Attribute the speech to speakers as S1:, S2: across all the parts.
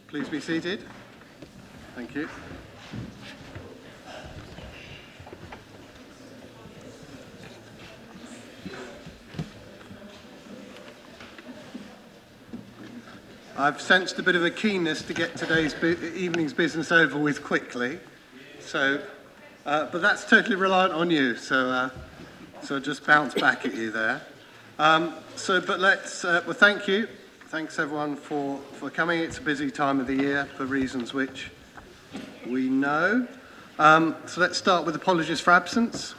S1: Please be seated. Thank you. I've sensed a bit of a keenness to get today's evening's business over with quickly, but that's totally reliant on you. So just bounce back at you there. Well, thank you. Thanks everyone for coming. It's a busy time of the year for reasons which we know. So let's start with apologies for absence.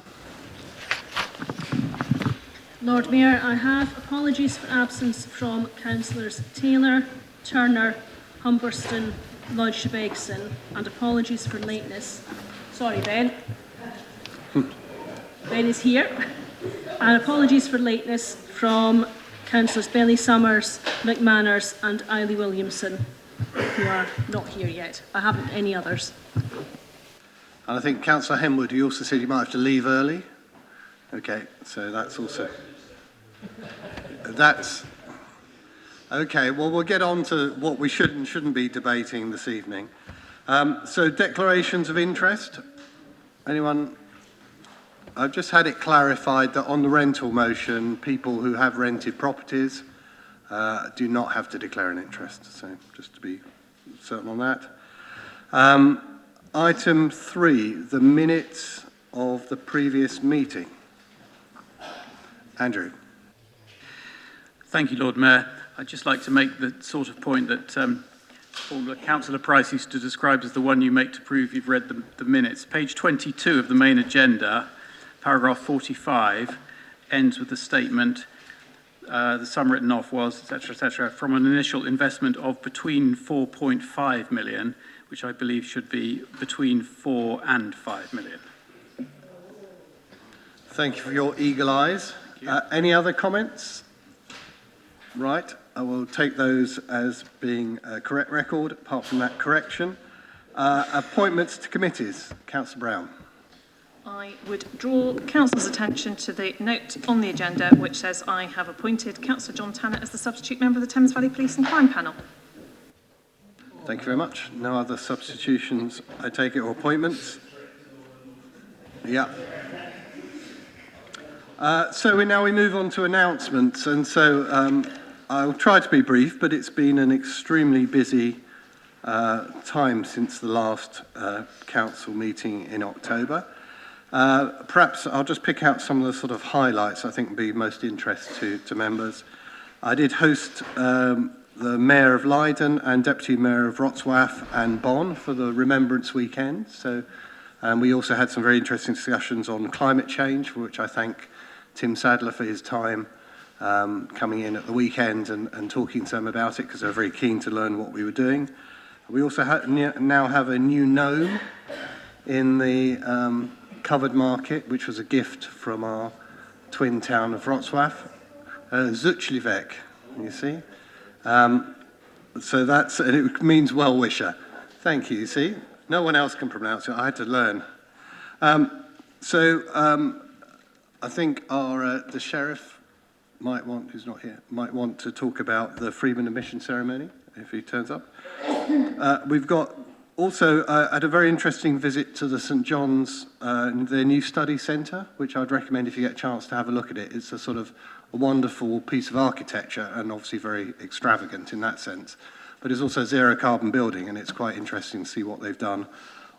S2: Lord Mayor, I have apologies for absence from Councillors Taylor, Turner, Humberston, Lodge-Begson, and apologies for lateness. Sorry, Ben. Ben is here. And apologies for lateness from Councillors Belly Summers, McManus and Eiley Williamson, who are not here yet. I haven't any others.
S1: And I think Councillor Henwood, you also said you might have to leave early. Okay, so that's also... That's... Okay, well, we'll get on to what we should and shouldn't be debating this evening. So declarations of interest. Anyone? I've just had it clarified that on the rental motion, people who have rented properties do not have to declare an interest. So just to be certain on that. Item 3, the minutes of the previous meeting. Andrew.
S3: Thank you, Lord Mayor. I'd just like to make the sort of point that Councillor Price used to describe as the one you make to prove you've read the minutes. Page 22 of the main agenda, paragraph 45, ends with the statement, the sum written off was, etc., from an initial investment of between 4.5 million, which I believe should be between 4 and 5 million.
S1: Thank you for your eagle eyes. Any other comments? Right, I will take those as being a correct record, apart from that correction. Appointments to committees. Councillor Brown.
S4: I would draw Councillors' attention to the note on the agenda which says I have appointed Councillor John Tanner as the substitute member of the Thames Valley Police and Crime Panel.
S1: Thank you very much. No other substitutions, I take it, or appointments? Yeah. So we move on to announcements, and so I'll try to be brief, but it's been an extremely busy time since the last council meeting in October. Perhaps I'll just pick out some of the sort of highlights I think would be most interest to members. I did host the Mayor of Leiden and Deputy Mayor of Wrocław and Bonn for the Remembrance Weekend. So we also had some very interesting discussions on climate change, for which I thank Tim Sadler for his time coming in at the weekend and talking to them about it, because they were very keen to learn what we were doing. We also now have a new gnome in the covered market, which was a gift from our twin town of Wrocław, Zuchliwek, you see. So that's, and it means well-wisher. Thank you, see. No one else can pronounce it, I had to learn. I think the sheriff might want, who's not here, might want to talk about the Freeman admission ceremony, if he turns up. We've got also had a very interesting visit to the St John's, their new study centre, which I'd recommend if you get a chance to have a look at it. It's a sort of a wonderful piece of architecture and obviously very extravagant in that sense. But it's also a zero carbon building, and it's quite interesting to see what they've done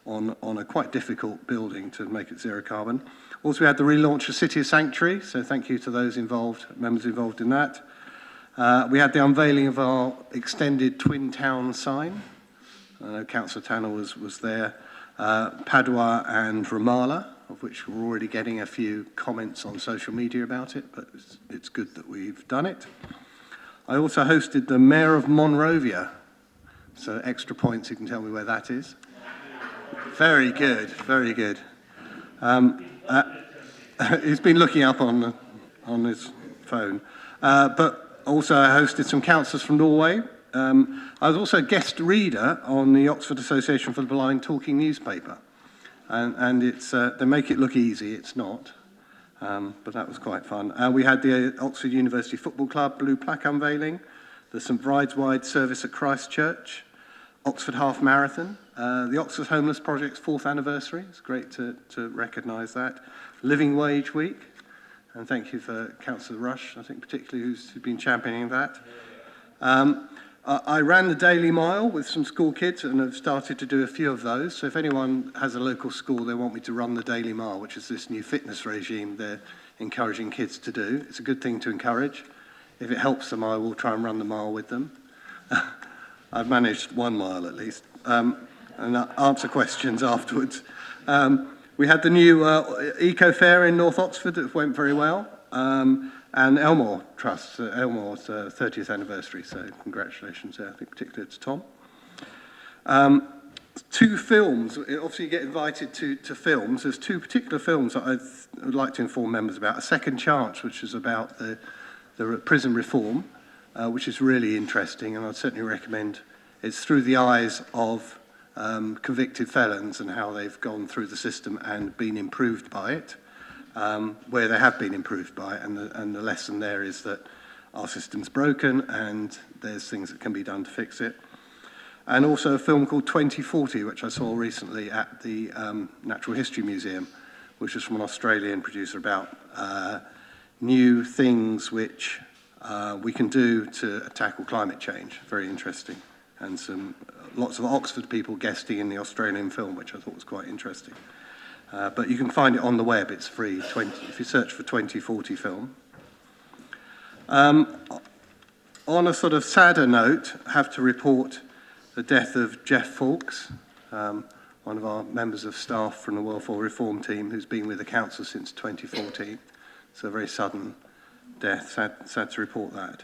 S1: on a quite difficult building to make it zero carbon. Also, we had the relaunch of City of Sanctuary, so thank you to those involved, members involved in that. We had the unveiling of our extended Twin Town sign. I know Councillor Tanner was there. Padua and Ramallah, of which we're already getting a few comments on social media about it, but it's good that we've done it. I also hosted the Mayor of Monrovia, So extra points, you can tell me where that is. Very good, very good. He's been looking up on his phone. But also I hosted some councillors from Norway. I was also a guest reader on the Oxford Association for the Blind talking newspaper. And it's, they make it look easy, it's not. But that was quite fun. We had the Oxford University Football Club Blue Plaque unveiling, the St Bride's Wide service at Christchurch, Oxford Half Marathon, the Oxford Homeless Project's 4th anniversary. It's great to recognise that. Living Wage Week, and thank you for Councillor Rush, I think particularly who's been championing that. I ran the Daily Mile with some school kids and have started to do a few of those. So if anyone has a local school, they want me to run the Daily Mile, which is this new fitness regime they're encouraging kids to do. It's a good thing to encourage. If it helps them, I will try and run the mile with them. I've managed 1 mile at least, and answer questions afterwards. We had the new Eco Fair in North Oxford that went very well. And Elmore Trust, Elmore's 30th anniversary, so congratulations there, I think particularly to Tom. 2 films, obviously you get invited to films. There's 2 particular films that I would like to inform members about. A Second Chance, which is about the prison reform, which is really interesting, and I'd certainly recommend. It's through the eyes of convicted felons and how they've gone through the system and been improved by it. Where they have been improved by it, and the lesson there is that our system's broken and there's things that can be done to fix it. And also a film called 2040, which I saw recently at the Natural History Museum, which is from an Australian producer about new things which we can do to tackle climate change. Very interesting. And lots of Oxford people guesting in the Australian film, which I thought was quite interesting. But you can find it on the web, it's free, if you search for 2040 film. On a sort of sadder note, I have to report the death of Jeff Fawkes, one of our members of staff from the Welfare Reform team who's been with the council since 2014. So a very sudden death, sad to report that.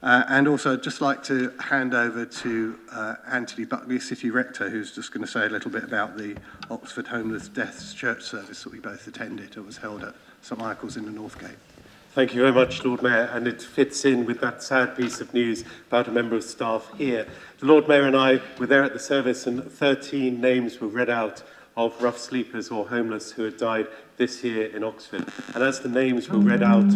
S1: And also I'd just like to hand over to Anthony Buckley, City Rector, who's just going to say a little bit about the Oxford Homeless Deaths Church service that we both attended. It was held at St Michael's in the Northgate.
S5: Thank you very much, Lord Mayor, and it fits in with that sad piece of news about a member of staff here. The Lord Mayor and I were there at the service and 13 names were read out of rough sleepers or homeless who had died this year in Oxford. And as the names were read out,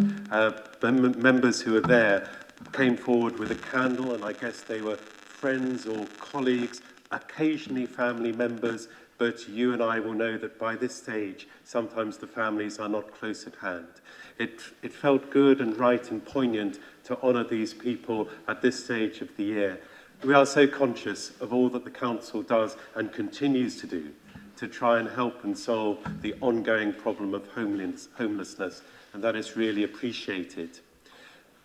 S5: members who were there came forward with a candle, and I guess they were friends or colleagues, occasionally family members, but you and I will know that by this stage, sometimes the families are not close at hand. It felt good and right and poignant to honour these people at this stage of the year. We are so conscious of all that the council does and continues to do to try and help and solve the ongoing problem of homelessness, and that is really appreciated.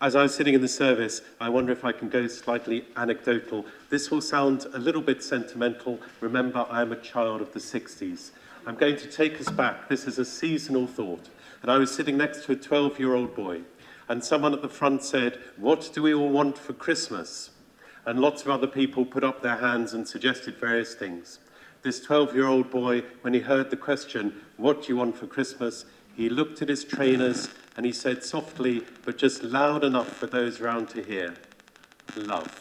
S5: As I was sitting in the service, I wonder if I can go slightly anecdotal. This will sound a little bit sentimental. Remember, I am a child of the 60s. I'm going to take us back. This is a seasonal thought. And I was sitting next to a 12-year-old boy, and someone at the front said, "What do we all want for Christmas?" And lots of other people put up their hands and suggested various things. This 12-year-old boy, when he heard the question, "What do you want for Christmas?" he looked at his trainers and he said softly, but just loud enough for those around to hear, "Love."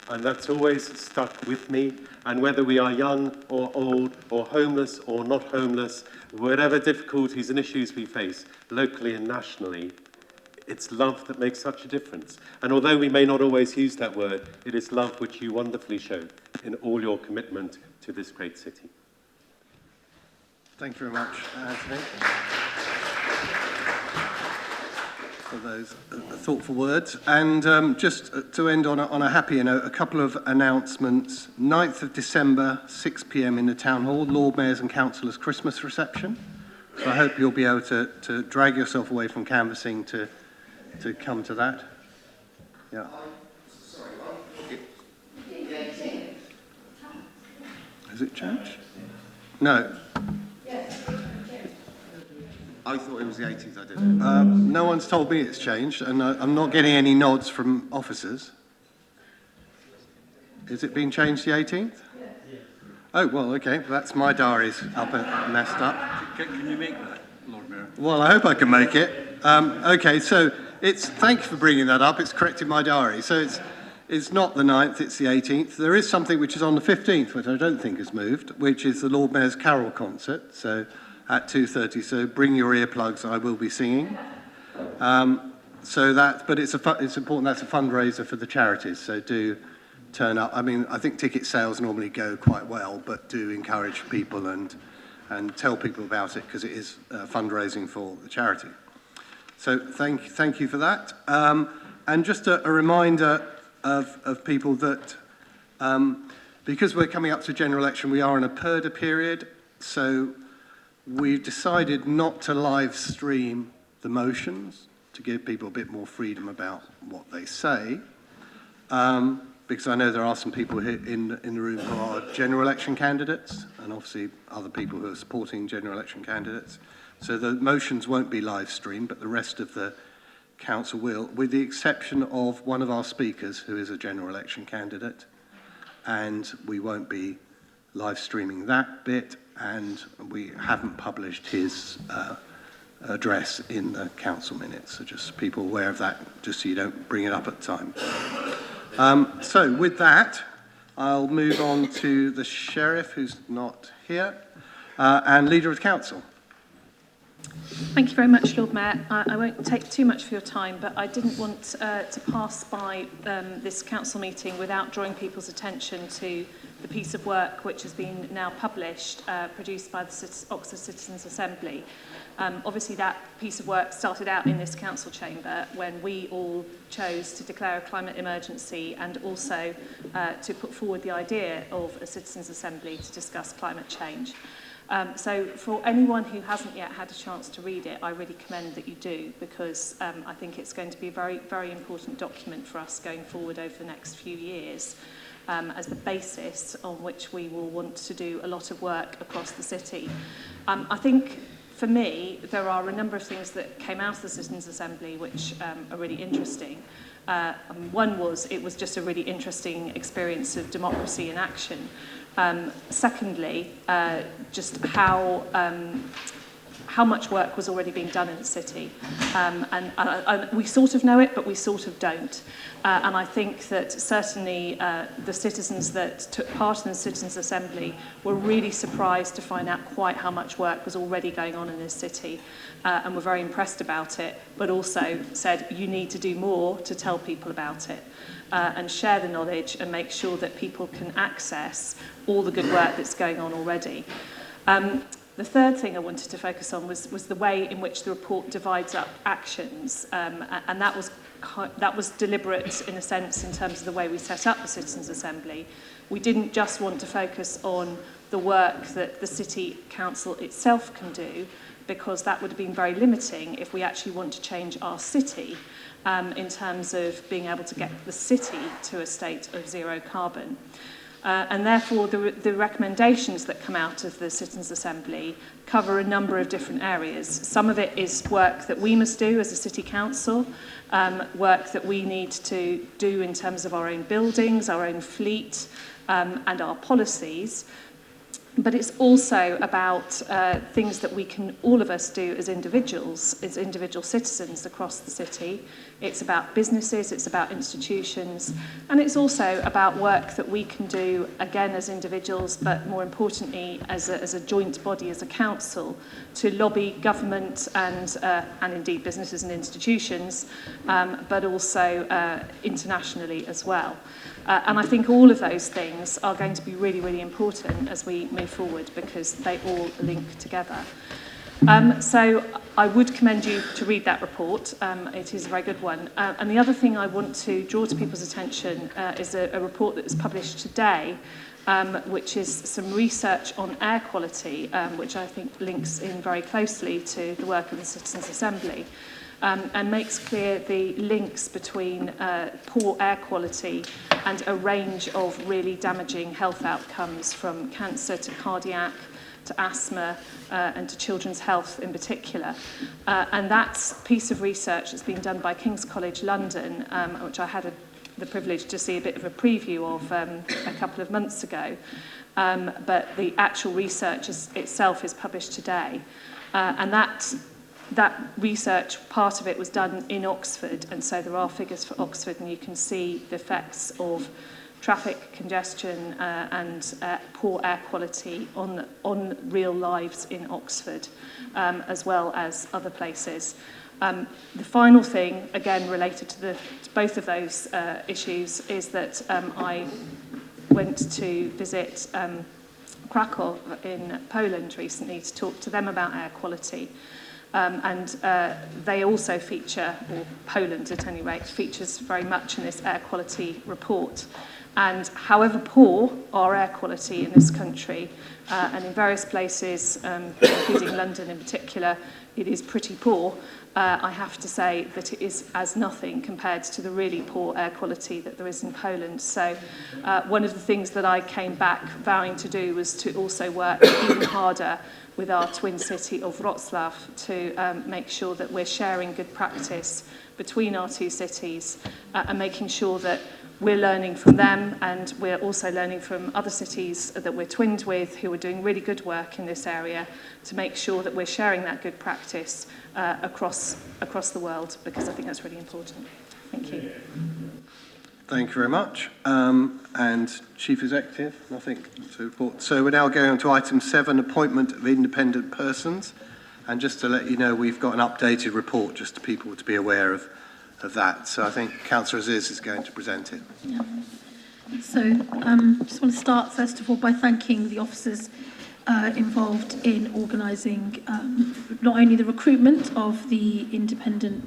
S5: And that's always stuck with me. And whether we are young or old or homeless or not homeless, whatever difficulties and issues we face locally and nationally, it's love that makes such a difference. And although we may not always use that word, it is love which you wonderfully show in all your commitment to this great city.
S1: Thank you very much, Anthony, for those thoughtful words. And just to end on a happier note, a couple of announcements. 9th of December, 6 p.m. in the Town Hall, Lord Mayor's and Councillors' Christmas reception. So I hope you'll be able to drag yourself away from canvassing to come to that. Yeah. Has it changed? No.
S6: I thought it was the 18th, I didn't.
S1: No one's told me it's changed, and I'm not getting any nods from officers. Is it being changed to the 18th? Oh, well, okay, that's my diary's up and messed up.
S7: Can you make that, Lord Mayor?
S1: Well, I hope I can make it. Okay, so thank you for bringing that up. It's corrected my diary. So it's not the 9th, it's the 18th. There is something which is on the 15th, which I don't think has moved, which is the Lord Mayor's Carol concert, so at 2:30. So bring your earplugs, I will be singing. But it's important, that's a fundraiser for the charities, so do turn up. I mean, I think ticket sales normally go quite well, but do encourage people and tell people about it, because it is fundraising for the charity. So thank you for that. And just a reminder of people that because we're coming up to general election, we are in a purdah period, so we've decided not to live stream the motions to give people a bit more freedom about what they say. Because I know there are some people here in the room who are general election candidates, and obviously other people who are supporting general election candidates. So the motions won't be live streamed, but the rest of the council will, with the exception of one of our speakers who is a general election candidate, and we won't be live streaming that bit, and we haven't published his address in the council minutes, so just people aware of that, just so you don't bring it up at the time. So with that, I'll move on to the Sheriff, who's not here, and Leader of the Council.
S4: Thank you very much, Lord Mayor. I won't take too much of your time, but I didn't want to pass by this council meeting without drawing people's attention to the piece of work which has been now published, produced by the Oxford Citizens Assembly. Obviously, that piece of work started out in this council chamber when we all chose to declare a climate emergency and also to put forward the idea of a Citizens Assembly to discuss climate change. So for anyone who hasn't yet had a chance to read it, I really commend that you do, because I think it's going to be a very, very important document for us going forward over the next few years as the basis on which we will want to do a lot of work across the city. I think for me, there are a number of things that came out of the Citizens Assembly which are really interesting. One was, it was just a really interesting experience of democracy in action. Secondly, just how much work was already being done in the city. And we sort of know it, but we sort of don't. And I think that certainly the citizens that took part in the Citizens Assembly were really surprised to find out quite how much work was already going on in this city, and were very impressed about it, but also said, you need to do more to tell people about it. And share the knowledge and make sure that people can access all the good work that's going on already. The third thing I wanted to focus on was the way in which the report divides up actions, and that was deliberate in a sense in terms of the way we set up the Citizens Assembly. We didn't just want to focus on the work that the City Council itself can do, because that would have been very limiting if we actually want to change our city in terms of being able to get the city to a state of zero carbon. And therefore, the recommendations that come out of the Citizens Assembly cover a number of different areas. Some of it is work that we must do as a city council, work that we need to do in terms of our own buildings, our own fleet, and our policies. But it's also about things that we can, all of us, do as individual citizens across the city. It's about businesses, it's about institutions, and it's also about work that we can do, again, as individuals, but more importantly, as a joint body, as a council, to lobby government and indeed businesses and institutions, but also internationally as well. And I think all of those things are going to be really, really important as we move forward, because they all link together. So I would commend you to read that report. It is a very good one. And the other thing I want to draw to people's attention is a report that was published today, which is some research on air quality, which I think links in very closely to the work of the Citizens Assembly. And makes clear the links between poor air quality and a range of really damaging health outcomes, from cancer to cardiac to asthma and to children's health in particular. And that's a piece of research that's been done by King's College London, which I had a the privilege to see a bit of a preview of a couple of months ago. But the actual research itself is published today. And that research, part of it was done in Oxford, and so there are figures for Oxford, and you can see the effects of traffic congestion and poor air quality on real lives in Oxford, as well as other places. The final thing, again related to both of those issues, is that I went to visit Krakow in Poland recently to talk to them about air quality. And they also feature, or Poland at any rate, features very much in this air quality report. And however poor our air quality in this country, and in various places, including London in particular, it is pretty poor, I have to say that it is as nothing compared to the really poor air quality that there is in Poland. So one of the things that I came back vowing to do was to also work even harder with our twin city of Wrocław to make sure that we're sharing good practice between our two cities and making sure that we're learning from them, and we're also learning from other cities that we're twinned with who are doing really good work in this area to make sure that we're sharing that good practice across the world, because I think that's really important. Thank you.
S1: Thank you very much. And Chief Executive, nothing to report. So we're now going on to item 7, appointment of independent persons. And just to let you know, we've got an updated report just to people to be aware of that. So I think Councillor Aziz is going to present it.
S8: Yeah. So just want to start first of all by thanking the officers involved in organising not only the recruitment of the independent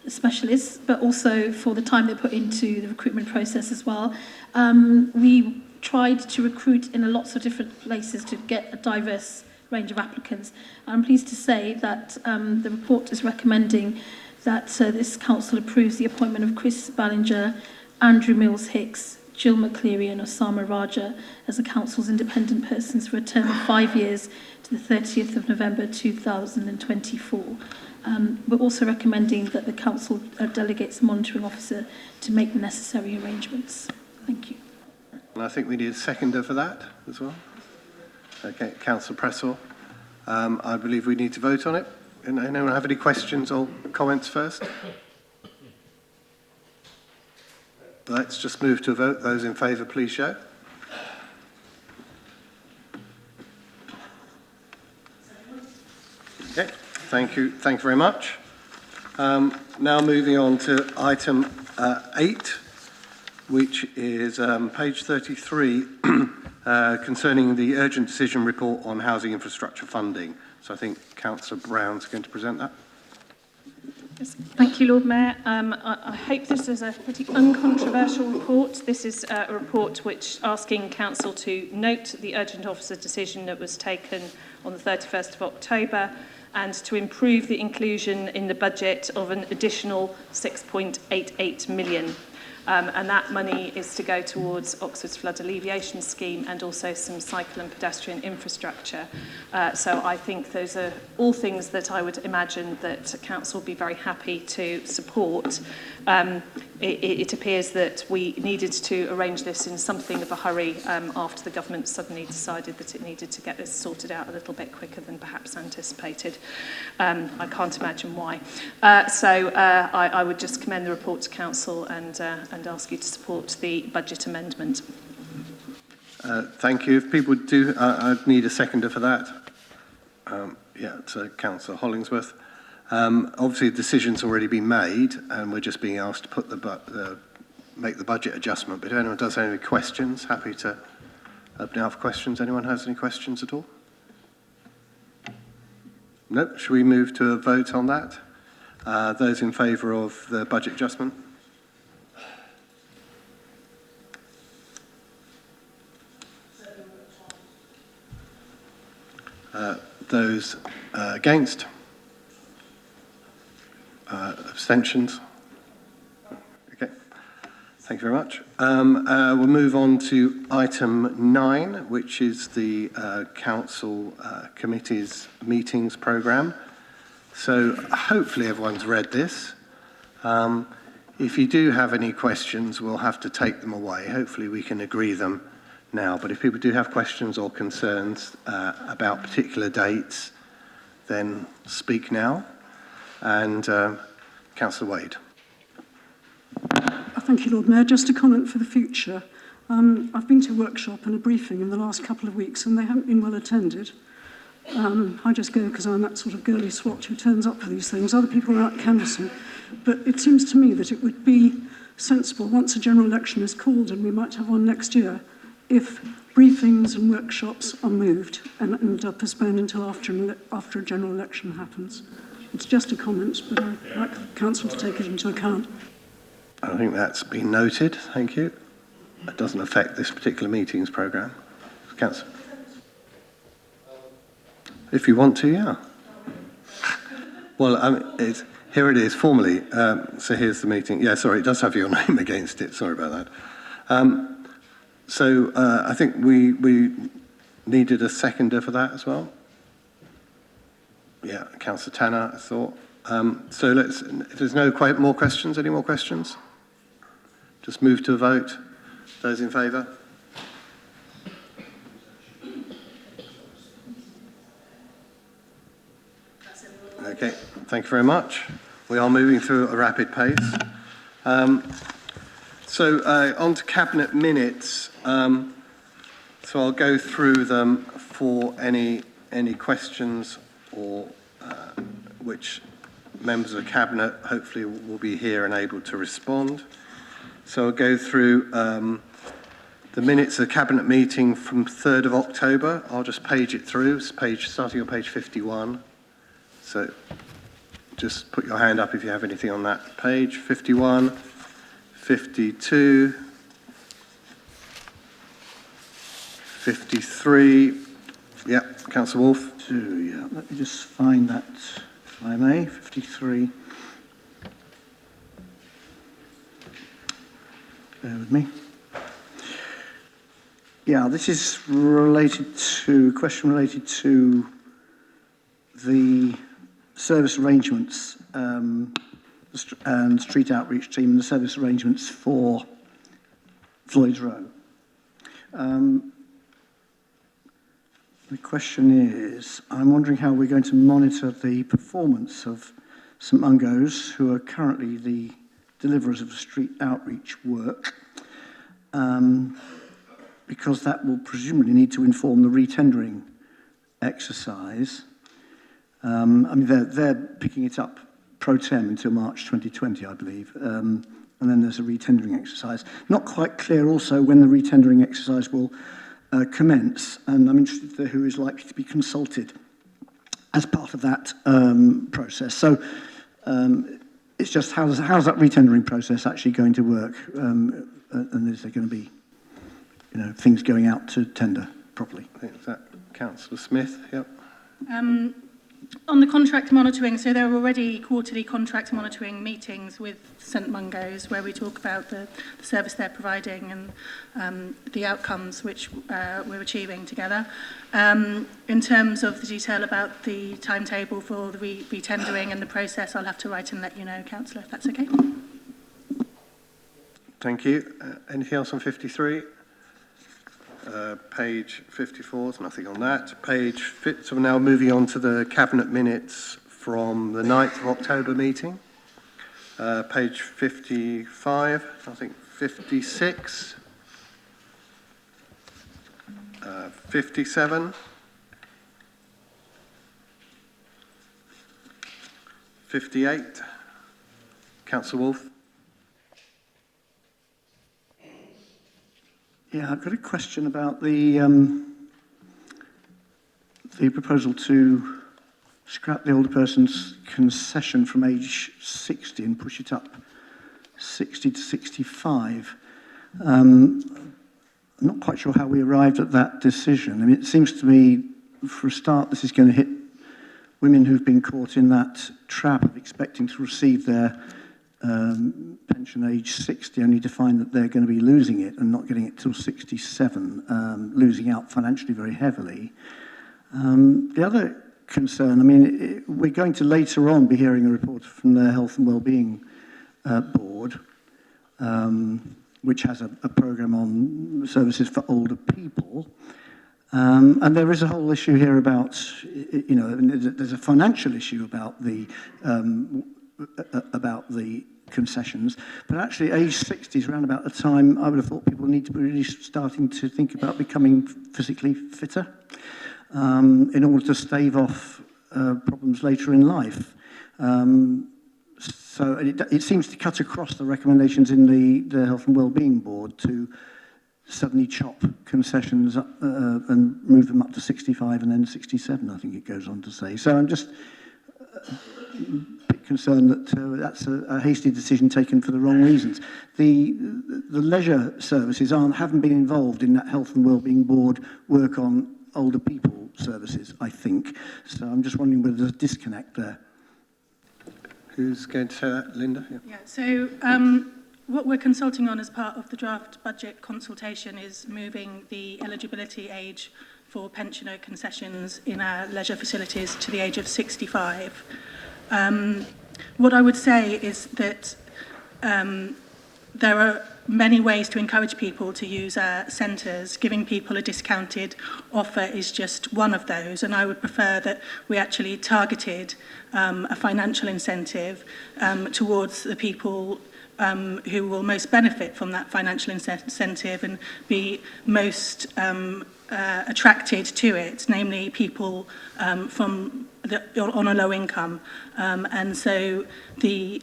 S8: specialists, but also for the time they put into the recruitment process as well. We tried to recruit in lots of different places to get a diverse range of applicants. I'm pleased to say that the report is recommending that this council approves the appointment of Chris Ballinger, Andrew Mills-Hicks, Jill McCleary and Osama Raja as the council's independent persons for a term of 5 years to the 30th of November 2024. We're also recommending that the council delegates a monitoring officer to make the necessary arrangements. Thank you.
S1: And I think we need a seconder for that as well. Okay, Councillor Pressor. I believe we need to vote on it. Anyone have any questions or comments first? Let's just move to a vote. Those in favour, please show. Okay, thank you. Thank you very much. Now moving on to item 8, which is page 33, concerning the urgent decision report on housing infrastructure funding. So I think Councillor Brown's going to present that.
S4: Yes, thank you, Lord Mayor. I hope this is a pretty uncontroversial report. This is a report which asking Council to note the urgent officer decision that was taken on the 31st of October and to improve the inclusion in the budget of an additional 6.88 million. And that money is to go towards Oxford's flood alleviation scheme and also some cycle and pedestrian infrastructure. So I think those are all things that I would imagine that Council will be very happy to support. It appears that we needed to arrange this in something of a hurry after the government suddenly decided that it needed to get this sorted out a little bit quicker than perhaps anticipated. I can't imagine why. So I would just commend the report to Council and ask you to support the budget amendment.
S1: Thank you. If people do, I'd need a seconder for that. Yeah, so Councillor Hollingsworth. Obviously, the decision's already been made, and we're just being asked to put make the budget adjustment. But if anyone does have any questions, happy to open it up for questions. Anyone has any questions at all? No. Should we move to a vote on that? Those in favour of the budget adjustment? Those against? Abstentions? Okay, thank you very much. We'll move on to item 9, which is the Council Committee's meetings programme. So hopefully everyone's read this. If you do have any questions, we'll have to take them away. Hopefully we can agree them now. But if people do have questions or concerns about particular dates, then speak now. And Councillor Wade.
S9: Thank you, Lord Mayor. Just a comment for the future. I've been to a workshop and a briefing in the last couple of weeks, and they haven't been well attended. I just go because I'm that sort of girly swat who turns up for these things. Other people are out canvassing. But it seems to me that it would be sensible, once a general election is called, and we might have one next year, if briefings and workshops are moved and are postponed until after a general election happens. It's just a comment, but I'd like the Council to take it into account.
S1: I think that's been noted. Thank you. It doesn't affect this particular meetings programme. Councillor. If you want to, yeah. Well, here it is, formally. So here's the meeting. Yeah, sorry, it does have your name against it. Sorry about that. I think we needed a seconder for that as well. Yeah, Councillor Tanner, I thought. So if there's no more questions, any more questions? Just move to a vote. Those in favour? Okay, thank you very much. We are moving through at a rapid pace. On to Cabinet minutes. So I'll go through them for any questions or which members of Cabinet hopefully will be here and able to respond. So I'll go through the minutes of the Cabinet meeting from 3rd of October. I'll just page it through. It's starting on page 51. So just put your hand up if you have anything on that page. 51, 52, 53. Yeah, Councillor Wolf.
S7: Yeah, let me just find that, if I may. 53. Bear with me. Yeah, this is a question related to the service arrangements and street outreach team and the service arrangements for Floyd's Row. The question is, I'm wondering how we're going to monitor the performance of St Mungo's, who are currently the deliverers of the street outreach work, because that will presumably need to inform the retendering exercise. I mean, they're picking it up pro tem until March 2020, I believe, and then there's a retendering exercise. Not quite clear also when the retendering exercise will commence, and I'm interested to know who is likely to be consulted as part of that process. So it's just how's that retendering process actually going to work, and is there going to be, things going out to tender properly?
S1: I think that Councillor Smith. Yep.
S10: On the contract monitoring, so there are already quarterly contract monitoring meetings with St Mungo's where we talk about the service they're providing and the outcomes which we're achieving together. In terms of the detail about the timetable for the retendering and the process, I'll have to write and let you know, Councillor, if that's okay.
S1: Thank you. Anything else on 53? Page 54, there's nothing on that. So we're now moving on to the Cabinet minutes from the 9th of October meeting. Page 55, I think 56, 57, 58. Councillor Wolf.
S7: Yeah, I've got a question about the proposal to scrap the older person's concession from age 60 and push it up 60 to 65. I'm not quite sure how we arrived at that decision. I mean, it seems to me, for a start, this is going to hit women who've been caught in that trap of expecting to receive their pension age 60, only to find that they're going to be losing it and not getting it till 67, losing out financially very heavily. The other concern, I mean, we're going to later on be hearing a report from the Health and Wellbeing board, which has a programme on services for older people. And there is a whole issue here about, you know, there's a financial issue about the concessions, but actually age 60 is around about the time I would have thought people need to be really starting to think about becoming physically fitter in order to stave off problems later in life. So it seems to cut across the recommendations in the Health and Wellbeing Board to suddenly chop concessions up, and move them up to 65 and then 67, I think it goes on to say. So I'm just a bit concerned that that's a hasty decision taken for the wrong reasons. The leisure services haven't been involved in that Health and Wellbeing Board work on older people services, I think. So I'm just wondering whether there's a disconnect there.
S1: Who's going to say that, Linda?
S10: Yeah, so what we're consulting on as part of the draft budget consultation is moving the eligibility age for pensioner concessions in our leisure facilities to the age of 65. What I would say is that there are many ways to encourage people to use our centres. Giving people a discounted offer is just one of those, and I would prefer that we actually targeted a financial incentive towards the people who will most benefit from that financial incentive and be most attracted to it, namely people on a low income. And so the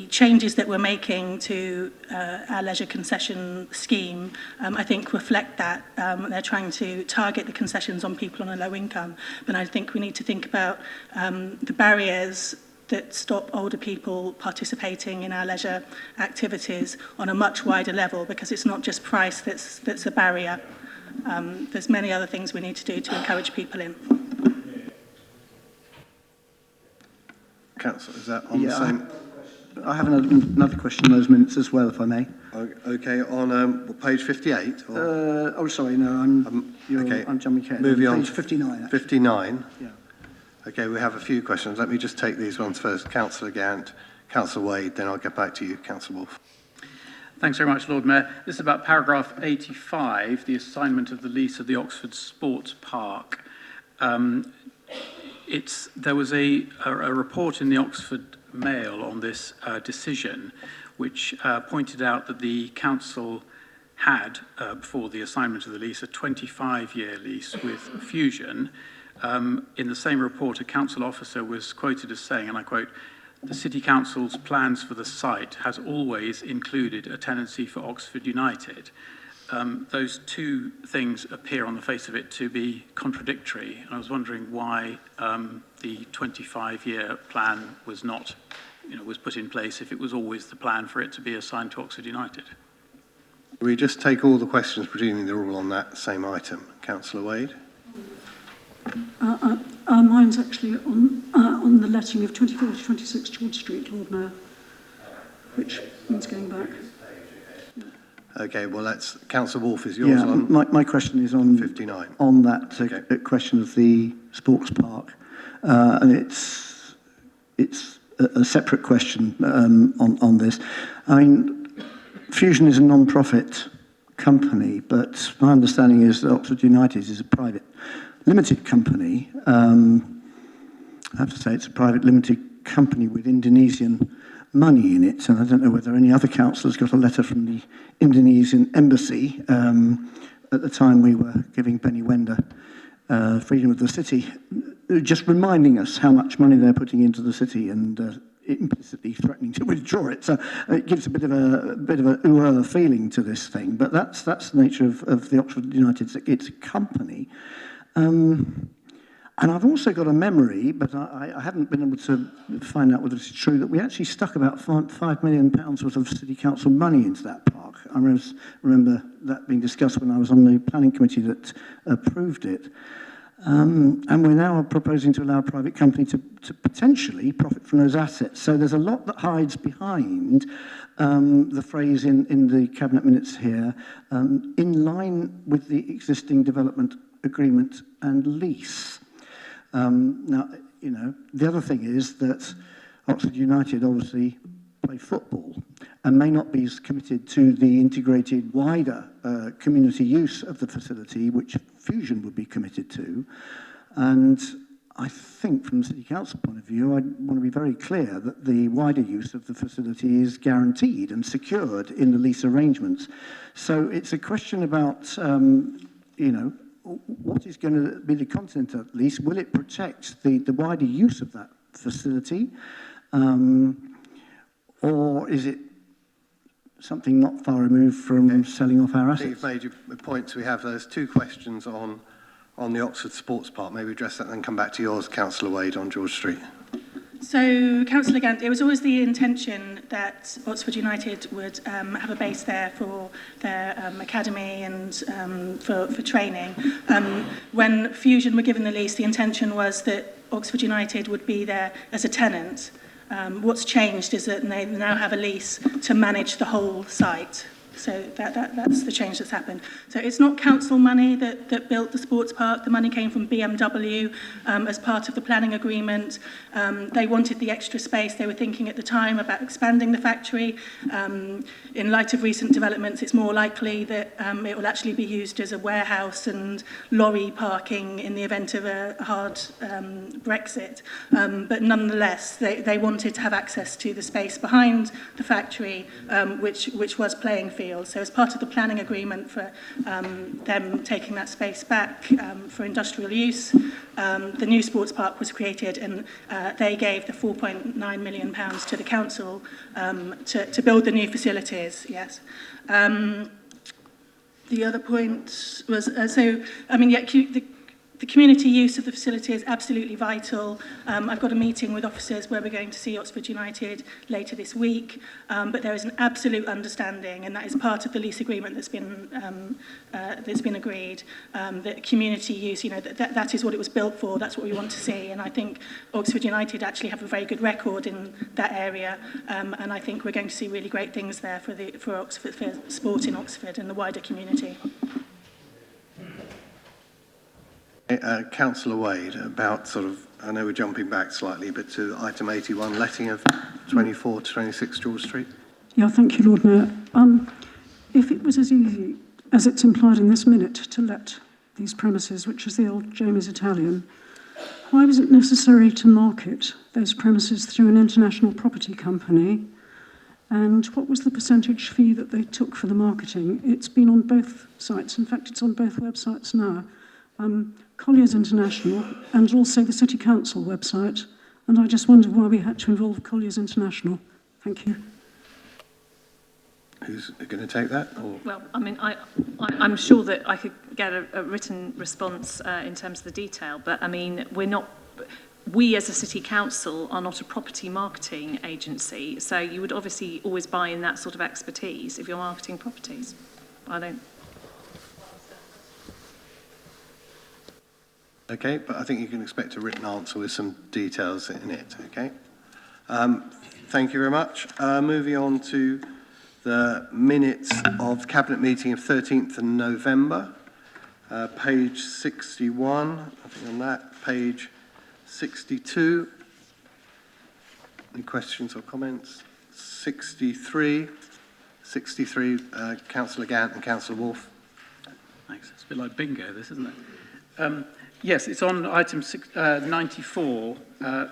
S10: changes that we're making to our leisure concession scheme, I think, reflect that. They're trying to target the concessions on people on a low income. But I think we need to think about the barriers that stop older people participating in our leisure activities on a much wider level, because it's not just price that's a barrier. There's many other things we need to do to encourage people in.
S1: Councillor, is that on the same?
S7: I have another question on those minutes as well, if I may.
S1: Okay, on page 58? Or?
S7: Oh, sorry, no, I'm jumping ahead.
S1: Moving on.
S7: Page 59, actually.
S1: 59?
S7: Yeah.
S1: Okay, we have a few questions. Let me just take these ones first. Councillor Gant, Councillor Wade, then I'll get back to you, Councillor Wolfe.
S3: Thanks very much, Lord Mayor. This is about paragraph 85, the assignment of the lease of the Oxford Sports Park. There was a report in the Oxford Mail on this decision, which pointed out that the council had, before the assignment of the lease, a 25-year lease with Fusion. In the same report, a council officer was quoted as saying, and I quote, "The City Council's plans for the site has always included a tenancy for Oxford United." Those two things appear on the face of it to be contradictory, and I was wondering why the 25-year plan was not, was put in place if it was always the plan for it to be assigned to Oxford United.
S1: We just take all the questions, presuming they're all on that same item. Councillor Wade?
S9: Mine's actually on the letting of 24 to 26 George Street, Lord Mayor, which means going back.
S1: Okay, well, that's Councillor Wolfe. Is yours on?
S7: My question is on
S1: 59.
S7: On that question of the sports park, and it's a separate question on this. I mean, Fusion is a non-profit company, but my understanding is that Oxford United is a private limited company. I have to say it's a private limited company with Indonesian money in it, and I don't know whether any other councillors got a letter from the Indonesian embassy at the time we were giving Benny Wender freedom of the city, just reminding us how much money they're putting into the city and implicitly threatening to withdraw it. So it gives a bit of a feeling to this thing. But that's the nature of the Oxford United. It's a company. And I've also got a memory, but I haven't been able to find out whether it's true, that we actually stuck about £5 million worth of City Council money into that park. I remember that being discussed when I was on the planning committee that approved it. And we're now proposing to allow a private company to potentially profit from those assets. So there's a lot that hides behind the phrase in the Cabinet minutes here, in line with the existing development agreement and lease. Now, the other thing is that Oxford United obviously play football and may not be as committed to the integrated wider community use of the facility, which Fusion would be committed to. And I think from the City Council point of view, I want to be very clear that the wider use of the facility is guaranteed and secured in the lease arrangements. So it's a question about, you know, what is going to be the content of the lease? Will it protect the wider use of that facility? Or is it something not far removed from selling off our
S1: I think
S7: assets?
S1: you've made your points. We have those two questions on the Oxford Sports Park. Maybe address that and then come back to yours, Councillor Wade, on George Street.
S10: So, Councillor Gant, it was always the intention that Oxford United would have a base there for their academy and for training. When Fusion were given the lease, the intention was that Oxford United would be there as a tenant. What's changed is that they now have a lease to manage the whole site. So that's the change that's happened. So it's not council money that built the sports park. The money came from BMW as part of the planning agreement. They wanted the extra space. They were thinking at the time about expanding the factory. In light of recent developments, it's more likely that it will actually be used as a warehouse and lorry parking in the event of a hard Brexit. But nonetheless, they wanted to have access to the space behind the factory, which was playing field. So as part of the planning agreement for them taking that space back for industrial use, the new sports park was created, and they gave the £4.9 million to the council to build the new facilities, yes. The other point was, the community use of the facility is absolutely vital. I've got a meeting with officers where we're going to see Oxford United later this week, but there is an absolute understanding, and that is part of the lease agreement that's been agreed, that community use, you know, that is what it was built for, that's what we want to see, and I think Oxford United actually have a very good record in that area, and I think we're going to see really great things there for Oxford, for sport in Oxford and the wider community.
S1: Councillor Wade, about sort of, I know we're jumping back slightly, but to item 81, letting of 24 to 26 George Street.
S9: Yeah, thank you, Lord Mayor. If it was as easy as it's implied in this minute to let these premises, which is the old Jamie's Italian, why was it necessary to market those premises through an international property company? And what was the percentage fee that they took for the marketing? It's been on both sites. In fact, it's on both websites now. Colliers International and also the City Council website. And I just wondered why we had to involve Colliers International. Thank you.
S1: Who's going to take that? Or?
S4: Well, I mean, I'm sure that I could get a written response in terms of the detail, but I mean, we as a City Council are not a property marketing agency, so you would obviously always buy in that sort of expertise if you're marketing properties. I don't.
S1: Okay, but I think you can expect a written answer with some details in it, okay? Thank you very much. Moving on to the minutes of the Cabinet meeting of 13th of November, page 61, I think on that, page 62. Any questions or comments? 63, Councillor Gant and Councillor Wolfe.
S3: Thanks. It's a bit like bingo, this, isn't it? Yes, it's on item 94,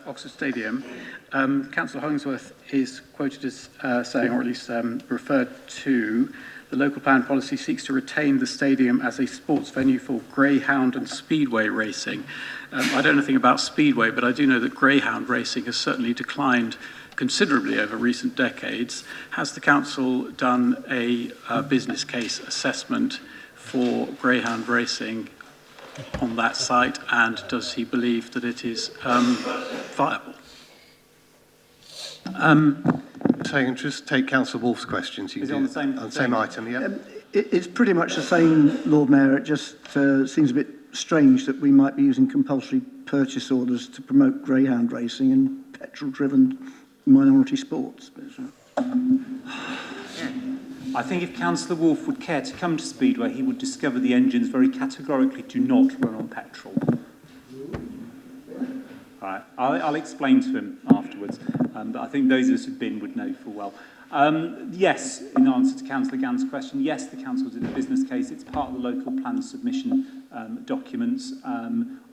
S3: Oxford Stadium. Councillor Hollingsworth is quoted as saying, or at least referred to, the local plan policy seeks to retain the stadium as a sports venue for greyhound and speedway racing. I don't know anything about speedway, but I do know that greyhound racing has certainly declined considerably over recent decades. Has the council done a business case assessment for greyhound racing on that site, and does he believe that it is viable?
S1: So you can just take Councillor Wolfe's questions.
S3: Is it on the same
S1: item, yeah?
S7: It's pretty much the same, Lord Mayor. It just seems a bit strange that we might be using compulsory purchase orders to promote greyhound racing and petrol-driven minority sports.
S11: I think if Councillor Wolfe would care to come to Speedway, he would discover the engines very categorically do not run on petrol. Right. I'll explain to him afterwards, but I think those of us who've been would know full well. Yes, in answer to Councillor Gann's question, yes, the council did a business case. It's part of the local plan submission documents.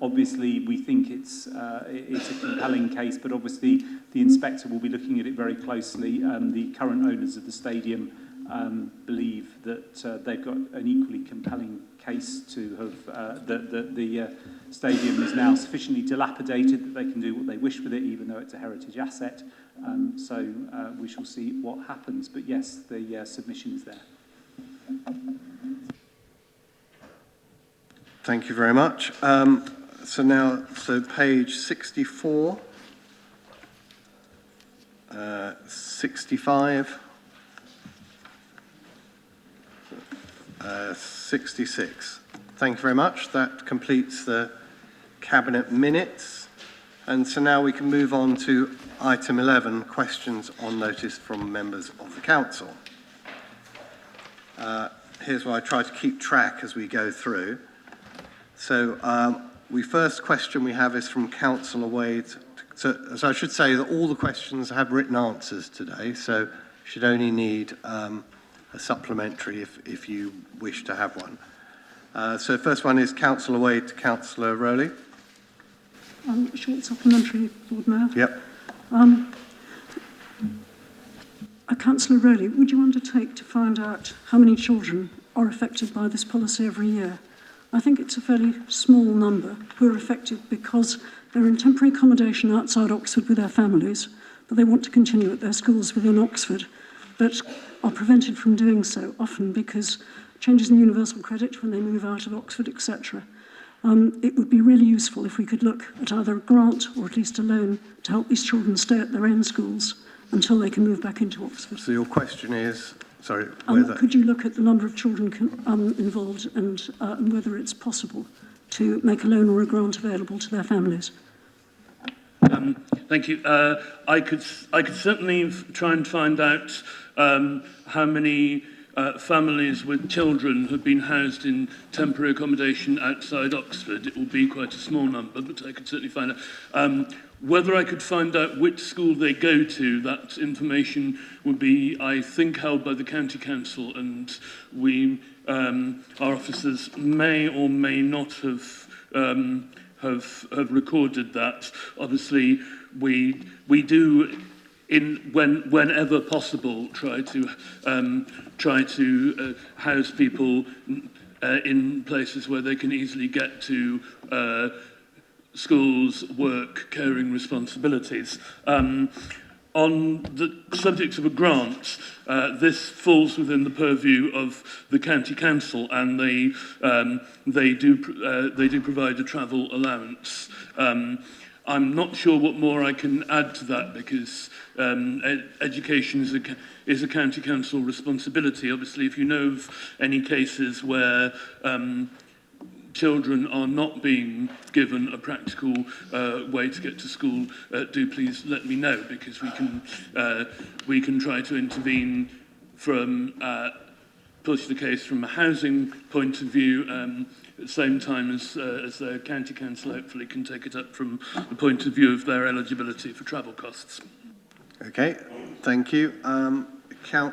S11: Obviously, we think it's a compelling case, but obviously the inspector will be looking at it very closely. The current owners of the stadium believe that they've got an equally compelling case to have the stadium is now sufficiently dilapidated that they can do what they wish with it, even though it's a heritage asset. So we shall see what happens. But yes, the submission is there.
S1: Thank you very much. So page 64, 65, 66. Thank you very much. That completes the Cabinet minutes. And so now we can move on to item 11, questions on notice from members of the council. Here's where I try to keep track as we go through. So first question we have is from Councillor Wade. So I should say that all the questions have written answers today, so you should only need a supplementary if you wish to have one. So first one is Councillor Wade to Councillor Rowley.
S9: Short supplementary, Lord Mayor.
S1: Yep.
S9: Councillor Rowley, would you undertake to find out how many children are affected by this policy every year? I think it's a fairly small number who are affected because they're in temporary accommodation outside Oxford with their families, but they want to continue at their schools within Oxford, but are prevented from doing so often because changes in universal credit when they move out of Oxford, etc. It would be really useful if we could look at either a grant or at least a loan to help these children stay at their own schools until they can move back into Oxford.
S1: So your question is, sorry, whether...
S9: Could you look at the number of children involved and whether it's possible to make a loan or a grant available to their families?
S12: Thank you. I could certainly try and find out how many families with children have been housed in temporary accommodation outside Oxford. It will be quite a small number, but I could certainly find out. Whether I could find out which school they go to, that information would be, I think, held by the County Council, and our officers may or may not have recorded that. Obviously, we do, whenever possible, try to house people in places where they can easily get to schools, work, caring responsibilities. On the subject of a grant, this falls within the purview of the County Council, and they do provide a travel allowance. I'm not sure what more I can add to that because education is a County Council responsibility. Obviously, if you know of any cases where children are not being given a practical way to get to school, do please let me know, because we can try to intervene from push the case from a housing point of view at the same time as the County Council hopefully can take it up from the point of view of their eligibility for travel costs.
S1: Okay, thank you.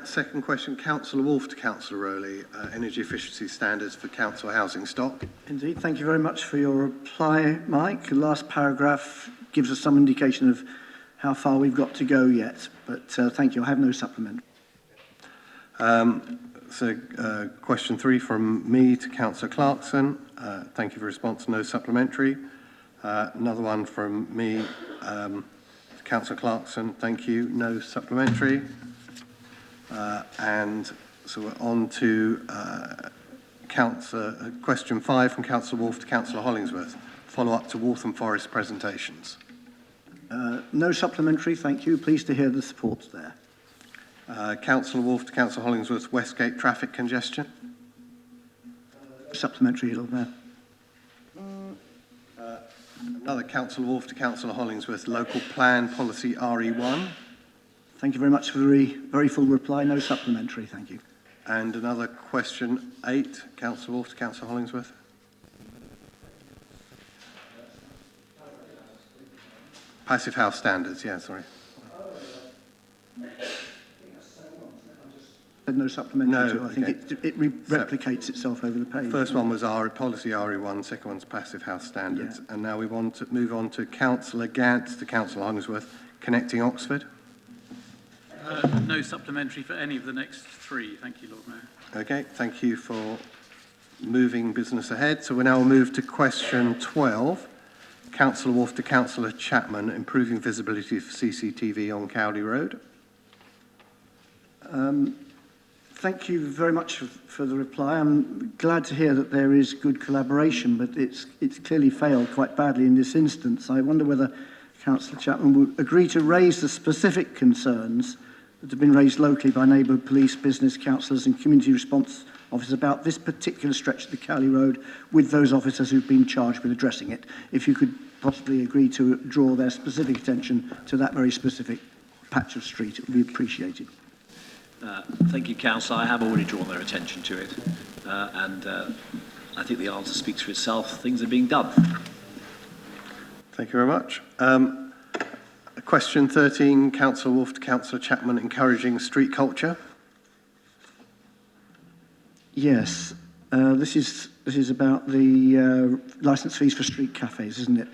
S1: Second question, Councillor Wolfe to Councillor Rowley, energy efficiency standards for council housing stock.
S7: Indeed, thank you very much for your reply, Mike. The last paragraph gives us some indication of how far we've got to go yet, but thank you. I have no supplement. Question 3 from me to Councillor Clarkson. Thank you for response, no supplementary. Another one from me to Councillor Clarkson. Thank you, no supplementary. And so we're on to question 5 from Councillor Wolfe to Councillor Hollingsworth. Follow up to Waltham Forest presentations. No supplementary, thank you. Pleased to hear the support there.
S1: Councillor Wolfe to Councillor Hollingsworth, Westgate traffic congestion.
S7: Supplementary, Lord Mayor.
S1: Another Councillor Wolfe to Councillor Hollingsworth, local plan policy RE1.
S7: Thank you very much for the very full reply. No supplementary, thank you.
S1: And another question 8, Councillor Wolfe to Councillor Hollingsworth. Passive house standards, yeah, sorry.
S7: No supplementary
S1: No,
S7: to it. I think
S1: okay.
S7: it replicates itself over the page.
S1: First one was our policy RE1, second one's passive house standards.
S7: Yeah.
S1: And now we want to move on to Councillor Gant, to Councillor Arnsworth, connecting Oxford.
S3: No supplementary for any of the next three. Thank you, Lord Mayor.
S1: Okay, thank you for moving business ahead. So we now move to question 12. Councillor Wolfe to Councillor Chapman, improving visibility for CCTV on Cowley Road.
S7: Thank you very much for the reply. I'm glad to hear that there is good collaboration, but it's clearly failed quite badly in this instance. I wonder whether Councillor Chapman would agree to raise the specific concerns that have been raised locally by neighbourhood police, business councillors and community response officers about this particular stretch of the Cowley Road with those officers who've been charged with addressing it. If you could possibly agree to draw their specific attention to that very specific patch of street, it would be appreciated.
S13: Thank you, Councillor. I have already drawn their attention to it, and I think the answer speaks for itself. Things are being done.
S1: Thank you very much. Question 13, Councillor Wolfe to Councillor Chapman, encouraging street culture.
S7: Yes, this is about the licence fees for street cafes, isn't it?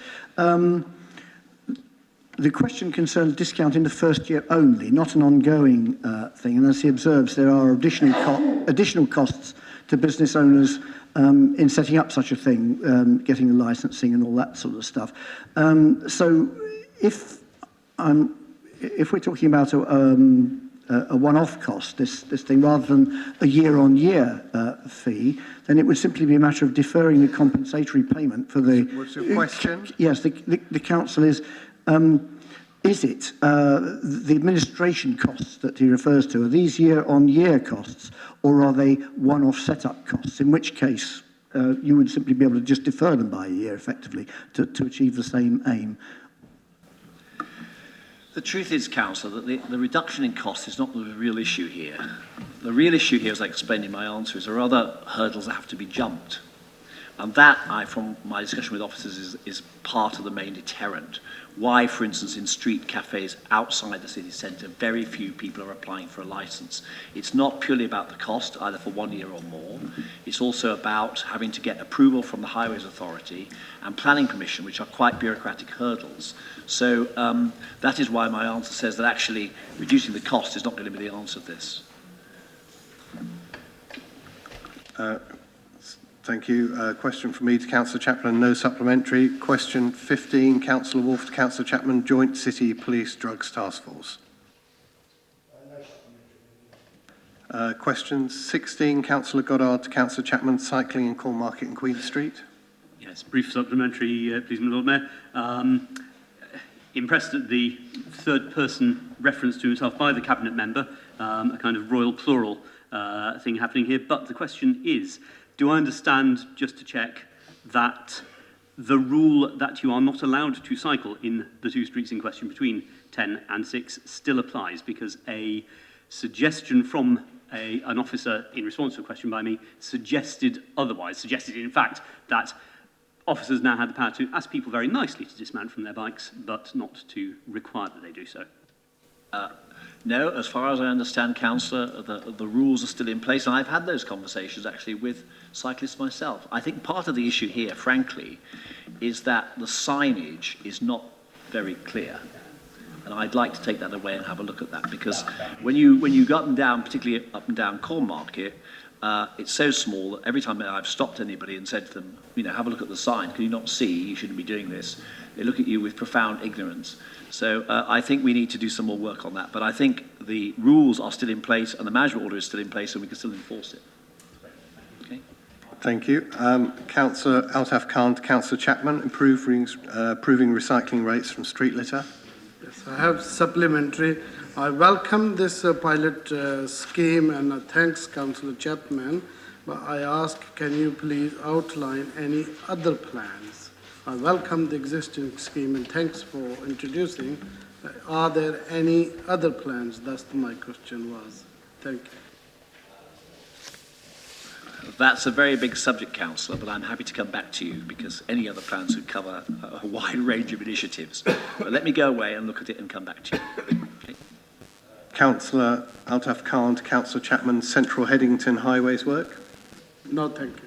S7: The question concerns discount in the first year only, not an ongoing thing. And as he observes, there are additional costs to business owners in setting up such a thing, getting the licensing and all that sort of stuff. So if we're talking about a one-off cost, this thing, rather than a year-on-year fee, then it would simply be a matter of deferring the compensatory payment for the...
S1: What's your question?
S7: Yes, the council is it the administration costs that he refers to, are these year-on-year costs, or are they one-off set-up costs, in which case you would simply be able to just defer them by a year, effectively, to achieve the same aim?
S13: The truth is, Councillor, that the reduction in cost is not the real issue here. The real issue here, as I explained in my answer, is there are other hurdles that have to be jumped. And that, from my discussion with officers, is part of the main deterrent. Why, for instance, in street cafes outside the city centre, very few people are applying for a licence. It's not purely about the cost, either for 1 year or more. It's also about having to get approval from the Highways Authority and planning permission, which are quite bureaucratic hurdles. So that is why my answer says that actually reducing the cost is not going to be the answer to this.
S1: Thank you. Question from me to Councillor Chapman, no supplementary. Question 15, Councillor Wolfe to Councillor Chapman, Joint City Police Drugs Task Force. Question 16, Councillor Goddard to Councillor Chapman, cycling in Cornmarket and Queen Street.
S14: Yes, brief supplementary, please, my Lord Mayor. Impressed at the third person reference to himself by the Cabinet member, a kind of royal plural thing happening here. But the question is, do I understand, just to check, that the rule that you are not allowed to cycle in the two streets in question between 10 and 6 still applies? Because a suggestion from an officer in response to a question by me suggested otherwise, suggested in fact that officers now had the power to ask people very nicely to dismount from their bikes, but not to require that they do so.
S13: No, as far as I understand, Councillor, the rules are still in place, and I've had those conversations actually with cyclists myself. I think part of the issue here, frankly, is that the signage is not very clear. And I'd like to take that away and have a look at that, because when you go up and down, particularly up and down Cornmarket, it's so small that every time I've stopped anybody and said to them, have a look at the sign, can you not see, you shouldn't be doing this, they look at you with profound ignorance. So I think we need to do some more work on that. But I think the rules are still in place and the management order is still in place, and we can still enforce it. Okay.
S1: Thank you. Councillor Altaf Khan to Councillor Chapman, improving recycling rates from street litter.
S15: Yes, I have supplementary. I welcome this pilot scheme, and thanks Councillor Chapman. But I ask, can you please outline any other plans? I welcome the existing scheme and thanks for introducing. Are there any other plans? That's my question was. Thank
S13: That's a very big subject, Councillor, but I'm happy to come back to you because any other plans would cover a wide range of initiatives. But let me go away and look at it and come back to you. Okay.
S1: Councillor Altaf Khan to Councillor Chapman, Central Headington Highways work.
S15: No, thank you.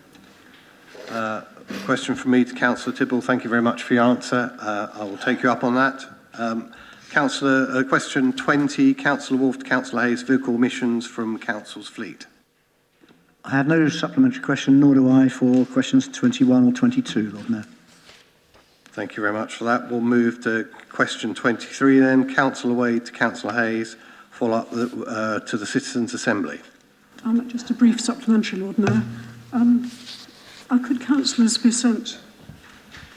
S1: Question from me to Councillor Tibble. Thank you very much for your answer. I will take you up on that. Question 20, Councillor Wolfe to Councillor Hayes, vehicle emissions from Council's fleet.
S7: I have no supplementary question, nor do I for questions 21 or 22, Lord Mayor.
S1: Thank you very much for that. We'll move to question 23 then. Councillor Wade to Councillor Hayes, follow up to the Citizens' Assembly.
S9: Just a brief supplementary, Lord Mayor. Could councillors be sent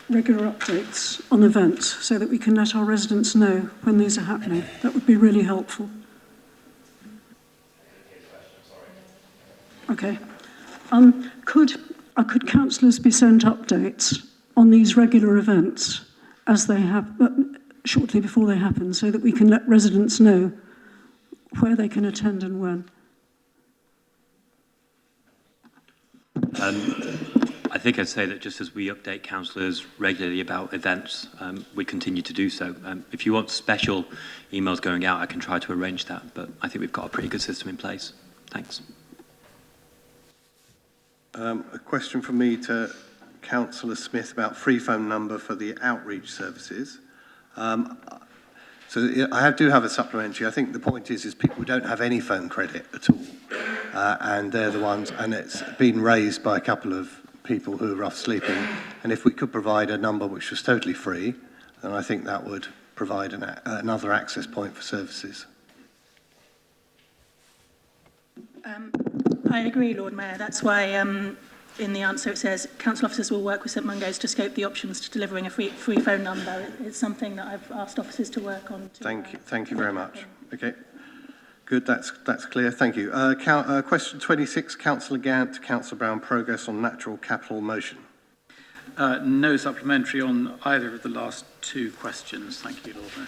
S9: regular updates on events so that we can let our residents know when these are happening? That would be really helpful. Okay. Could councillors be sent updates on these regular events as they have shortly before they happen, so that we can let residents know where they can attend and when?
S16: I think I'd say that just as we update councillors regularly about events, we continue to do so. If you want special emails going out, I can try to arrange that, but I think we've got a pretty good system in place. Thanks.
S1: A question from me to Councillor Smith about free phone number for the outreach services. So I do have a supplementary. I think the point is people don't have any phone credit at all. And they're the ones, and it's been raised by a couple of people who are rough sleeping. And if we could provide a number which was totally free, then I think that would provide another access point for services.
S10: I agree, Lord Mayor. That's why in the answer it says council officers will work with St Mungo's to scope the options to delivering a free phone number. It's something that I've asked officers to work on.
S1: Thank you very much. Okay, good. That's clear. Thank you. Question 26, Councillor Gant to Councillor Brown. Progress on natural capital motion.
S3: No supplementary on either of the last two questions. Thank you, Lord Mayor.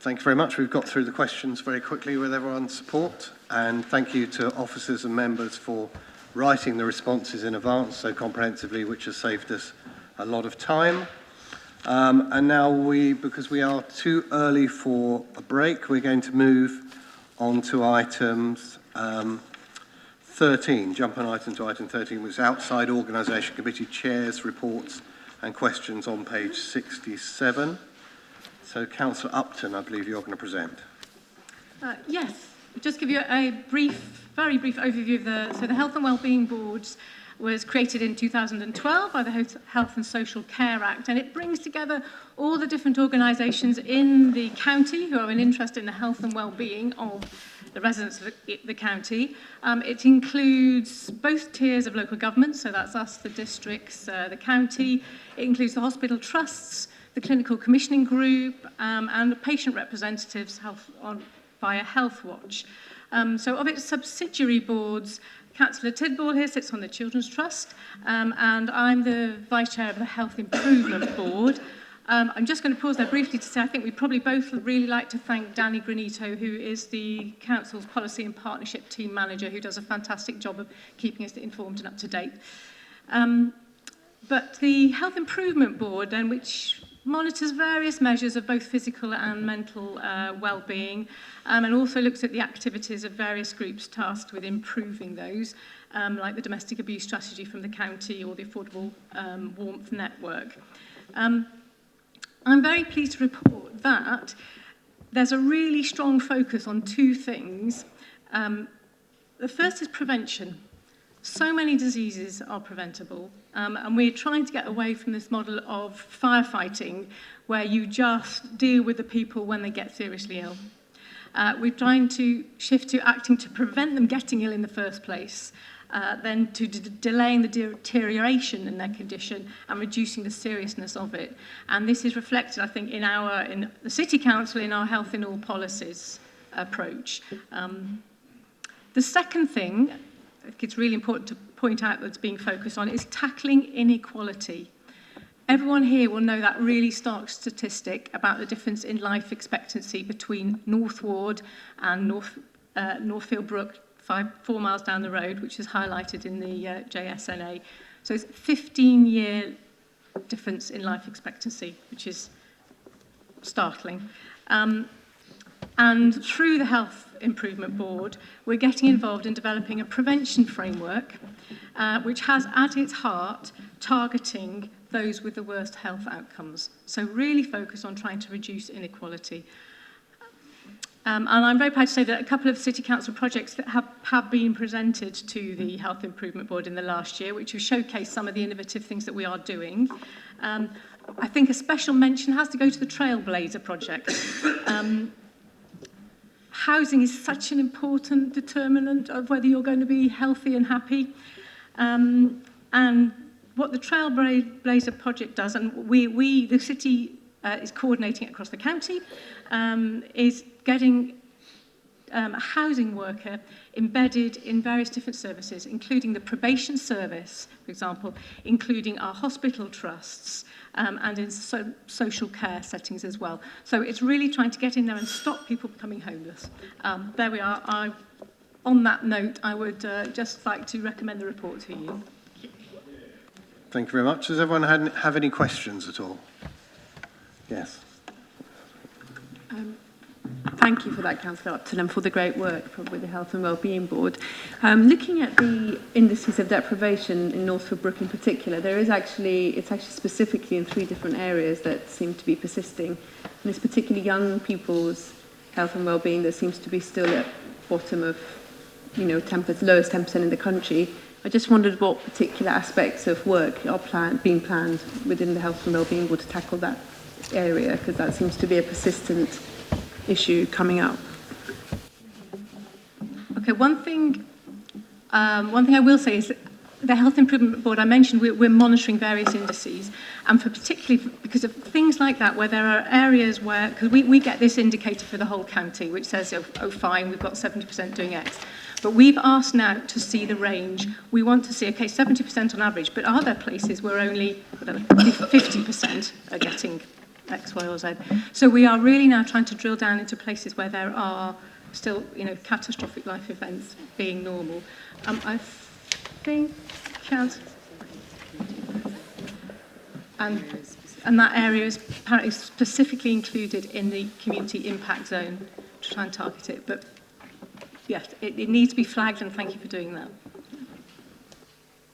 S1: Thank you very much. We've got through the questions very quickly with everyone's support, and thank you to officers and members for writing the responses in advance so comprehensively, which has saved us a lot of time. And now because we are too early for a break, we're going to move on to items 13. Jump on item to item 13, which is outside organisation committee chairs, reports and questions on page 67. So, Councillor Upton, I believe you're going to present.
S17: Yes, I'll just give you a very brief overview of the Health and Wellbeing Board was created in 2012 by the Health and Social Care Act, and it brings together all the different organisations in the county who have an interest in the health and well-being of the residents of the county. It includes both tiers of local government, so that's us, the districts, the county. It includes the hospital trusts, the clinical commissioning group, and the patient representatives via Health Watch. So of its subsidiary boards, Councillor Tidball here sits on the Children's Trust, and I'm the Vice Chair of the Health Improvement Board. I'm just going to pause there briefly to say I think we probably both would really like to thank Danny Granito, who is the Council's Policy and Partnership Team Manager, who does a fantastic job of keeping us informed and up to date. But the Health Improvement Board, then, which monitors various measures of both physical and mental well-being, and also looks at the activities of various groups tasked with improving those, like the domestic abuse strategy from the county or the Affordable Warmth Network. I'm very pleased to report that there's a really strong focus on two things. The first is prevention. So many diseases are preventable, and we're trying to get away from this model of firefighting where you just deal with the people when they get seriously ill. We're trying to shift to acting to prevent them getting ill in the first place, then to delaying the deterioration in their condition and reducing the seriousness of it. And this is reflected, I think, in the City Council, in our Health in All Policies approach. The second thing I think it's really important to point out that's being focused on is tackling inequality. Everyone here will know that really stark statistic about the difference in life expectancy between North Ward and Northfield Brook 4 miles down the road, which is highlighted in the JSNA. So it's a 15-year difference in life expectancy, which is startling. And through the Health Improvement Board, we're getting involved in developing a prevention framework, which has at its heart targeting those with the worst health outcomes. So really focus on trying to reduce inequality. And I'm very proud to say that a couple of City Council projects that have been presented to the Health Improvement Board in the last year, which have showcased some of the innovative things that we are doing. I think a special mention has to go to the Trailblazer project. Housing is such an important determinant of whether you're going to be healthy and happy. And what the Trailblazer project does, and the city is coordinating it across the county, is getting a housing worker embedded in various different services, including the probation service, for example, including our hospital trusts, and in social care settings as well. So it's really trying to get in there and stop people becoming homeless. There we are. On that note, I would just like to recommend the report to you.
S1: Thank you very much. Does everyone have any questions at all? Yes.
S18: Thank you for that, Councillor Upton, and for the great work with the Health and Wellbeing Board. Looking at the indices of deprivation in Northford Brook in particular, it's actually specifically in 3 different areas that seem to be persisting. And it's particularly young people's health and wellbeing that seems to be still at bottom of, lowest 10% in the country. I just wondered what particular aspects of work are being planned within the Health and Wellbeing Board to tackle that area, because that seems to be a persistent issue coming up.
S17: Okay, one thing I will say is that the Health Improvement Board, I mentioned we're monitoring various indices, and particularly because of things like that, where there are areas where, because we get this indicator for the whole county, which says, oh fine, we've got 70% doing X. But we've asked now to see the range. We want to see, okay, 70% on average, but are there places where only 50% are getting X, Y, or Z? So we are really now trying to drill down into places where there are still, catastrophic life events being normal. I think, and that area is apparently specifically included in the community impact zone to try and target it. But yes, it needs to be flagged, and thank you for doing that.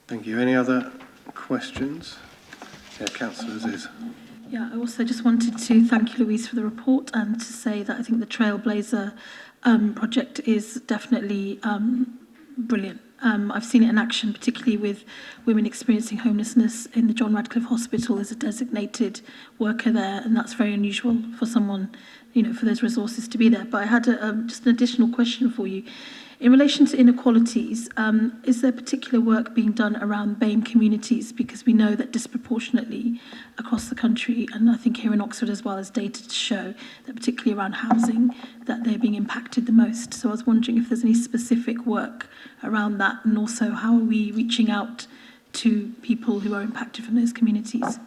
S1: Thank you. Any other questions? Yeah, Councillor Aziz.
S8: Yeah, I also just wanted to thank you, Louise, for the report, and to say that I think the Trailblazer project is definitely brilliant. I've seen it in action, particularly with women experiencing homelessness in the John Radcliffe Hospital. There's a designated worker there, and that's very unusual for someone, for those resources to be there. But I had just an additional question for you. In relation to inequalities, is there particular work being done around BAME communities? Because we know that disproportionately across the country, and I think here in Oxford as well, as data to show that particularly around housing, that they're being impacted the most. So I was wondering if there's any specific work around that, and also how are we reaching out to people who are impacted from those communities?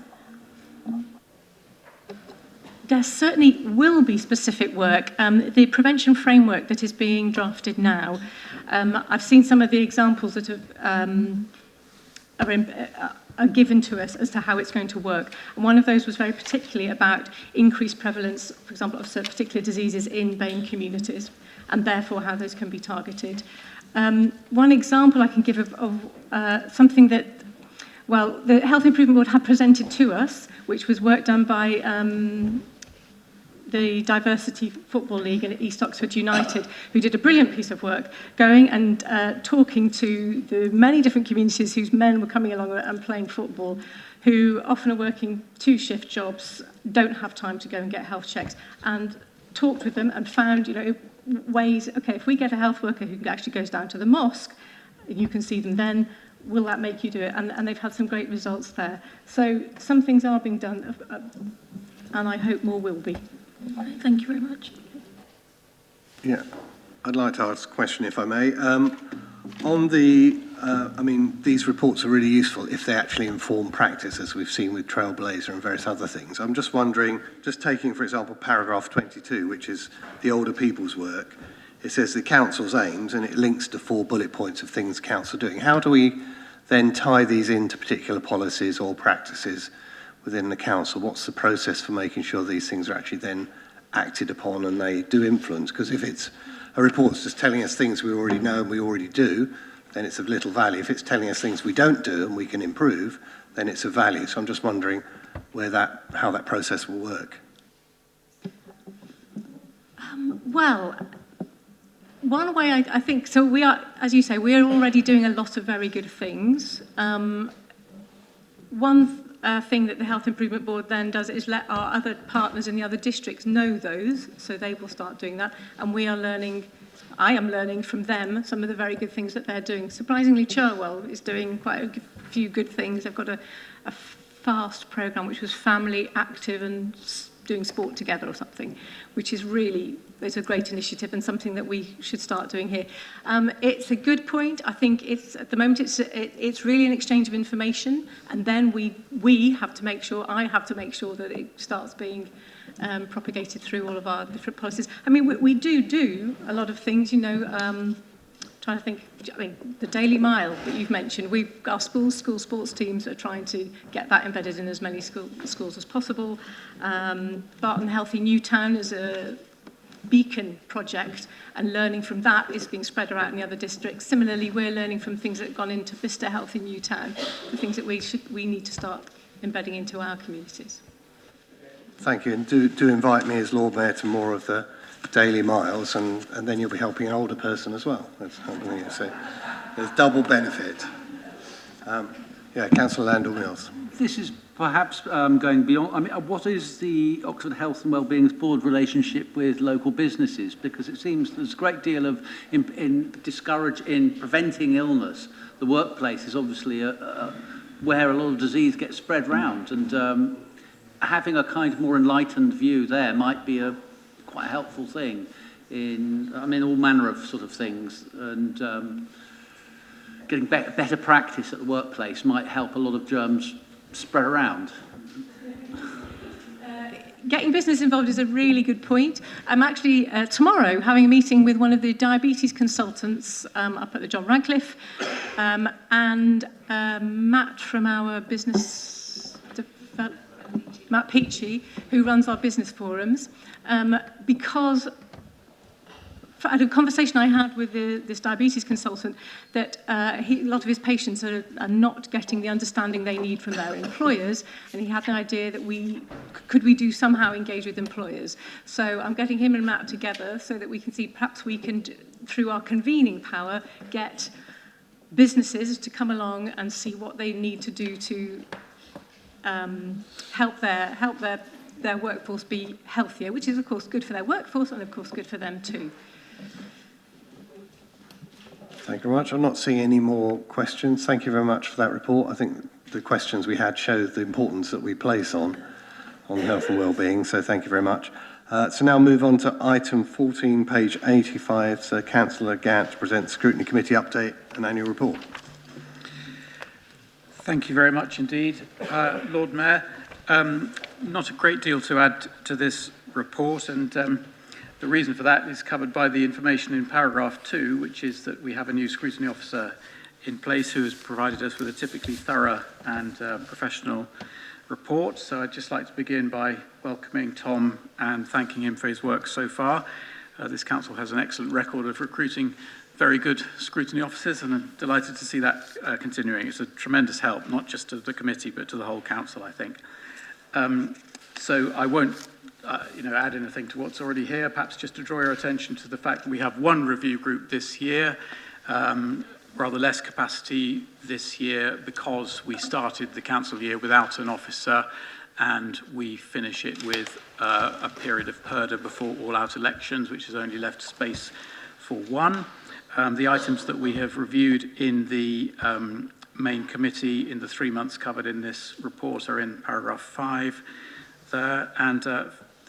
S17: There certainly will be specific work. The prevention framework that is being drafted now, I've seen some of the examples that are given to us as to how it's going to work. And one of those was very particularly about increased prevalence, for example, of certain particular diseases in BAME communities, and therefore how those can be targeted. One example I can give of something that, the Health Improvement Board had presented to us, which was work done by the Diversity Football League and East Oxford United, who did a brilliant piece of work going and talking to the many different communities whose men were coming along and playing football, who often are working 2-shift jobs, don't have time to go and get health checks, and talked with them and found, ways, okay, if we get a health worker who actually goes down to the mosque, you can see them then, will that make you do it? And they've had some great results there. So some things are being done, and I hope more will be.
S8: Thank you very much.
S1: Yeah, I'd like to ask a question, if I may. On the, these reports are really useful if they actually inform practice, as we've seen with Trailblazer and various other things. I'm just wondering, just taking, for example, paragraph 22, which is the older people's work, it says the council's aims, and it links to 4 bullet points of things council are doing. How do we then tie these into particular policies or practices within the council? What's the process for making sure these things are actually then acted upon and they do influence? Because if it's a report that's just telling us things we already know and we already do, then it's of little value. If it's telling us things we don't do and we can improve, then it's of value. So I'm just wondering how that process will work.
S17: Well, one way I think, so we are, as you say, we are already doing a lot of very good things. One thing that the Health Improvement Board then does is let our other partners in the other districts know those, so they will start doing that. And we are learning, I am learning from them some of the very good things that they're doing. Surprisingly, Cherwell is doing quite a few good things. They've got a FAST programme, which was family, active and doing sport together or something, which is really, it's a great initiative and something that we should start doing here. It's a good point. I think at the moment it's really an exchange of information, and then we have to make sure, I have to make sure that it starts being propagated through all of our different policies. I mean, we do a lot of things, you know, trying to think, I mean, the Daily Mile that you've mentioned, our school sports teams are trying to get that embedded in as many schools as possible. Barton Healthy Newtown is a beacon project, and learning from that is being spread out in the other districts. Similarly, we're learning from things that have gone into Vista Healthy Newtown, the things that we need to start embedding into our communities.
S1: Thank you, and do invite me as Lord Mayor to more of the daily miles, and then you'll be helping an older person as well. So there's double benefit. Yeah, Councillor Landell-Mills.
S19: This is perhaps going beyond. I mean, what is the Oxford Health and Wellbeing Board relationship with local businesses? Because it seems there's a great deal of in preventing illness. The workplace is obviously where a lot of disease gets spread round, and having a kind of more enlightened view there might be quite a helpful thing in, I mean, all manner of sort of things, and getting better practice at the workplace might help a lot of germs spread around.
S17: Getting business involved is a really good point. I'm actually tomorrow having a meeting with one of the diabetes consultants up at the John Radcliffe, and Matt from our business development, Matt Peachy, who runs our business forums, because I had a conversation I had with this diabetes consultant that a lot of his patients are not getting the understanding they need from their employers, and he had an idea that could we do somehow engage with employers. So I'm getting him and Matt together so that we can see perhaps we can, through our convening power, get businesses to come along and see what they need to do to help their workforce be healthier, which is of course good for their workforce and of course good for them too.
S1: Thank you very much. I'm not seeing any more questions. Thank you very much for that report. I think the questions we had showed the importance that we place on health and wellbeing, so thank you very much. So now move on to item 14, page 85. So Councillor Gant to present Scrutiny Committee update and annual report.
S3: Thank you very much indeed, Lord Mayor. Not a great deal to add to this report, and the reason for that is covered by the information in paragraph 2, which is that we have a new scrutiny officer in place who has provided us with a typically thorough and professional report. So I'd just like to begin by welcoming Tom and thanking him for his work so far. This council has an excellent record of recruiting very good scrutiny officers, and I'm delighted to see that continuing. It's a tremendous help, not just to the committee, but to the whole council, I think. So I won't add anything to what's already here, perhaps just to draw your attention to the fact that we have one review group this year, rather less capacity this year because we started the council year without an officer, and we finish it with a period of purdah before all-out elections, which has only left space for one. The items that we have reviewed in the main committee in the 3 months covered in this report are in paragraph 5 there, and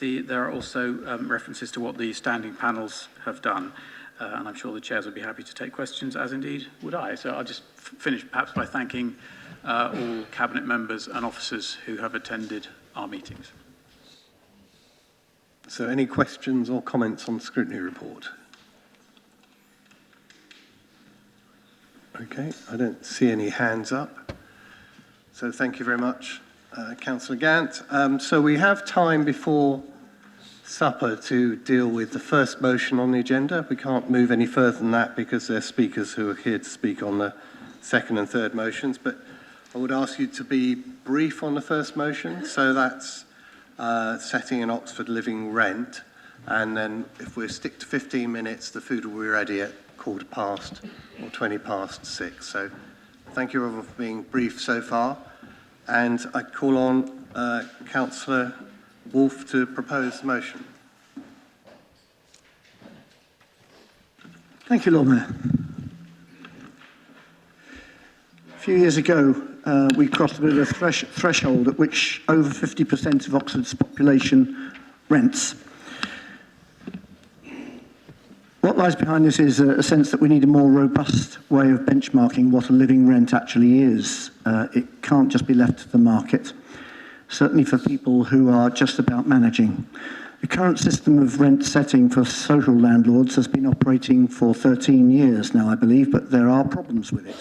S3: there are also references to what the standing panels have done, and I'm sure the chairs would be happy to take questions, as indeed would I. So I'll just finish perhaps by thanking all cabinet members and officers who have attended our meetings.
S1: So any questions or comments on the scrutiny report? Okay, I don't see any hands up. So thank you very much, Councillor Gant. So we have time before supper to deal with the first motion on the agenda. We can't move any further than that because there are speakers who are here to speak on the second and third motions. But I would ask you to be brief on the first motion. So that's setting an Oxford living rent. And then if we stick to 15 minutes, the food will be ready at 6:15 or 6:20. So thank you everyone for being brief so far. And I call on Councillor Wolfe to propose the motion.
S7: Thank you, Lord Mayor. A few years ago, we crossed a bit of a threshold at which over 50% of Oxford's population rents. What lies behind this is a sense that we need a more robust way of benchmarking what a living rent actually is. It can't just be left to the market, certainly for people who are just about managing. The current system of rent setting for social landlords has been operating for 13 years now, I believe, but there are problems with it.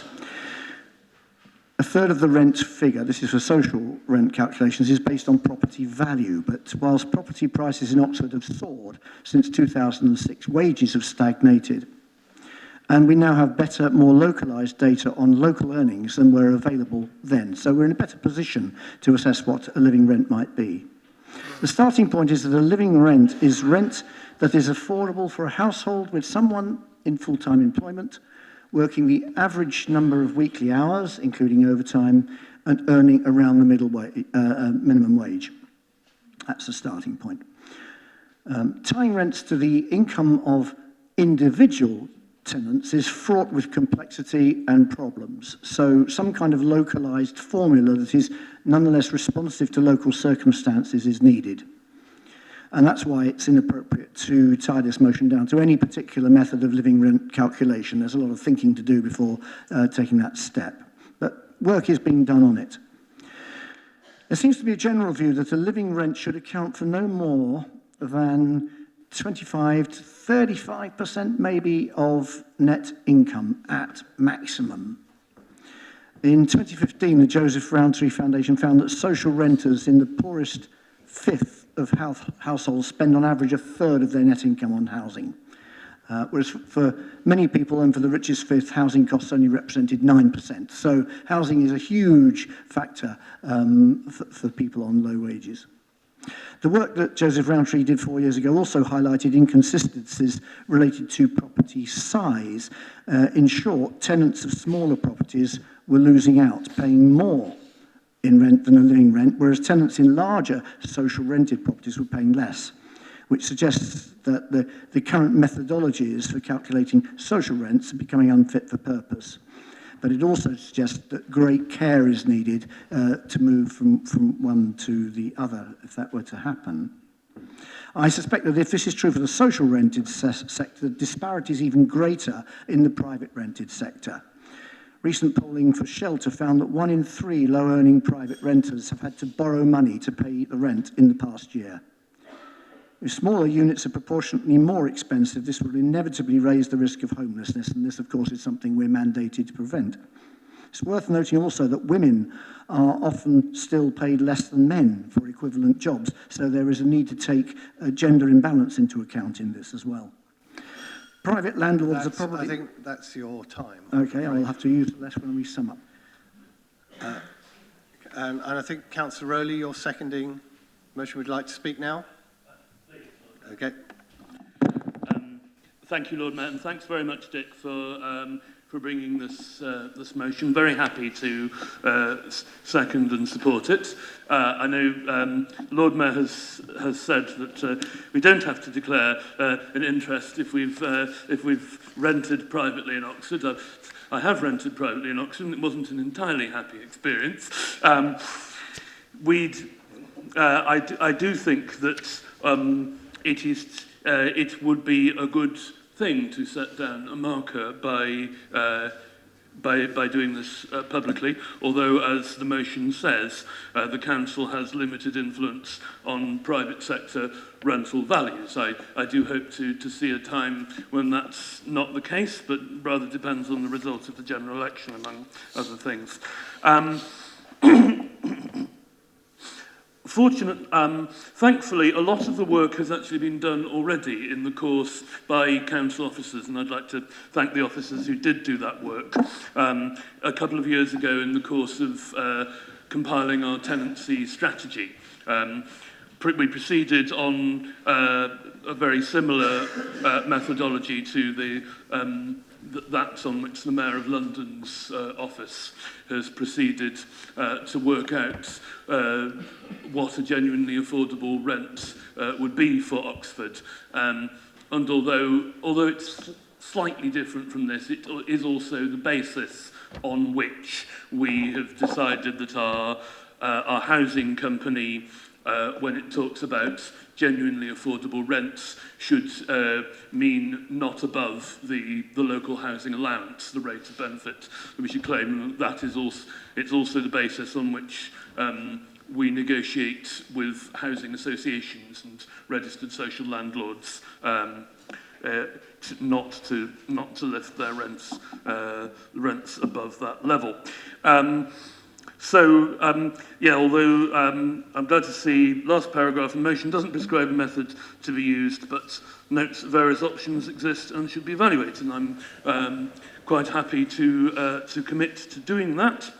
S7: A third of the rent figure, this is for social rent calculations, is based on property value. But whilst property prices in Oxford have soared since 2006, wages have stagnated. And we now have better, more localised data on local earnings than were available then. So we're in a better position to assess what a living rent might be. The starting point is that a living rent is rent that is affordable for a household with someone in full-time employment, working the average number of weekly hours, including overtime, and earning around the minimum wage. That's the starting point. Tying rents to the income of individual tenants is fraught with complexity and problems. So some kind of localised formula that is nonetheless responsive to local circumstances is needed. And that's why it's inappropriate to tie this motion down to any particular method of living rent calculation. There's a lot of thinking to do before taking that step. But work is being done on it. There seems to be a general view that a living rent should account for no more than 25 to 35% maybe of net income at maximum. In 2015, the Joseph Rowntree Foundation found that social renters in the poorest fifth of households spend on average a third of their net income on housing. Whereas for many people and for the richest fifth, housing costs only represented 9%. So housing is a huge factor for people on low wages. The work that Joseph Rowntree did 4 years ago also highlighted inconsistencies related to property size. In short, tenants of smaller properties were losing out, paying more in rent than a living rent, whereas tenants in larger social rented properties were paying less, which suggests that the current methodologies for calculating social rents are becoming unfit for purpose. But it also suggests that great care is needed to move from one to the other, if that were to happen. I suspect that if this is true for the social rented sector, the disparity is even greater in the private rented sector. Recent polling for Shelter found that 1 in 3 low-earning private renters have had to borrow money to pay the rent in the past year. If smaller units are proportionately more expensive, this will inevitably raise the risk of homelessness, and this, of course, is something we're mandated to prevent. It's worth noting also that women are often still paid less than men for equivalent jobs, so there is a need to take a gender imbalance into account in this as well. Private landlords are probably...
S1: I think that's your time.
S7: Okay, I'll have to use less when we sum up.
S1: And I think, Councillor Rowley, you're seconding motion. Would you like to speak now? Okay.
S12: Thank you, Lord Mayor, and thanks very much, Dick, for bringing this motion. Very happy to second and support it. I know Lord Mayor has said that we don't have to declare an interest if we've rented privately in Oxford. I have rented privately in Oxford, and it wasn't an entirely happy experience. I do think that it would be a good thing to set down a marker by by doing this publicly, although, as the motion says, the council has limited influence on private sector rental values. I do hope to see a time when that's not the case, but rather depends on the result of the general election, among other things. Thankfully, a lot of the work has actually been done already in the course by council officers, and I'd like to thank the officers who did do that work. A couple of years ago, in the course of compiling our tenancy strategy, we proceeded on a very similar methodology to that on which the Mayor of London's office has proceeded to work out what a genuinely affordable rent would be for Oxford. And although it's slightly different from this, it is also the basis on which we have decided that our housing company, when it talks about genuinely affordable rents, should mean not above the local housing allowance, the rate of benefit that we should claim. That is also the basis on which we negotiate with housing associations and registered social landlords not to lift their rents above that level. Although I'm glad to see last paragraph, the motion doesn't prescribe a method to be used, but notes that various options exist and should be evaluated. And I'm quite happy to commit to doing that,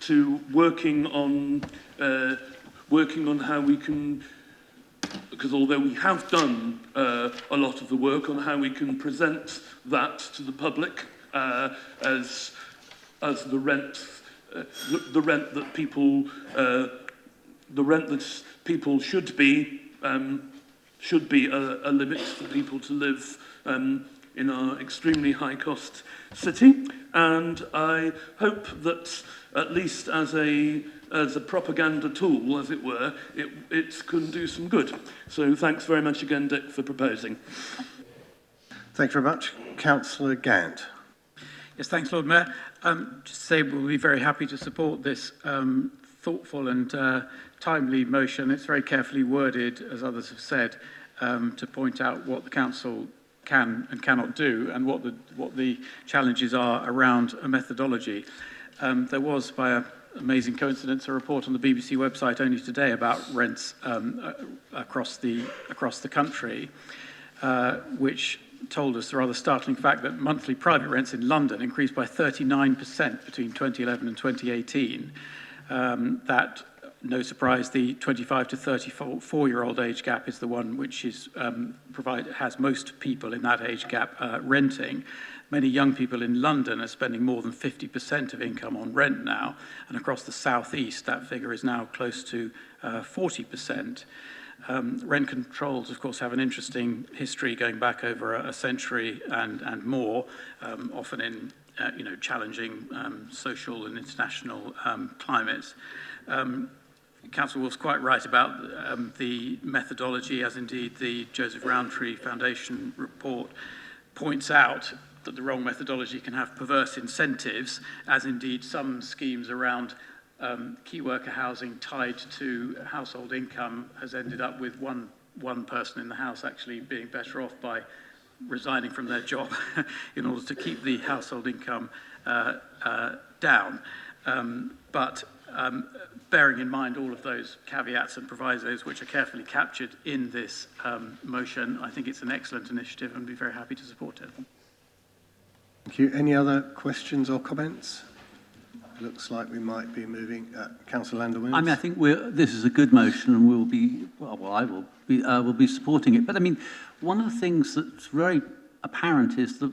S12: to working on how we can, because although we have done a lot of the work on how we can present that to the public as the rent that people should be a limit for people to live in our extremely high cost city. And I hope that, at least as a propaganda tool, as it were, it can do some good. So thanks very much again, Dick, for proposing.
S1: Thank you very much. Councillor Gant.
S3: Yes, thanks, Lord Mayor. Just to say we'll be very happy to support this thoughtful and timely motion. It's very carefully worded, as others have said, to point out what the council can and cannot do and what the challenges are around a methodology. There was, by an amazing coincidence, a report on the BBC website only today about rents across the country, which told us the rather startling fact that monthly private rents in London increased by 39% between 2011 and 2018. That, no surprise, the 25 to 34-year-old age gap is the one which is has most people in that age gap renting. Many young people in London are spending more than 50% of income on rent now, and across the southeast that figure is now close to 40%. Rent controls, of course, have an interesting history going back over a century and more, often in challenging social and international climates. Council was quite right about the methodology, as indeed the Joseph Rowntree Foundation report points out that the wrong methodology can have perverse incentives, as indeed some schemes around key worker housing tied to household income has ended up with one person in the house actually being better off by resigning from their job in order to keep the household income down. But bearing in mind all of those caveats and provisos which are carefully captured in this motion, I think it's an excellent initiative and I'd be very happy to support it.
S1: Thank you. Any other questions or comments? Looks like we might be moving. Councillor Landau.
S19: I mean, I think this is a good motion, and we'll be. Well, I will be supporting it. But I mean, one of the things that's very apparent is the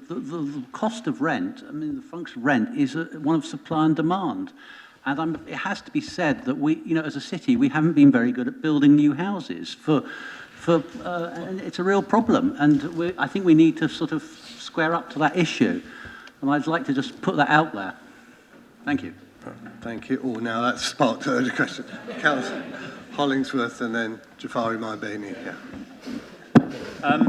S19: cost of rent. I mean, the function of rent is one of supply and demand, and it has to be said that we, as a city, we haven't been very good at building new houses and it's a real problem, and I think we need to sort of square up to that issue, and I'd like to just put that out there. Thank you.
S1: Thank you. Oh, now that's sparked a question. Councillor Hollingsworth and then Jafari Maibani. Yeah.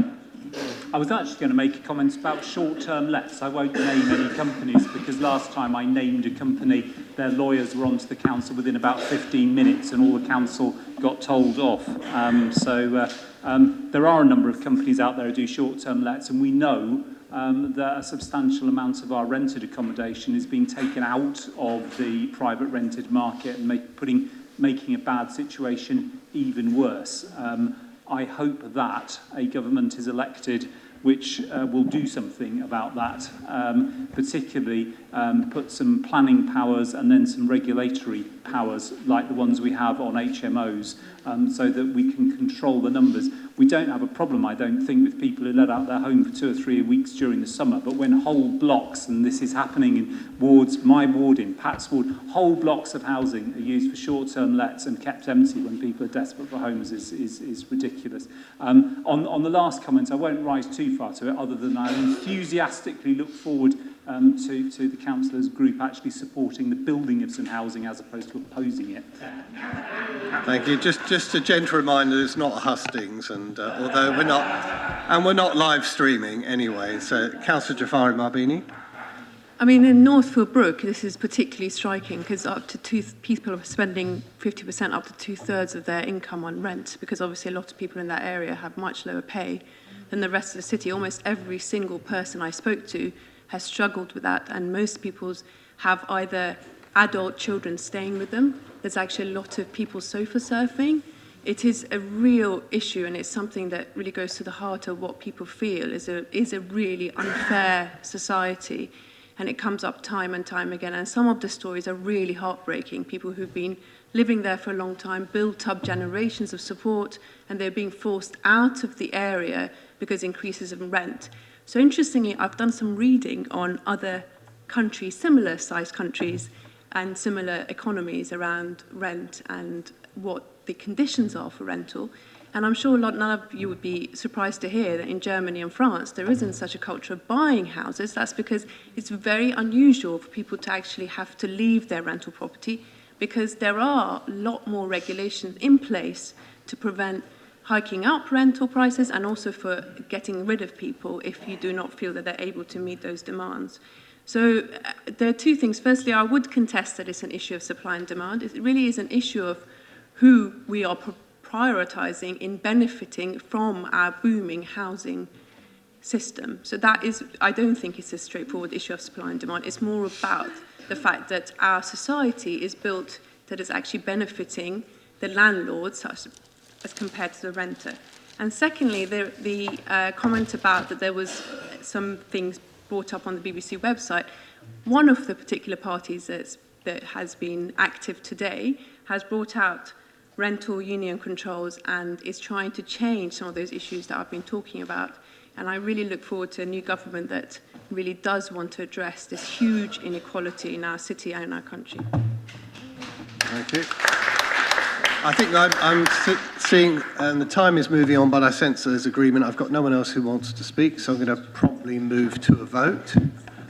S11: I was actually going to make a comment about short-term lets. I won't name any companies because last time I named a company, their lawyers were onto the council within about 15 minutes and all the council got told off. There are a number of companies out there who do short-term lets, and we know that a substantial amount of our rented accommodation is being taken out of the private rented market and making a bad situation even worse. I hope that a government is elected which will do something about that, particularly put some planning powers and then some regulatory powers like the ones we have on HMOs, so that we can control the numbers. We don't have a problem, I don't think, with people who let out their home for 2 or 3 weeks during the summer, but when whole blocks, and this is happening in wards, my ward in Pat's ward, whole blocks of housing are used for short-term lets and kept empty when people are desperate for homes is ridiculous. On the last comment, I won't rise too far to it, other than I enthusiastically look forward to the councillors' group actually supporting the building of some housing as opposed to opposing it.
S1: Thank you. Just a gentle reminder, it's not hustings, and although we're not live streaming anyway. So, Councillor Jafari Marbini.
S18: I mean, in Northfield Brook, this is particularly striking because people are spending 50%, up to 2/3 of their income on rent, because obviously a lot of people in that area have much lower pay than the rest of the city. Almost every single person I spoke to has struggled with that, and most people have either adult children staying with them. There's actually a lot of people sofa surfing. It is a real issue, and it's something that really goes to the heart of what people feel is a really unfair society. And it comes up time and time again. And some of the stories are really heartbreaking. People who've been living there for a long time, built up generations of support, and they're being forced out of the area because increases in rent. So interestingly, I've done some reading on other countries, similar sized countries, and similar economies around rent and what the conditions are for rental. And I'm sure none of you would be surprised to hear that in Germany and France, there isn't such a culture of buying houses. That's because it's very unusual for people to actually have to leave their rental property, because there are a lot more regulations in place to prevent hiking up rental prices and also for getting rid of people if you do not feel that they're able to meet those demands. So there are two things. Firstly, I would contest that it's an issue of supply and demand. It really is an issue of who we are prioritising in benefiting from our booming housing system. So that is, I don't think it's a straightforward issue of supply and demand. It's more about the fact that our society is built that is actually benefiting the landlords as compared to the renter. And secondly, the comment about that there was some things brought up on the BBC website. One of the particular parties that has been active today has brought out rental union controls and is trying to change some of those issues that I've been talking about. And I really look forward to a new government that really does want to address this huge inequality in our city and in our country.
S1: Thank you. I think I'm seeing, and the time is moving on, but I sense there's agreement. I've got no one else who wants to speak, so I'm going to promptly move to a vote.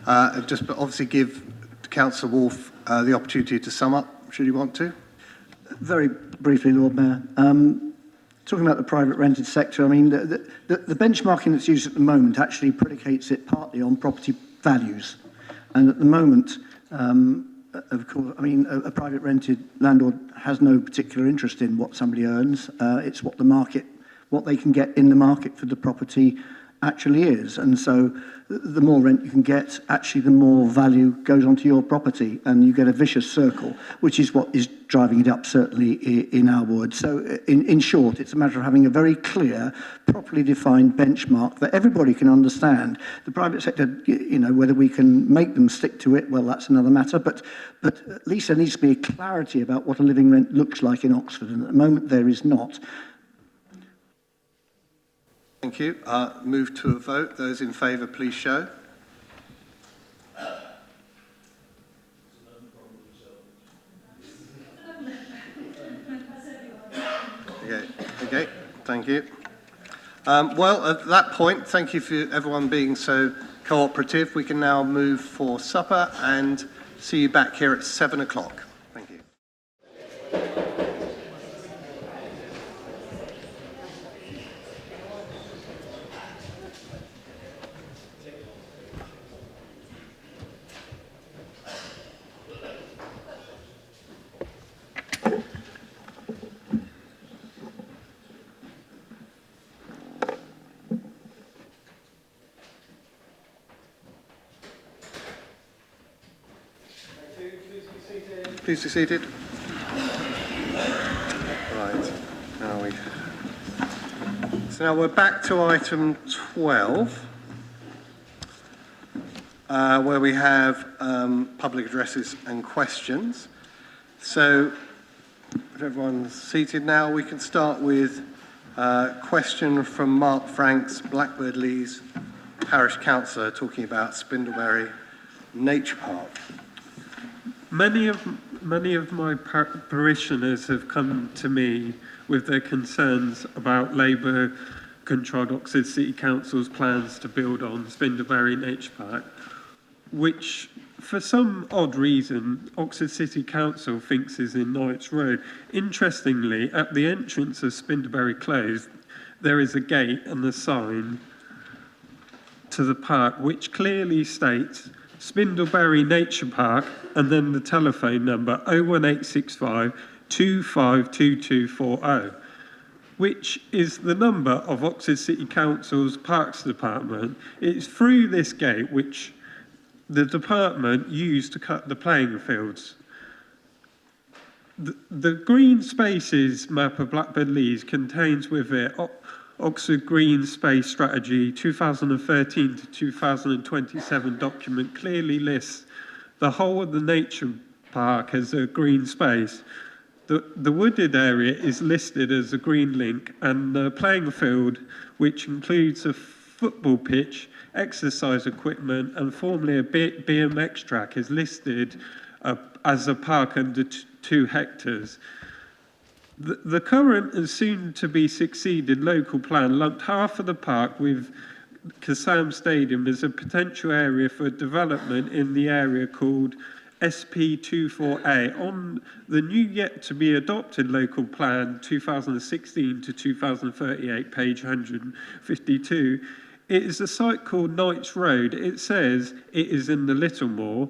S1: But obviously give Councillor Wolfe the opportunity to sum up, should you want to.
S7: Very briefly, Lord Mayor. Talking about the private rented sector, I mean, the benchmarking that's used at the moment actually predicates it partly on property values. And at the moment, of course, I mean, a private rented landlord has no particular interest in what somebody earns. It's what they can get in the market for the property actually is. And so the more rent you can get, actually the more value goes onto your property, and you get a vicious circle, which is what is driving it up, certainly in our ward. So in short, it's a matter of having a very clear, properly defined benchmark that everybody can understand. The private sector, you know, whether we can make them stick to it, well, that's another matter, but at least there needs to be a clarity about what a living rent looks like in Oxford, and at the moment there is not.
S1: Thank you. Move to a vote. Those in favour, please show. Okay. Thank you. Well, at that point, thank you for everyone being so cooperative. We can now move for supper and see you back here at 7 o'clock. Please be seated. Right, so now we're back to item 12, where we have public addresses and questions. So, if everyone's seated now, we can start with a question from Mark Franks, Blackbird Leys Parish Councillor, talking about Spindleberry Nature Park.
S20: Many of my parishioners have come to me with their concerns about Labour-controlled Oxford City Council's plans to build on Spindleberry Nature Park, which, for some odd reason, Oxford City Council thinks is in Knights Road. Interestingly, at the entrance of Spindleberry Close, there is a gate and a sign to the park which clearly states Spindleberry Nature Park and then the telephone number 01865 252240, which is the number of Oxford City Council's Parks Department. It's through this gate which the department used to cut the playing fields. The Green Spaces map of Blackbird Leys contains with it Oxford Green Space Strategy 2013 to 2027 document clearly lists the whole of the nature park as a green space. The wooded area is listed as a green link, and the playing field, which includes a football pitch, exercise equipment and formerly a BMX track, is listed as a park under 2 hectares. The current and soon-to-be succeeded local plan lumped half of the park with Kassam Stadium as a potential area for development in the area called SP24A. On the new yet-to-be-adopted local plan 2016 to 2038, page 152, it is a site called Knights Road. It says it is in the Littlemore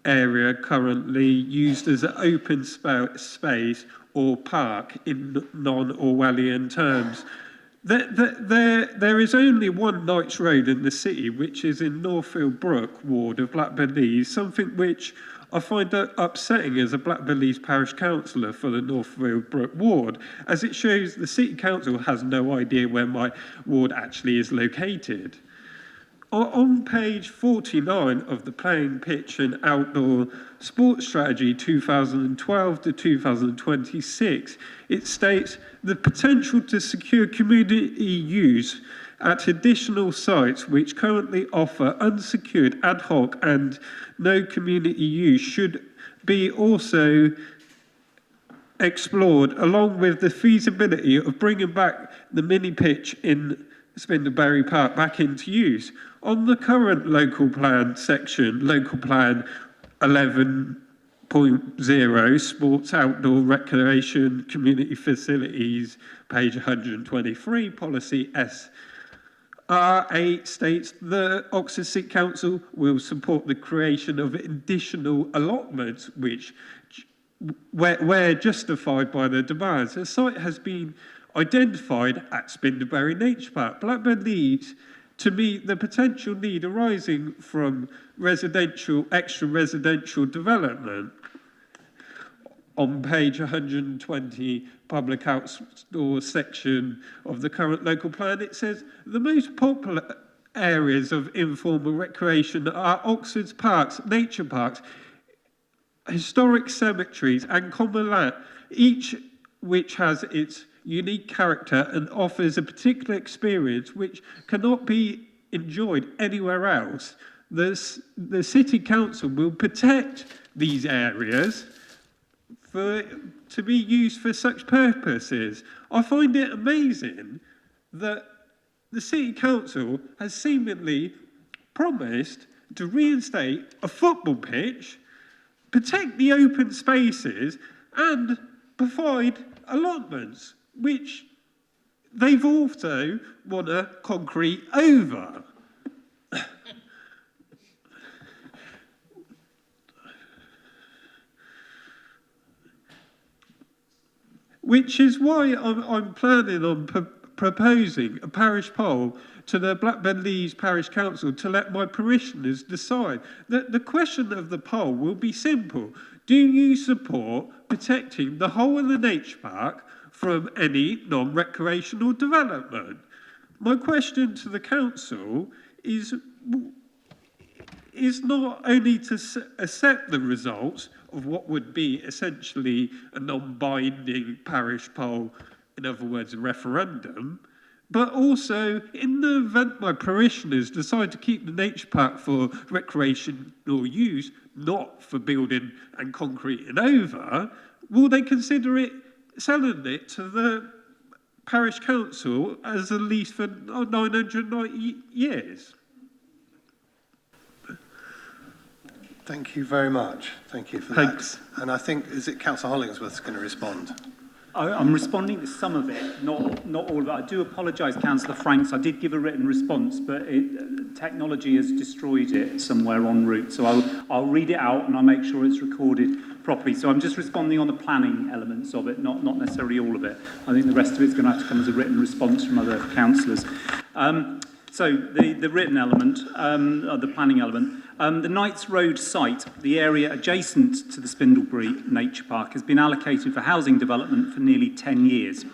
S20: area currently used as an open space or park in non-Orwellian terms. There is only one Knights Road in the city, which is in Northfield Brook ward of Blackbird Leys, something which I find upsetting as a Blackbird Leys parish councillor for the Northfield Brook ward, as it shows the city council has no idea where my ward actually is located. On page 49 of the Playing Pitch and Outdoor Sports Strategy 2012 to 2026, it states the potential to secure community use at additional sites which currently offer unsecured ad hoc and no community use should be also explored, along with the feasibility of bringing back the mini pitch in Spindleberry Park back into use. On the current local plan section, local plan 11.0, sports, outdoor, recreation, community facilities, page 123, policy SR8 states the Oxford City Council will support the creation of additional allotments which, where justified by the demands. A site has been identified at Spindleberry Nature Park. Blackbird Leys to meet the potential need arising from extra residential development. On page 120, public outdoor section of the current local plan, it says the most popular areas of informal recreation are Oxford's parks, nature parks, historic cemeteries and common land, each which has its unique character and offers a particular experience which cannot be enjoyed anywhere else. The City Council will protect these areas to be used for such purposes. I find it amazing that the City Council has seemingly promised to reinstate a football pitch, protect the open spaces and provide allotments, which they've also want to concrete over. Which is why I'm planning on proposing a parish poll to the Blackbird Leys Parish Council to let my parishioners decide. The question of the poll will be simple. Do you support protecting the whole of the nature park from any non-recreational development? My question to the council is not only to accept the results of what would be essentially a non-binding parish poll, in other words, a referendum, but also in the event my parishioners decide to keep the nature park for recreational use, not for building and concreting over, will they consider selling it to the parish council as a lease for 990 years?
S1: Thank you very much. Thank you for that. And I think, is it Councillor Hollingsworth's going to respond?
S11: I'm responding to some of it, not all of it. I do apologise, Councillor Franks. I did give a written response, but technology has destroyed it somewhere en route. So I'll read it out and I'll make sure it's recorded properly. So I'm just responding on the planning elements of it, not necessarily all of it. I think the rest of it's going to have to come as a written response from other councillors. So the written element, the planning element, the Knights Road site, the area adjacent to the Spindlebury Nature Park, has been allocated for housing development for nearly 10 years.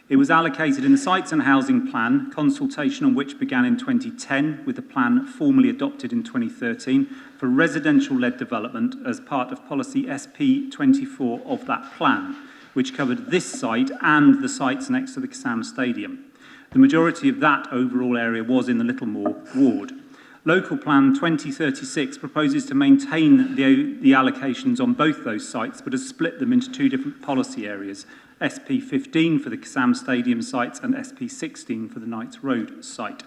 S11: It was allocated in the Sites and Housing Plan, consultation on which began in 2010, with the plan formally adopted in 2013, for residential-led development as part of policy SP24 of that plan, which covered this site and the sites next to the Kassam Stadium. The majority of that overall area was in the Littlemore ward. Local Plan 2036 proposes to maintain the allocations on both those sites, but has split them into two different policy areas, SP15 for the Kassam Stadium sites and SP16 for the Knights Road site.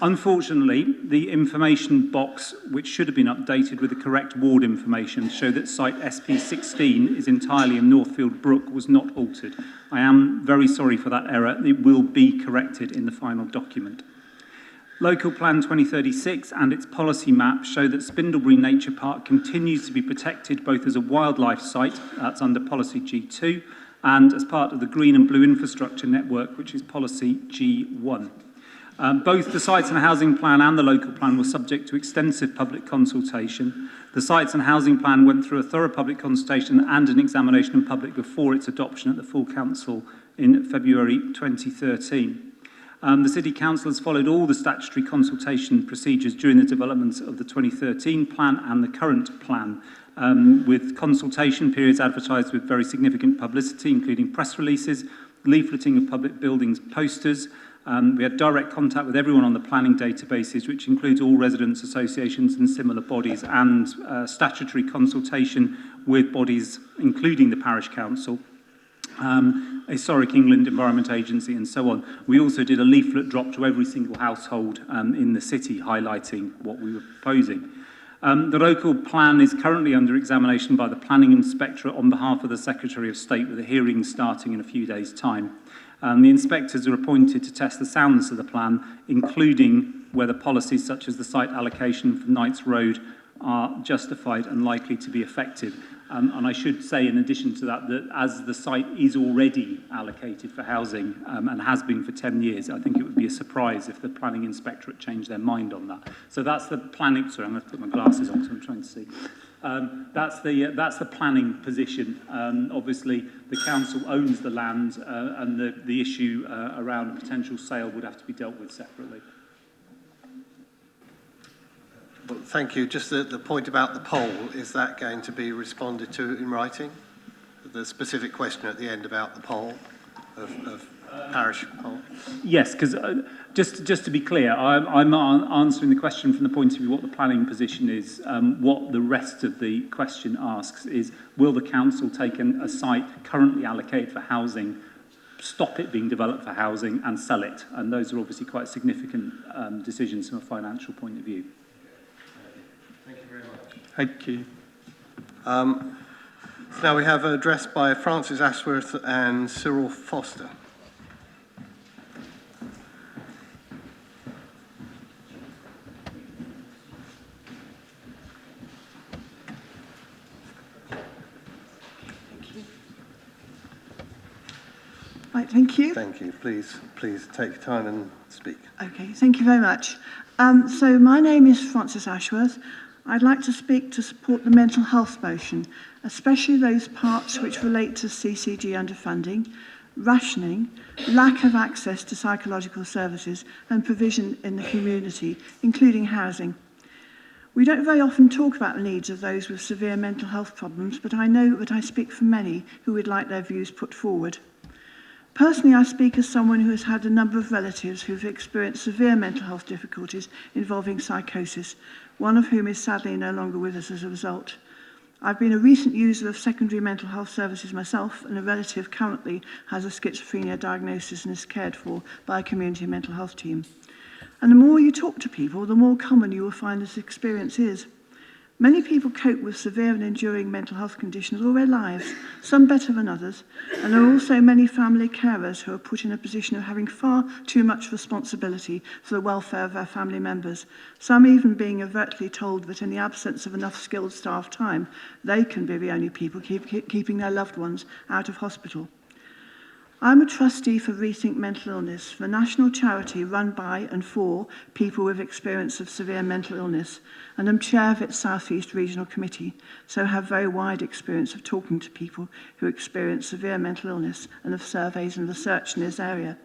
S11: Unfortunately, the information box, which should have been updated with the correct ward information, show that site SP16 is entirely in Northfield Brook, was not altered. I am very sorry for that error. It will be corrected in the final document. Local Plan 2036 and its policy map show that Spindlebury Nature Park continues to be protected both as a wildlife site, that's under policy G2, and as part of the Green and Blue Infrastructure Network, which is policy G1. Both the Sites and Housing Plan and the Local Plan were subject to extensive public consultation. The Sites and Housing Plan went through a thorough public consultation and an examination in public before its adoption at the full council in February 2013. The City Council has followed all the statutory consultation procedures during the development of the 2013 plan and the current plan, with consultation periods advertised with very significant publicity, including press releases, leafleting of public buildings posters. We had direct contact with everyone on the planning databases, which includes all residents' associations and similar bodies, and statutory consultation with bodies, including the Parish Council, Historic England Environment Agency, and so on. We also did a leaflet drop to every single household in the city, highlighting what we were proposing. The local plan is currently under examination by the Planning Inspectorate on behalf of the Secretary of State, with a hearing starting in a few days' time. The inspectors are appointed to test the soundness of the plan, including whether policies such as the site allocation for Knights Road are justified and likely to be effective. And I should say, in addition to that, that as the site is already allocated for housing and has been for 10 years, I think it would be a surprise if the Planning Inspectorate changed their mind on that. So that's the planning. Sorry, I'm going to put my glasses on, so I'm trying to see. That's the planning position. Obviously, the council owns the land, and the issue around a potential sale would have to be dealt with separately.
S1: Well, thank you. Just the point about the poll, is that going to be responded to in writing? The specific question at the end about the poll of parish poll?
S11: Yes, because just to be clear, I'm answering the question from the point of view what the planning position is. What the rest of the question asks is, will the council take a site currently allocated for housing, stop it being developed for housing, and sell it? And those are obviously quite significant decisions from a financial point of view.
S1: Thank you very much.
S20: Thank you.
S1: Now we have an address by Francis Ashworth and Cyril Foster.
S21: Right, thank you.
S1: Thank you. Please take your time and speak.
S21: Okay, thank you very much. So my name is Frances Ashworth. I'd like to speak to support the mental health motion, especially those parts which relate to CCG underfunding, rationing, lack of access to psychological services and provision in the community, including housing. We don't very often talk about the needs of those with severe mental health problems, but I know that I speak for many who would like their views put forward. Personally, I speak as someone who has had a number of relatives who have experienced severe mental health difficulties involving psychosis, one of whom is sadly no longer with us as a result. I've been a recent user of secondary mental health services myself, and a relative currently has a schizophrenia diagnosis and is cared for by a community mental health team. And the more you talk to people, the more common you will find this experience is. Many people cope with severe and enduring mental health conditions all their lives, some better than others, and there are also many family carers who are put in a position of having far too much responsibility for the welfare of their family members, some even being overtly told that in the absence of enough skilled staff time, they can be the only people keeping their loved ones out of hospital. I'm a trustee for Rethink Mental Illness, the national charity run by and for people with experience of severe mental illness, and I'm chair of its South East Regional Committee, so have very wide experience of talking to people who experience severe mental illness and of surveys and research in this area.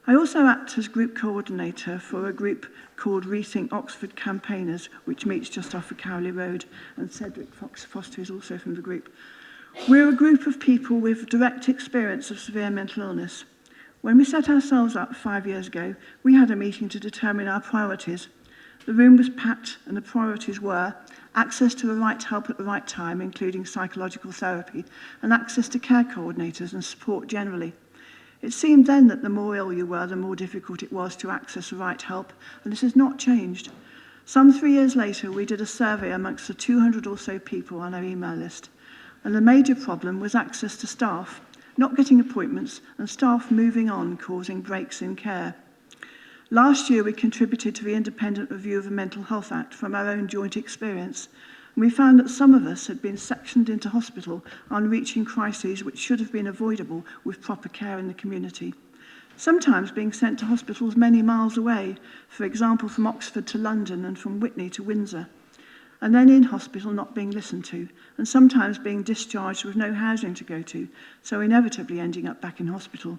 S21: I also act as group coordinator for a group called Rethink Oxford Campaigners, which meets just off of Cowley Road, and Cedric Foster is also from the group. We're a group of people with direct experience of severe mental illness. When we set ourselves up 5 years ago, we had a meeting to determine our priorities. The room was packed and the priorities were access to the right help at the right time, including psychological therapy, and access to care coordinators and support generally. It seemed then that the more ill you were, the more difficult it was to access the right help, and this has not changed. Some 3 years later, we did a survey amongst the 200 or so people on our email list. And the major problem was access to staff, not getting appointments, and staff moving on, causing breaks in care. Last year, we contributed to the independent review of the Mental Health Act from our own joint experience, and we found that some of us had been sectioned into hospital on reaching crises which should have been avoidable with proper care in the community. Sometimes being sent to hospitals many miles away, for example from Oxford to London and from Witney to Windsor, and then in hospital not being listened to, and sometimes being discharged with no housing to go to, so inevitably ending up back in hospital.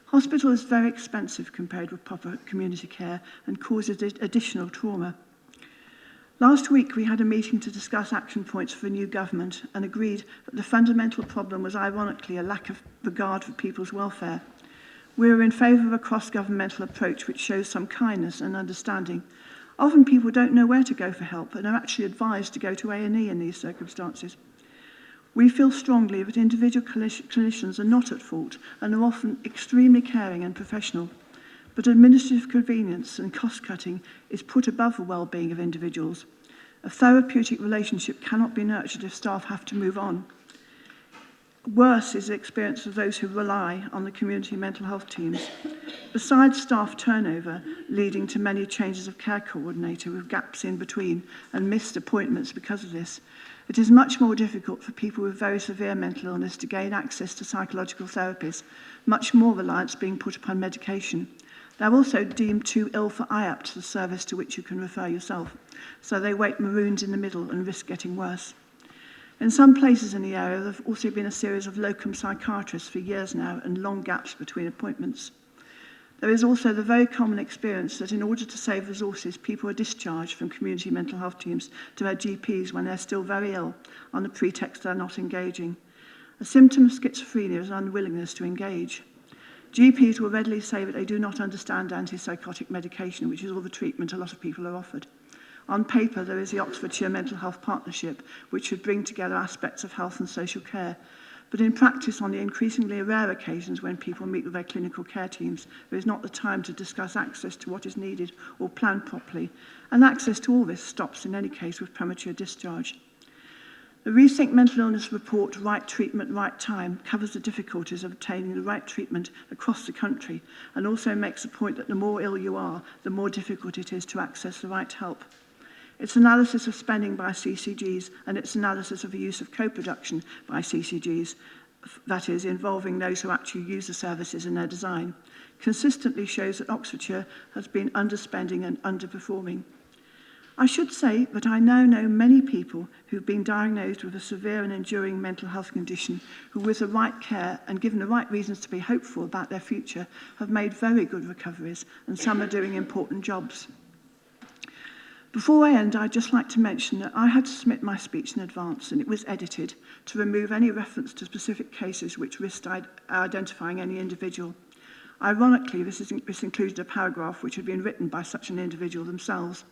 S21: Hospital is very expensive compared with proper community care and causes additional trauma. Last week we had a meeting to discuss action points for a new government and agreed that the fundamental problem was ironically a lack of regard for people's welfare. We were in favour of a cross-governmental approach which shows some kindness and understanding. Often people don't know where to go for help and are actually advised to go to A&E in these circumstances. We feel strongly that individual clinicians are not at fault and are often extremely caring and professional, but administrative convenience and cost-cutting is put above the well-being of individuals. A therapeutic relationship cannot be nurtured if staff have to move on. Worse is the experience of those who rely on the community mental health teams. Besides staff turnover, leading to many changes of care coordinator with gaps in between and missed appointments because of this, it is much more difficult for people with very severe mental illness to gain access to psychological therapies, much more reliance being put upon medication. They're also deemed too ill for IAPT, the service to which you can refer yourself, so they wait marooned in the middle and risk getting worse. In some places in the area, there have also been a series of locum psychiatrists for years now and long gaps between appointments. There is also the very common experience that in order to save resources, people are discharged from community mental health teams to their GPs when they're still very ill on the pretext they're not engaging. A symptom of schizophrenia is an unwillingness to engage. GPs will readily say that they do not understand antipsychotic medication, which is all the treatment a lot of people are offered. On paper, there is the Oxfordshire Mental Health Partnership, which should bring together aspects of health and social care. But in practice, on the increasingly rare occasions when people meet with their clinical care teams, there is not the time to discuss access to what is needed or plan properly, and access to all this stops in any case with premature discharge. The Rethink Mental Illness report, Right Treatment, Right Time, covers the difficulties of obtaining the right treatment across the country and also makes the point that the more ill you are, the more difficult it is to access the right help. Its analysis of spending by CCGs and its analysis of the use of co-production by CCGs, that is, involving those who actually use the services in their design, consistently shows that Oxfordshire has been underspending and underperforming. I should say that I now know many people who've been diagnosed with a severe and enduring mental health condition who, with the right care and given the right reasons to be hopeful about their future, have made very good recoveries, and some are doing important jobs. Before I end, I'd just like to mention that I had to submit my speech in advance, and it was edited to remove any reference to specific cases which risked identifying any individual. Ironically, this included a paragraph which had been written by such an individual themselves.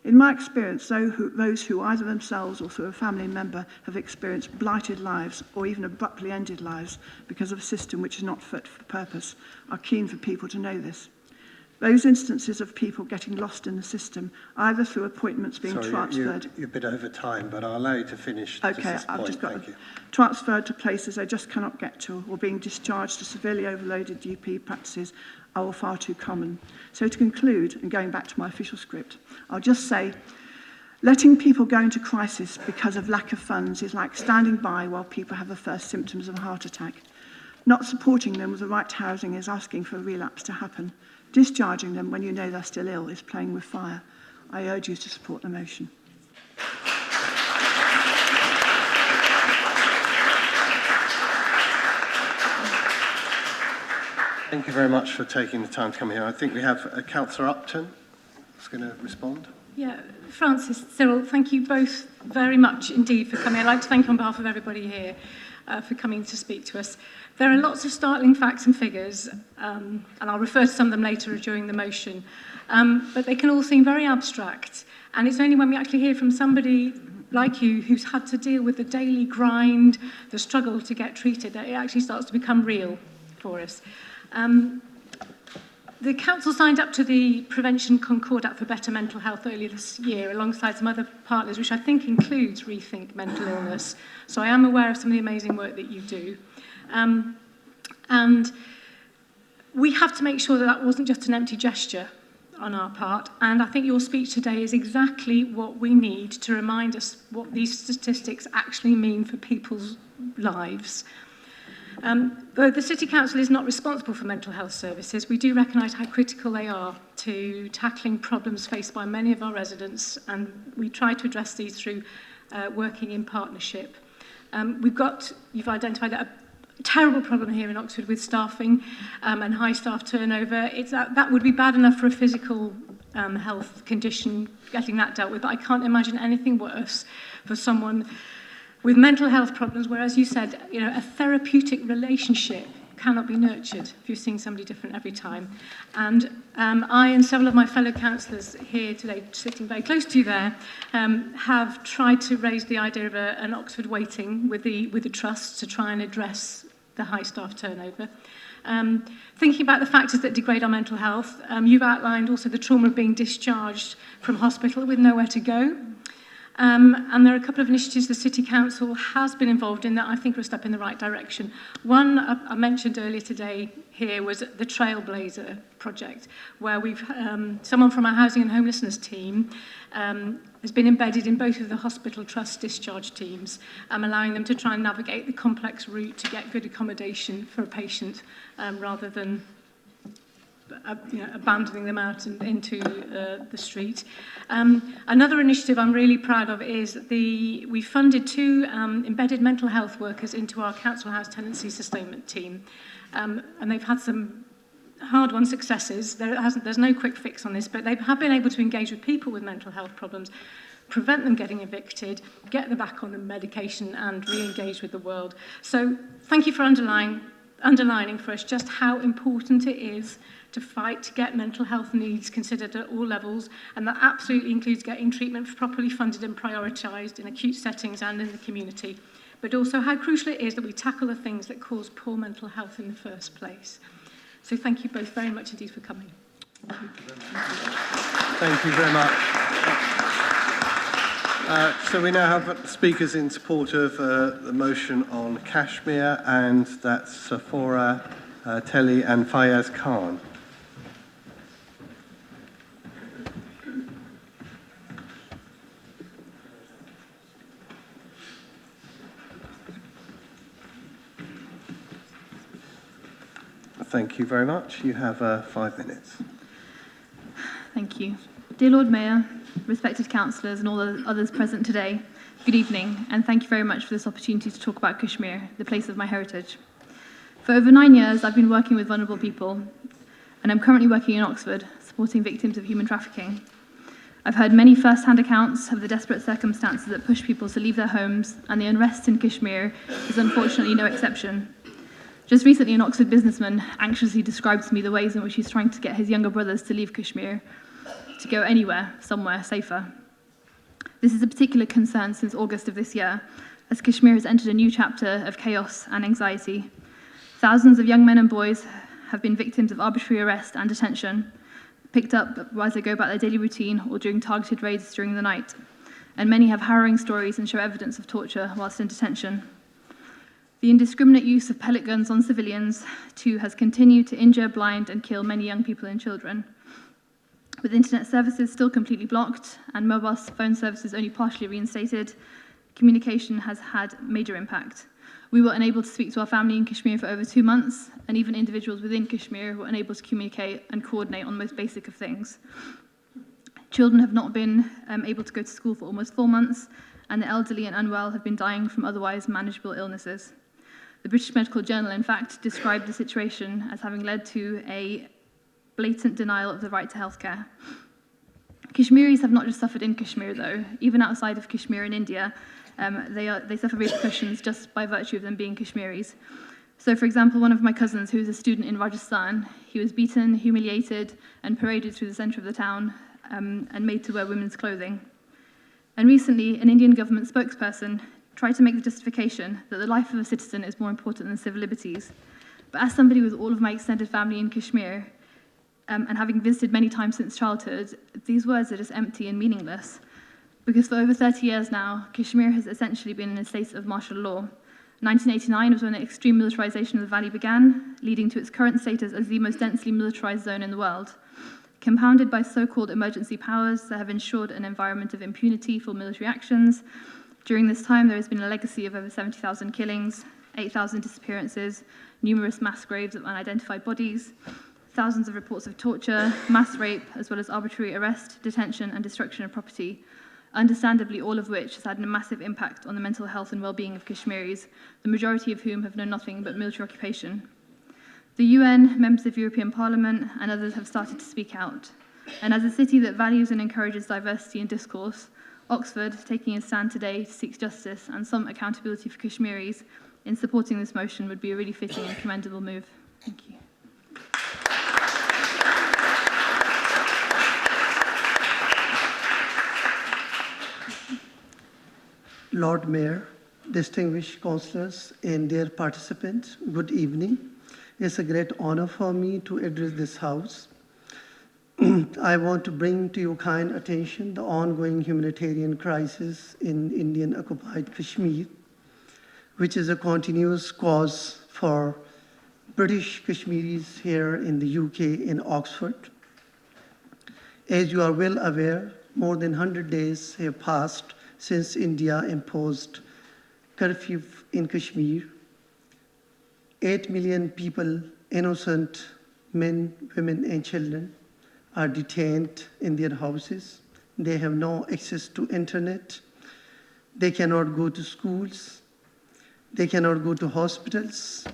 S21: In my experience, those who either themselves or through a family member have experienced blighted lives or even abruptly ended lives because of a system which is not fit for purpose are keen for people to know this. Those instances of people getting lost in the system, either through appointments being transferred...
S1: You're a bit over time, but I'll allow you to finish.
S21: Okay, I've just got transferred to places they just cannot get to, or being discharged to severely overloaded GP practices are all far too common. So to conclude, and going back to my official script, I'll just say, letting people go into crisis because of lack of funds is like standing by while people have the first symptoms of a heart attack. Not supporting them with the right housing is asking for a relapse to happen. Discharging them when you know they're still ill is playing with fire. I urge you to support the motion.
S1: Thank you very much for taking the time to come here. I think we have Councillor Upton who's going to respond.
S17: Yeah, Francis, Cyril, thank you both very much indeed for coming. I'd like to thank you on behalf of everybody here for coming to speak to us. There are lots of startling facts and figures, and I'll refer to some of them later during the motion, but they can all seem very abstract, and it's only when we actually hear from somebody like you who's had to deal with the daily grind, the struggle to get treated, that it actually starts to become real for us. The Council signed up to the Prevention Concordat for Better Mental Health earlier this year alongside some other partners, which I think includes Rethink Mental Illness. So I am aware of some of the amazing work that you do. And we have to make sure that that wasn't just an empty gesture on our part. And I think your speech today is exactly what we need to remind us what these statistics actually mean for people's lives. Though the City Council is not responsible for mental health services, we do recognise how critical they are to tackling problems faced by many of our residents, and we try to address these through working in partnership. You've identified a terrible problem here in Oxford with staffing and high staff turnover. That would be bad enough for a physical health condition, getting that dealt with, but I can't imagine anything worse for someone with mental health problems, where, as you said, a therapeutic relationship cannot be nurtured if you're seeing somebody different every time. And I and several of my fellow councillors here today, sitting very close to you there, have tried to raise the idea of an Oxford waiting with the Trust to try and address the high staff turnover. Thinking about the factors that degrade our mental health, you've outlined also the trauma of being discharged from hospital with nowhere to go. And there are a couple of initiatives the City Council has been involved in that I think are a step in the right direction. One I mentioned earlier today here was the Trailblazer project, where we've someone from our housing and homelessness team has been embedded in both of the hospital trust discharge teams, allowing them to try and navigate the complex route to get good accommodation for a patient rather than abandoning them out into the street. Another initiative I'm really proud of is we funded 2 embedded mental health workers into our council house tenancy sustainment team, and they've had some hard-won successes. There's no quick fix on this, but they have been able to engage with people with mental health problems, prevent them getting evicted, get them back on the medication, and re-engage with the world. So thank you for underlining for us just how important it is to fight to get mental health needs considered at all levels, and that absolutely includes getting treatment properly funded and prioritised in acute settings and in the community, but also how crucial it is that we tackle the things that cause poor mental health in the first place. So thank you both very much indeed for coming.
S1: Thank you very much. So we now have speakers in support of the motion on Kashmir, and that's Sephora Telly and Fayaz Khan.
S21: Thank you very much. You have 5 minutes.
S2: Thank you. Dear Lord Mayor, respected councillors and all the others present today, good evening, and thank you very much for this opportunity to talk about Kashmir, the place of my heritage. For over 9 years, I've been working with vulnerable people, and I'm currently working in Oxford, supporting victims of human trafficking. I've heard many first-hand accounts of the desperate circumstances that push people to leave their homes, and the unrest in Kashmir is unfortunately no exception. Just recently, an Oxford businessman anxiously described to me the ways in which he's trying to get his younger brothers to leave Kashmir, to go anywhere, somewhere safer. This is a particular concern since August of this year, as Kashmir has entered a new chapter of chaos and anxiety. Thousands of young men and boys have been victims of arbitrary arrest and detention, picked up as they go about their daily routine or during targeted raids during the night. And many have harrowing stories and show evidence of torture whilst in detention. The indiscriminate use of pellet guns on civilians, too, has continued to injure, blind, and kill many young people and children. With internet services still completely blocked and mobile phone services only partially reinstated, communication has had major impact. We were unable to speak to our family in Kashmir for over 2 months, and even individuals within Kashmir were unable to communicate and coordinate on the most basic of things. Children have not been able to go to school for almost 4 months, and the elderly and unwell have been dying from otherwise manageable illnesses. The British Medical Journal, in fact, described the situation as having led to a blatant denial of the right to healthcare. Kashmiris have not just suffered in Kashmir, though. Even outside of Kashmir in India, they suffer repercussions just by virtue of them being Kashmiris. So, for example, one of my cousins, who is a student in Rajasthan, he was beaten, humiliated, and paraded through the centre of the town and made to wear women's clothing. And recently, an Indian government spokesperson tried to make the justification that the life of a citizen is more important than civil liberties. But as somebody with all of my extended family in Kashmir, and having visited many times since childhood, these words are just empty and meaningless. Because for over 30 years now, Kashmir has essentially been in a state of martial law. 1989 was when the extreme militarization of the valley began, leading to its current status as the most densely militarized zone in the world. Compounded by so-called emergency powers that have ensured an environment of impunity for military actions, during this time there has been a legacy of over 70,000 killings, 8,000 disappearances, numerous mass graves of unidentified bodies, thousands of reports of torture, mass rape, as well as arbitrary arrest, detention, and destruction of property, understandably all of which has had a massive impact on the mental health and well-being of Kashmiris, the majority of whom have known nothing but military occupation. The UN, members of European Parliament, and others have started to speak out. And as a city that values and encourages diversity and discourse, Oxford, taking a stand today to seek justice and some accountability for Kashmiris in supporting this motion would be a really fitting and commendable move. Thank you.
S22: Lord Mayor, distinguished councillors and dear participants, good evening. It's a great honor for me to address this House. I want to bring to your kind attention the ongoing humanitarian crisis in Indian occupied Kashmir, which is a continuous cause for British Kashmiris here in the UK in Oxford. As you are well aware, more than 100 days have passed since India imposed curfew in Kashmir. 8 million people, innocent men, women, and children, are detained in their houses. They have no access to internet. They cannot go to schools. They cannot go to hospitals.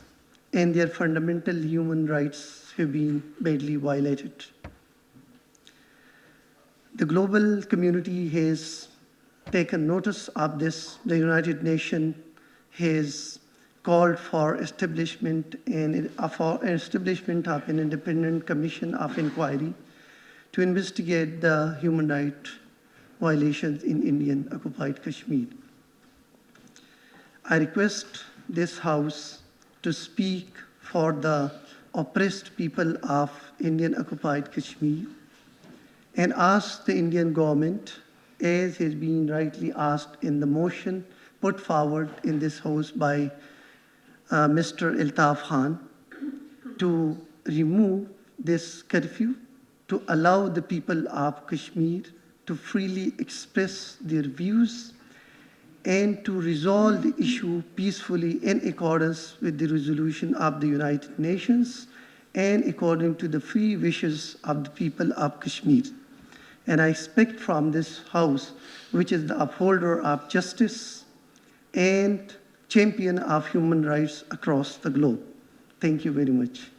S22: And their fundamental human rights have been badly violated. The global community has taken notice of this. The United Nations has called for establishment of an independent commission of inquiry to investigate the human rights violations in Indian occupied Kashmir. I request this House to speak for the oppressed people of Indian occupied Kashmir and ask the Indian government, as has been rightly asked in the motion put forward in this House by Mr. Altaf Khan, to remove this curfew, to allow the people of Kashmir to freely express their views and to resolve the issue peacefully in accordance with the resolution of the United Nations and according to the free wishes of the people of Kashmir. And I expect from this House, which is the upholder of justice and champion of human rights across the globe. Thank you very much.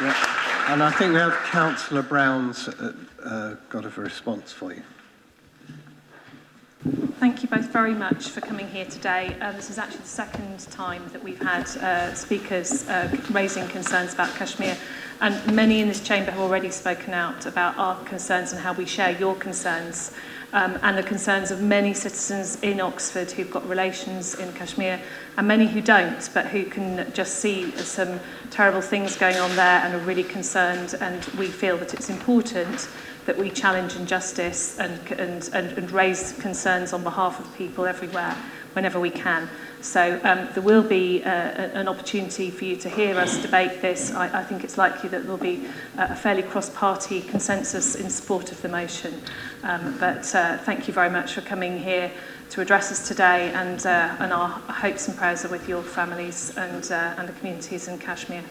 S1: Yeah. And I think we have Councillor Brown's got a response for you.
S4: Thank you both very much for coming here today. This is actually the second time that we've had speakers raising concerns about Kashmir, and many in this chamber have already spoken out about our concerns and how we share your concerns, and the concerns of many citizens in Oxford who've got relations in Kashmir, and many who don't, but who can just see some terrible things going on there and are really concerned, and we feel that it's important that we challenge injustice and raise concerns on behalf of people everywhere whenever we can. So there will be an opportunity for you to hear us debate this. I think it's likely that there will be a fairly cross-party consensus in support of the motion. But thank you very much for coming here to address us today, and our hopes and prayers are with your families and the communities in Kashmir.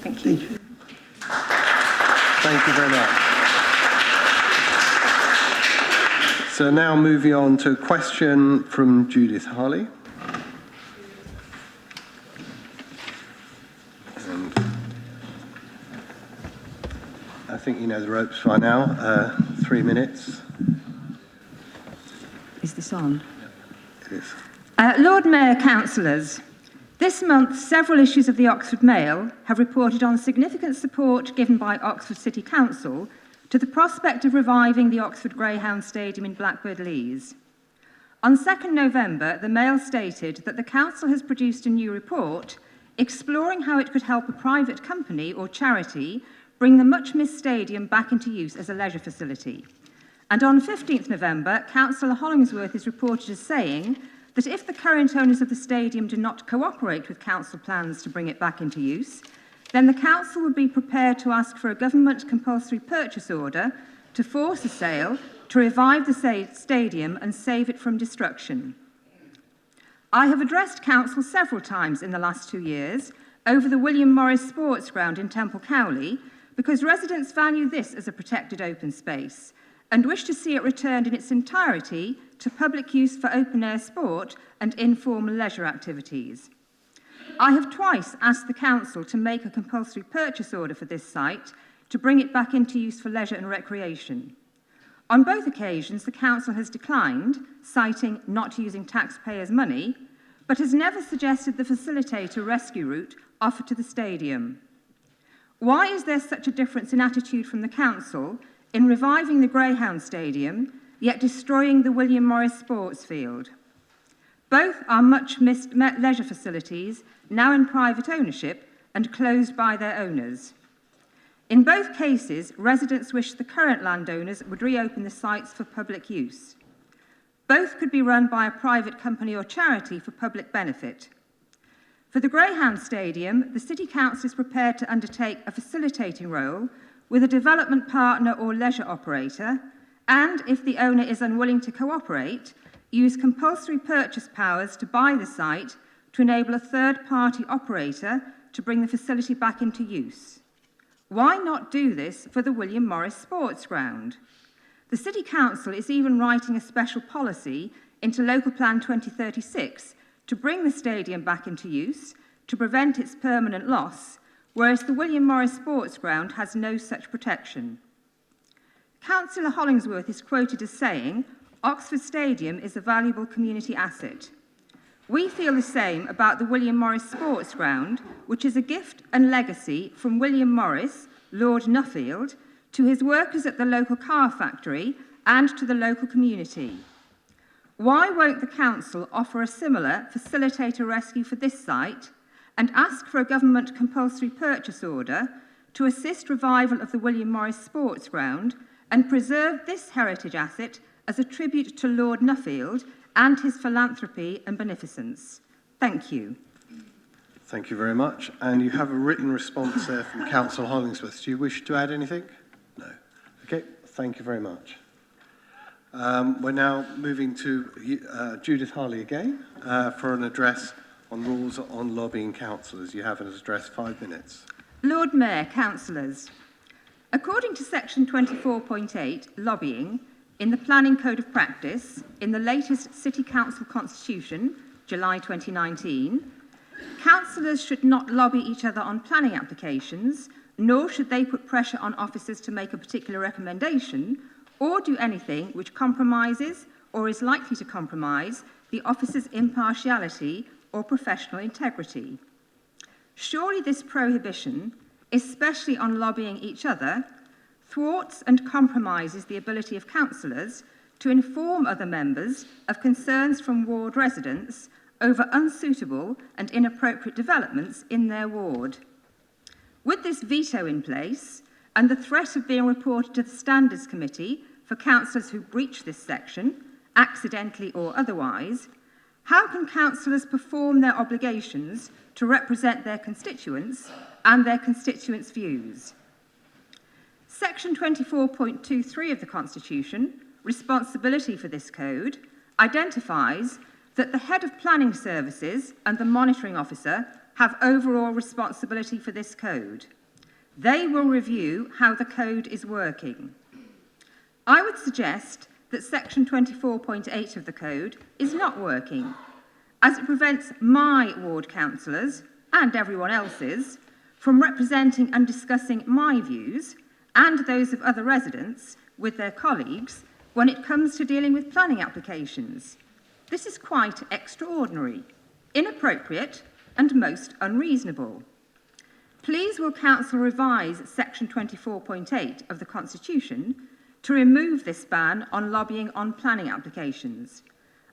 S4: Thank you.
S1: Thank you very much. So now moving on to a question from Judith Harley. And I think you know the ropes by now. 3 minutes.
S5: Is this on?
S1: It is.
S5: Lord Mayor, councillors, this month several issues of the Oxford Mail have reported on significant support given by Oxford City Council to the prospect of reviving the Oxford Greyhound Stadium in Blackbird Leys. On 2nd November, the Mail stated that the council has produced a new report exploring how it could help a private company or charity bring the much-missed stadium back into use as a leisure facility. And on 15th November, Councillor Hollingsworth is reported as saying that if the current owners of the stadium do not cooperate with council plans to bring it back into use, then the council would be prepared to ask for a government compulsory purchase order to force a sale to revive the stadium and save it from destruction. I have addressed council several times in the last 2 years over the William Morris Sports Ground in Temple Cowley because residents value this as a protected open space and wish to see it returned in its entirety to public use for open-air sport and informal leisure activities. I have twice asked the council to make a compulsory purchase order for this site to bring it back into use for leisure and recreation. On both occasions, the council has declined, citing not using taxpayers' money, but has never suggested the facilitator rescue route offered to the stadium. Why is there such a difference in attitude from the council in reviving the Greyhound Stadium, yet destroying the William Morris Sports Field? Both are much-missed leisure facilities, now in private ownership and closed by their owners. In both cases, residents wish the current landowners would reopen the sites for public use. Both could be run by a private company or charity for public benefit. For the Greyhound Stadium, the City Council is prepared to undertake a facilitating role with a development partner or leisure operator, and if the owner is unwilling to cooperate, use compulsory purchase powers to buy the site to enable a third-party operator to bring the facility back into use. Why not do this for the William Morris Sports Ground? The City Council is even writing a special policy into Local Plan 2036 to bring the stadium back into use to prevent its permanent loss, whereas the William Morris Sports Ground has no such protection. Councillor Hollingsworth is quoted as saying, "Oxford Stadium is a valuable community asset." We feel the same about the William Morris Sports Ground, which is a gift and legacy from William Morris, Lord Nuffield, to his workers at the local car factory and to the local community. Why won't the council offer a similar facilitator rescue for this site and ask for a government compulsory purchase order to assist revival of the William Morris Sports Ground and preserve this heritage asset as a tribute to Lord Nuffield and his philanthropy and beneficence? Thank you.
S1: Thank you very much. And you have a written response there from Councillor Hollingsworth. Do you wish to add anything? No. Okay, thank you very much. We're now moving to Judith Harley again for an address on rules on lobbying councillors. You have an address, 5 minutes.
S5: Lord Mayor, councillors, according to section 24.8, lobbying, in the Planning Code of Practice, in the latest City Council Constitution, July 2019, councillors should not lobby each other on planning applications, nor should they put pressure on officers to make a particular recommendation or do anything which compromises or is likely to compromise the officer's impartiality or professional integrity. Surely this prohibition, especially on lobbying each other, thwarts and compromises the ability of councillors to inform other members of concerns from ward residents over unsuitable and inappropriate developments in their ward. With this veto in place and the threat of being reported to the Standards Committee for councillors who breach this section, accidentally or otherwise, how can councillors perform their obligations to represent their constituents and their constituents' views? Section 24.23 of the Constitution, responsibility for this code, identifies that the head of planning services and the monitoring officer have overall responsibility for this code. They will review how the code is working. I would suggest that section 24.8 of the code is not working, as it prevents my ward councillors, and everyone else's, from representing and discussing my views and those of other residents with their colleagues when it comes to dealing with planning applications. This is quite extraordinary, inappropriate, and most unreasonable. Please will Council revise section 24.8 of the Constitution to remove this ban on lobbying on planning applications.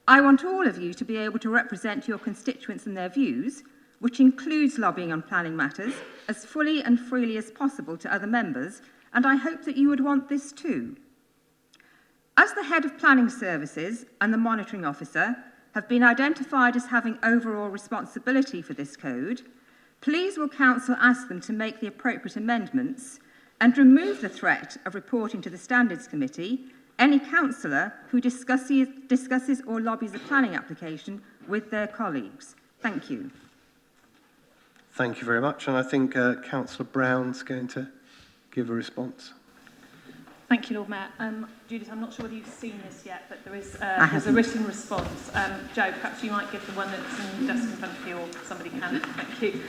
S5: I want all of you to be able to represent your constituents and their views, which includes lobbying on planning matters, as fully and freely as possible to other members, and I hope that you would want this too. As the head of planning services and the monitoring officer have been identified as having overall responsibility for this code, please will Council ask them to make the appropriate amendments and remove the threat of reporting to the Standards Committee any councillor who discusses or lobbies a planning application with their colleagues. Thank you.
S1: Thank you very much. And I think Councillor Brown's going to give a response.
S4: Thank you, Lord Mayor. Judith, I'm not sure whether you've seen this yet, but there's a written response. Joe, perhaps you might give the one that's in the desk in front of you, or somebody can. Thank you.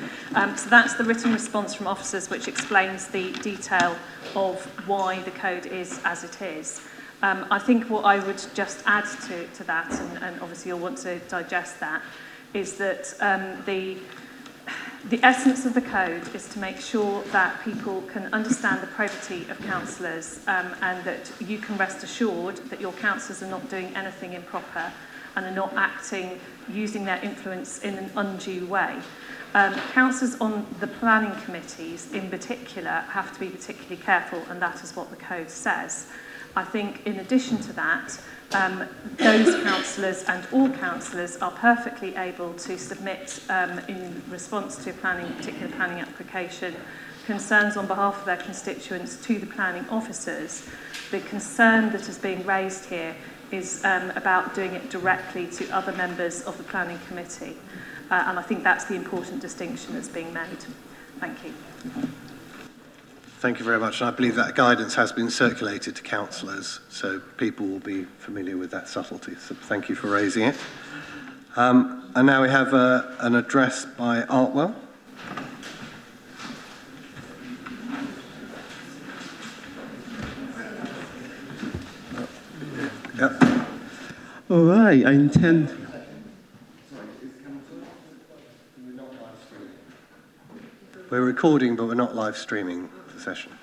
S4: So that's the written response from officers, which explains the detail of why the code is as it is. I think what I would just add to that, and obviously you'll want to digest that, is that the essence of the code is to make sure that people can understand the probity of councillors and that you can rest assured that your councillors are not doing anything improper and are not acting using their influence in an undue way. Councillors on the planning committees in particular have to be particularly careful, and that is what the code says. I think in addition to that, those councillors and all councillors are perfectly able to submit in response to a particular planning application concerns on behalf of their constituents to the planning officers. The concern that is being raised here is about doing it directly to other members of the planning committee. And I think that's the important distinction that's being made. Thank you.
S1: Thank you very much. And I believe that guidance has been circulated to councillors, so people will be familiar with that subtlety. So thank you for raising it. And now we have an address by Artwell. Yep.
S6: All right, I intend...
S1: We're recording, but we're not live streaming the session.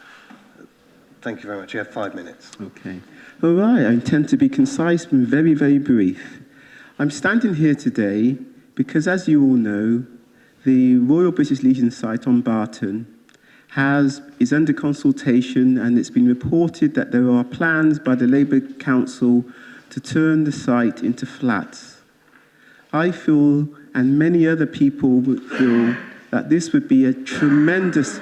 S1: Thank you very much. You have 5 minutes.
S6: Okay. All right, I intend to be concise and very, very brief. I'm standing here today because, as you all know, the Royal British Legion site on Barton is under consultation, and it's been reported that there are plans by the Labour Council to turn the site into flats. I feel, and many other people would feel, that this would be a tremendously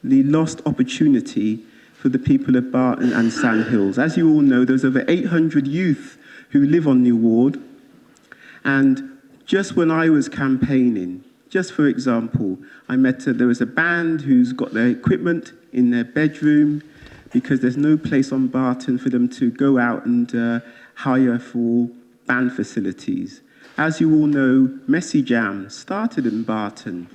S6: lost opportunity for the people of Barton and Sandhills. As you all know, there's over 800 youth who live on the ward, and just when I was campaigning, Just for example, there was a band who's got their equipment in their bedroom because there's no place on Barton for them to go out and hire for band facilities. As you all know, Messy Jam started in Barton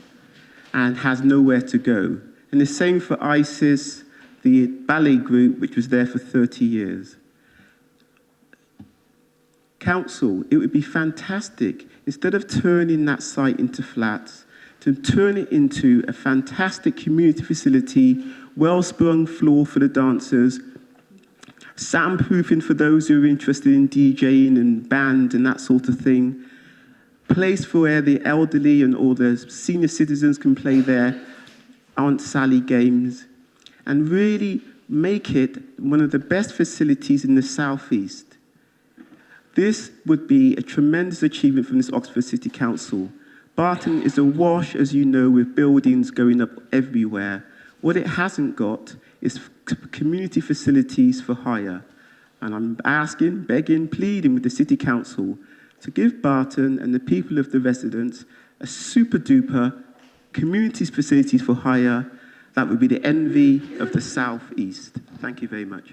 S6: and has nowhere to go. And the same for ISIS, the ballet group, which was there for 30 years. Council, it would be fantastic, instead of turning that site into flats, to turn it into a fantastic community facility, well-sprung floor for the dancers, soundproofing for those who are interested in DJing and band and that sort of thing, place for where the elderly and all the senior citizens can play their Aunt Sally games, and really make it one of the best facilities in the southeast. This would be a tremendous achievement from this Oxford City Council. Barton is awash, as you know, with buildings going up everywhere. What it hasn't got is community facilities for hire. And I'm asking, begging, pleading with the City Council to give Barton and the people of the residents a super-duper community facilities for hire that would be the envy of the southeast. Thank you very much.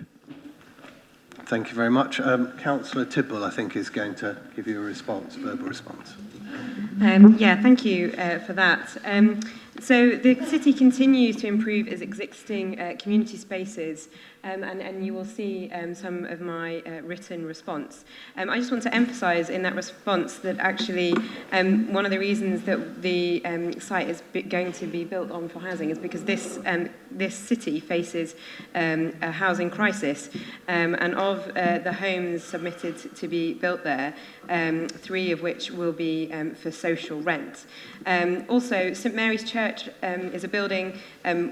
S1: Thank you very much. Councillor Tidwell, I think, is going to give you a response, verbal response.
S13: Yeah, thank you for that. So the city continues to improve its existing community spaces, and you will see some of my written response. I just want to emphasise in that response that actually one of the reasons that the site is going to be built on for housing is because this city faces a housing crisis, and of the homes submitted to be built there, 3 of which will be for social rent. Also, St Mary's Church is a building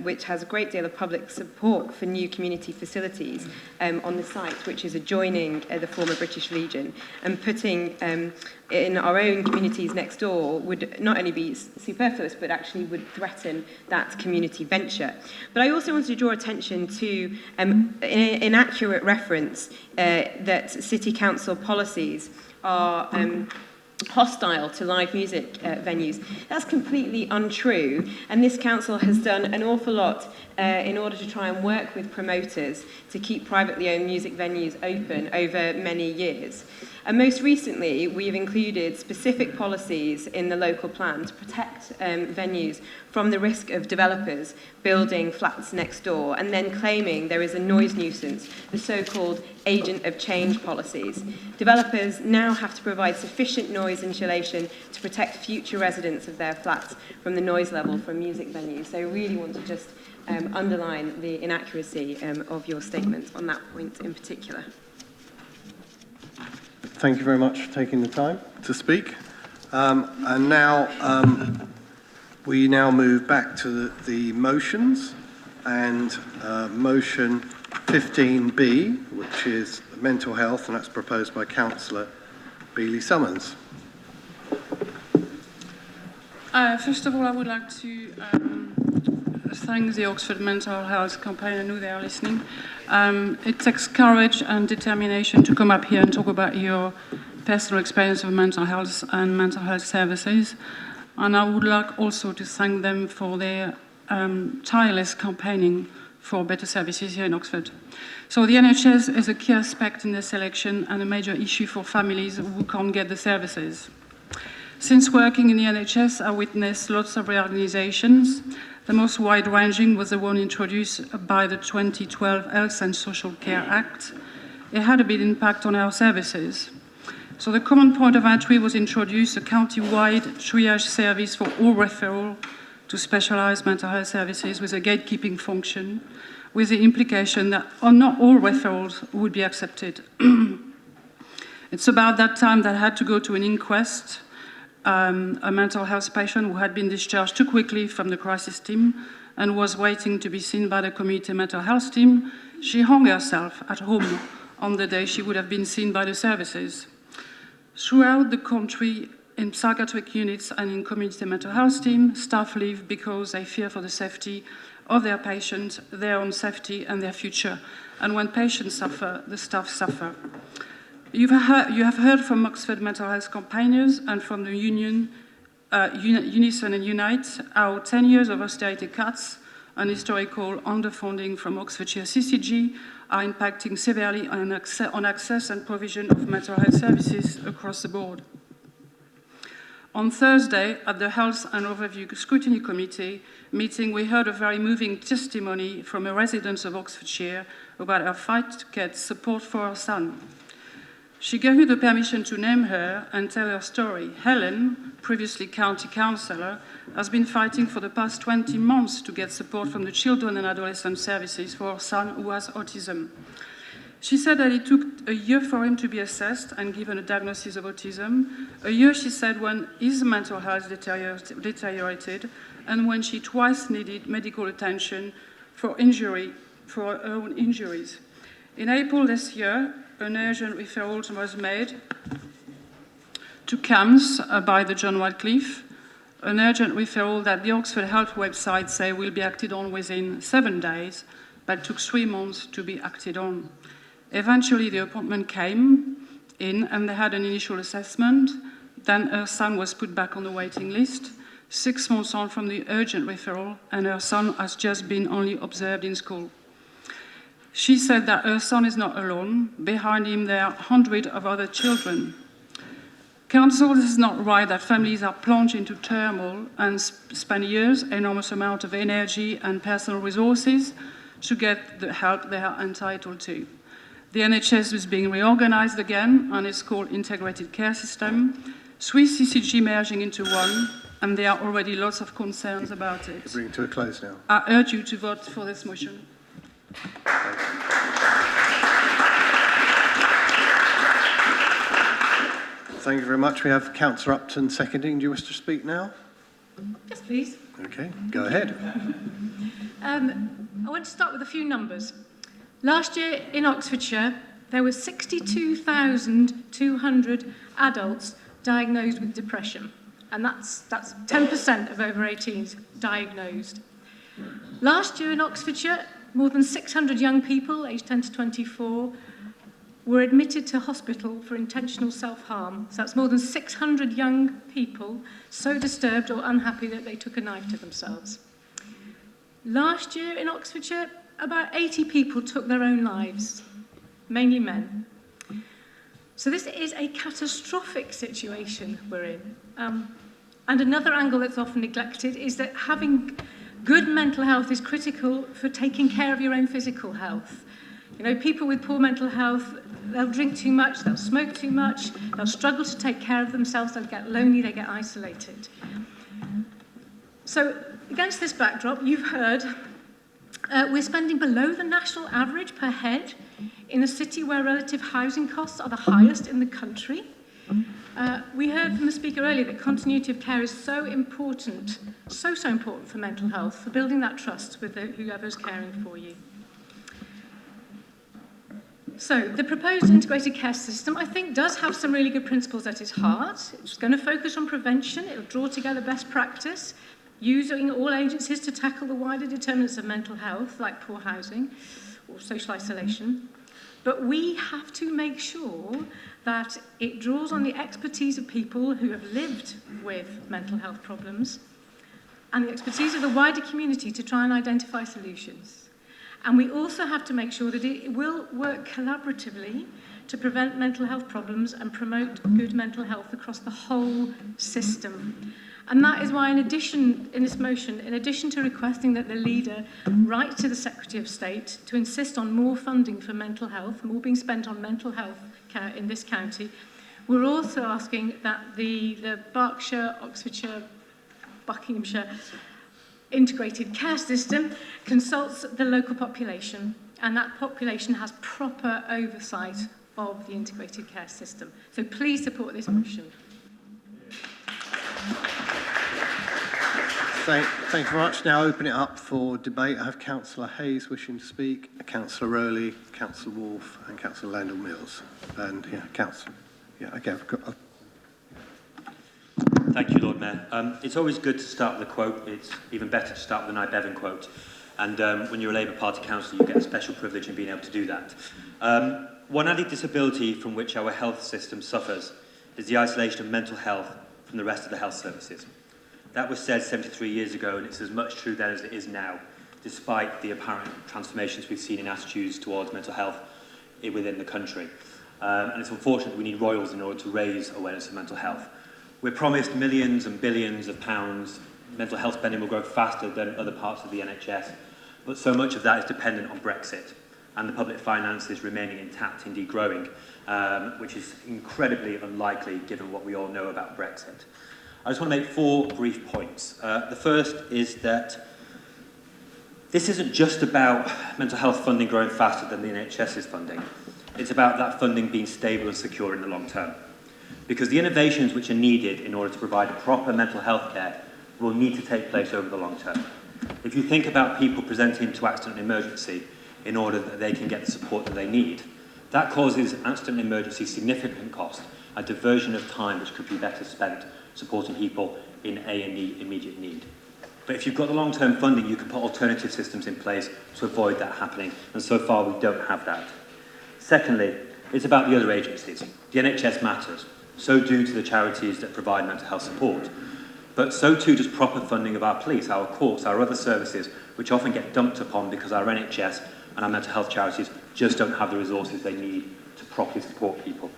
S13: which has a great deal of public support for new community facilities on the site, which is adjoining the former British Legion, and putting in our own communities next door would not only be superfluous, but actually would threaten that community venture. But I also wanted to draw attention to an inaccurate reference that City Council policies are hostile to live music venues. That's completely untrue, and this council has done an awful lot in order to try and work with promoters to keep privately owned music venues open over many years. And most recently, we have included specific policies in the local plan to protect venues from the risk of developers building flats next door and then claiming there is a noise nuisance, the so-called agent of change policies. Developers now have to provide sufficient noise insulation to protect future residents of their flats from the noise level from music venues. So I really want to just underline the inaccuracy of your statement on that point in particular.
S1: Thank you very much for taking the time to speak. And now we now move back to the motions, and motion 15B, which is mental health, and that's proposed by Councillor Beeley-Summons.
S14: First of all, I would like to thank the Oxford Mental Health Campaign. I know they are listening. It takes courage and determination to come up here and talk about your personal experience of mental health and mental health services. And I would like also to thank them for their tireless campaigning for better services here in Oxford. So the NHS is a key aspect in the selection and a major issue for families who can't get the services. Since working in the NHS, I witnessed lots of reorganisations. The most wide-ranging was the one introduced by the 2012 Health and Social Care Act. It had a big impact on our services. So the common point of entry was introduced, a county-wide triage service for all referral to specialised mental health services with a gatekeeping function, with the implication that not all referrals would be accepted. It's about that time that I had to go to an inquest. A mental health patient who had been discharged too quickly from the crisis team and was waiting to be seen by the community mental health team. She hung herself at home on the day she would have been seen by the services. Throughout the country, in psychiatric units and in community mental health team, staff leave because they fear for the safety of their patients, their own safety and their future. And when patients suffer, the staff suffer. You have heard from Oxford Mental Health campaigners and from the union Unison and Unite, how 10 years of austerity cuts and historical underfunding from Oxfordshire CCG are impacting severely on access and provision of mental health services across the board. On Thursday, at the Health and Overview Scrutiny Committee meeting, we heard a very moving testimony from a resident of Oxfordshire about her fight to get support for her son. She gave me the permission to name her and tell her story. Helen, previously county councillor, has been fighting for the past 20 months to get support from the Children and Adolescent Services for her son who has autism. She said that it took a year for him to be assessed and given a diagnosis of autism. A year, she said, when his mental health deteriorated and when she twice needed medical attention for her own injuries. In April this year, an urgent referral was made to CAMS by the John Radcliffe, an urgent referral that the Oxford Health website say will be acted on within 7 days, but took 3 months to be acted on. Eventually, the appointment came in and they had an initial assessment. Then her son was put back on the waiting list. 6 months on from the urgent referral, and her son has just been only observed in school. She said that her son is not alone. Behind him, there are hundreds of other children. Council, this is not right that families are plunged into turmoil and spend years, enormous amount of energy and personal resources to get the help they are entitled to. The NHS is being reorganized again, and it's called Integrated Care System. 3 CCG merging into one, and there are already lots of concerns about it.
S1: Bring it to a close now.
S14: I urge you to vote for this motion.
S1: Thank you very much. We have Councillor Upton seconding. Do you wish to speak now?
S17: Yes, please.
S1: Okay, go ahead.
S17: I want to start with a few numbers. Last year in Oxfordshire, there were 62,200 adults diagnosed with depression, and that's 10% of over 18s diagnosed. Last year in Oxfordshire, more than 600 young people aged 10 to 24 were admitted to hospital for intentional self-harm. So that's more than 600 young people so disturbed or unhappy that they took a knife to themselves. Last year in Oxfordshire, about 80 people took their own lives, mainly men. So this is a catastrophic situation we're in. And another angle that's often neglected is that having good mental health is critical for taking care of your own physical health. You know, people with poor mental health, they'll drink too much, they'll smoke too much, they'll struggle to take care of themselves, they'll get lonely, they get isolated. So against this backdrop, you've heard we're spending below the national average per head in a city where relative housing costs are the highest in the country. We heard from the speaker earlier that continuity of care is so important, so important for mental health, for building that trust with whoever's caring for you. So the proposed integrated care system, I think, does have some really good principles at its heart. It's going to focus on prevention. It'll draw together best practice, using all agencies to tackle the wider determinants of mental health, like poor housing or social isolation. But we have to make sure that it draws on the expertise of people who have lived with mental health problems and the expertise of the wider community to try and identify solutions. And we also have to make sure that it will work collaboratively to prevent mental health problems and promote good mental health across the whole system. And that is why, in this motion, in addition to requesting that the leader write to the Secretary of State to insist on more funding for mental health, more being spent on mental health care in this county, we're also asking that the Berkshire, Oxfordshire, Buckinghamshire integrated care system consults the local population, and that population has proper oversight of the integrated care system. So please support this motion.
S1: Thank you very much. Now open it up for debate. I have Councillor Hayes wishing to speak, Councillor Rowley, Councillor Wolfe and Councillor Landell-Mills. And Councillor. Okay, I've got...
S16: Thank you, Lord Mayor. It's always good to start with a quote. It's even better to start with the Nye Bevan quote. And when you're a Labour Party councillor, you get a special privilege in being able to do that. One added disability from which our health system suffers is the isolation of mental health from from the rest of the health services. That was said 73 years ago, and it's as much true then as it is now, despite the apparent transformations we've seen in attitudes towards mental health within the country. And it's unfortunate we need royals in order to raise awareness of mental health. We're promised millions and billions of pounds. Mental health spending will grow faster than other parts of the NHS, but so much of that is dependent on Brexit and the public finances remaining intact, indeed growing, which is incredibly unlikely given what we all know about Brexit. I just want to make 4 brief points. The first is that this isn't just about mental health funding growing faster than the NHS's funding. It's about that funding being stable and secure in the long term. Because the innovations which are needed in order to provide proper mental health care will need to take place over the long term. If you think about people presenting to accident and emergency in order that they can get the support that they need, that causes accident and emergency significant cost, a diversion of time which could be better spent supporting people in A&E immediate need. But if you've got the long-term funding, you can put alternative systems in place to avoid that happening, and so far we don't have that. Secondly, it's about the other agencies. The NHS matters. So do to the charities that provide mental health support. But so too does proper funding of our police, our courts, our other services, which often get dumped upon because our NHS and our mental health charities just don't have the resources they need to properly support people.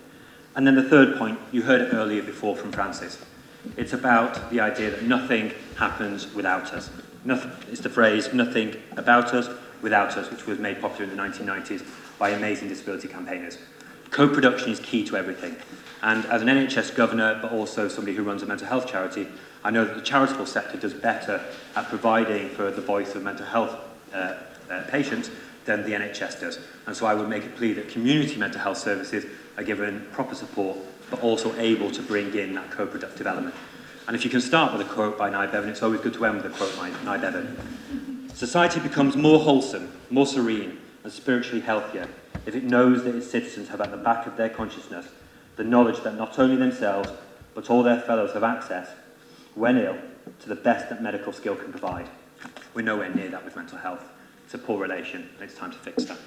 S16: And then the third point, you heard it earlier before from Francis. It's about the idea that nothing happens without us. It's the phrase, nothing about us, without us, which was made popular in the 1990s by amazing disability campaigners. Co-production is key to everything. And as an NHS governor, but also somebody who runs a mental health charity, I know that the charitable sector does better at providing for the voice of mental health patients than the NHS does. And so I would make a plea that community mental health services are given proper support, but also able to bring in that co-productive element. And if you can start with a quote by Nye Bevan, it's always good to end with a quote by Nye Bevan. Society becomes more wholesome, more serene, and spiritually healthier if it knows that its citizens have at the back of their consciousness the knowledge that not only themselves, but all their fellows have access, when ill, to the best that medical skill can provide. We're nowhere near that with mental health. It's a poor relation, and it's time to fix that.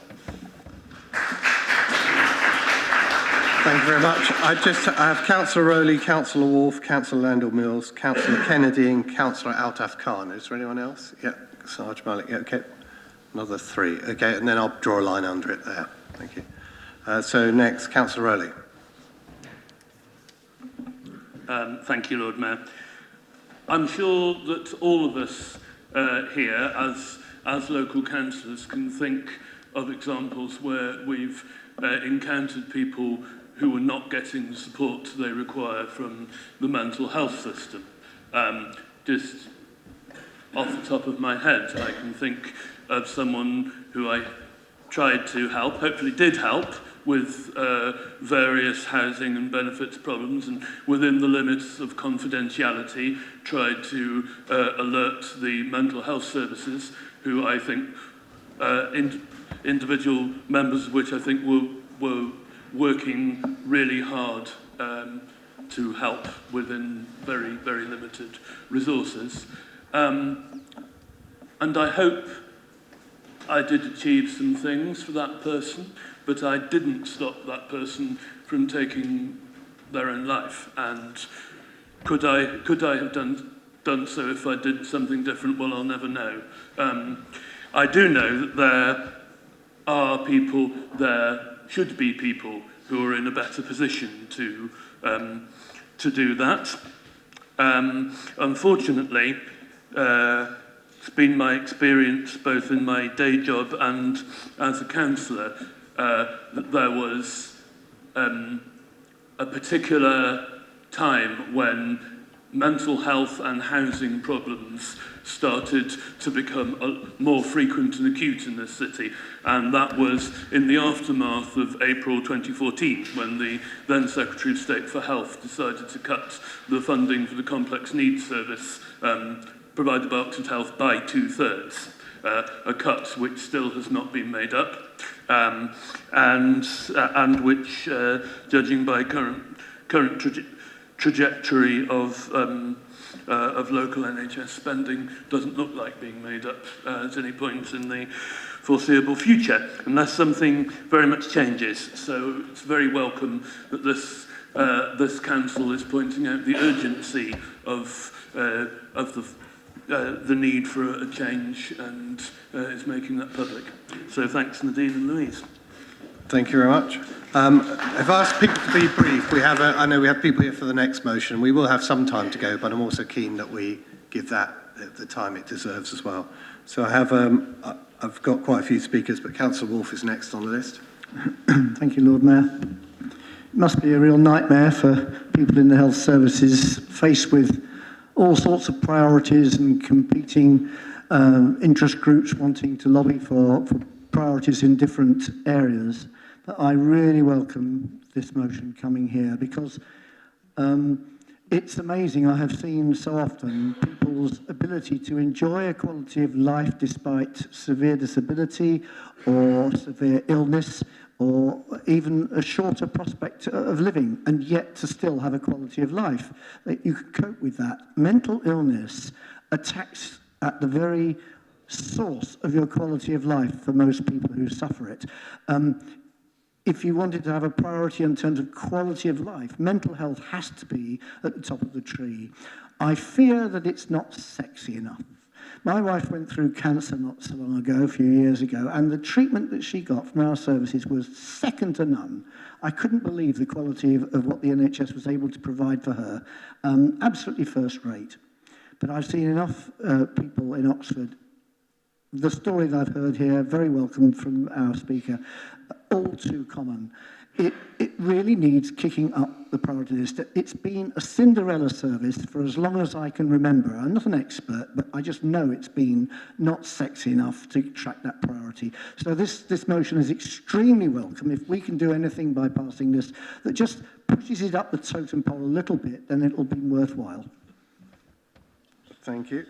S1: Thank you very much. I have Councillor Rowley, Councillor Wolfe, Councillor Landell-Mills, Councillor Kennedy and Councillor Altaf Khan. Is there anyone else? Yeah, Sarge Malik. Yeah, okay. Another 3. Okay, and then I'll draw a line under it there. Thank you. So next, Councillor Rowley.
S12: Thank you, Lord Mayor. I'm sure that all of us here, as local councillors, can think of examples where we've encountered people who were not getting the support they require from the mental health system. Just off the top of my head, I can think of someone who I tried to help, hopefully did help, with various housing and benefits problems, and within the limits of confidentiality tried to alert the mental health services, who I think individual members of which I think were working really hard to help within very, very limited resources. And I hope I did achieve some things for that person, but I didn't stop that person from taking their own life. And could I have done so if I did something different? Well, I'll never know. I do know that there are people, there should be people who are in a better position to do that. Unfortunately, it's been my experience both in my day job and as a councillor that there was a particular time when mental health and housing problems started to become more frequent and acute in this city, and that was in the aftermath of April 2014, when the then Secretary of State for Health decided to cut the funding for the complex needs service provided by Oxford Health by 2/3, a cut which still has not been made up, and which, judging by current trajectory of local NHS spending, doesn't look like being made up at any point in the foreseeable future, unless something very much changes. So it's very welcome that this this council is pointing out the urgency of the need for a change and is making that public. So thanks, Nadine and Louise.
S1: Thank you very much. I've asked people to be brief. I know we have people here for the next motion. We will have some time to go, but I'm also keen that we give that the time it deserves as well. So I've got quite a few speakers, but Councillor Wolfe is next on the list.
S7: Thank you, Lord Mayor. It must be a real nightmare for people in the health services faced with all sorts of priorities and competing interest groups wanting to lobby for priorities in different areas. But I really welcome this motion coming here because it's amazing. I have seen so often people's ability to enjoy a quality of life despite severe disability or severe illness or even a shorter prospect of living, and yet to still have a quality of life. That you can cope with that. Mental illness attacks at the very source of your quality of life for most people who suffer it. If you wanted to have a priority in terms of quality of life, mental health has to be at the top of the tree. I fear that it's not sexy enough. My wife went through cancer not so long ago, a few years ago, and the treatment that she got from our services was second to none. I couldn't believe the quality of what the NHS was able to provide for her. Absolutely first rate. But I've seen enough people in Oxford. The story that I've heard here, very welcome from our speaker, all too common. It really needs kicking up the priority list. It's been a Cinderella service for as long as I can remember. I'm not an expert, but I just know it's been not sexy enough to track that priority. So this motion is extremely welcome. If we can do anything by passing this that just pushes it up the totem pole a little bit, then it'll be worthwhile.
S1: Thank you.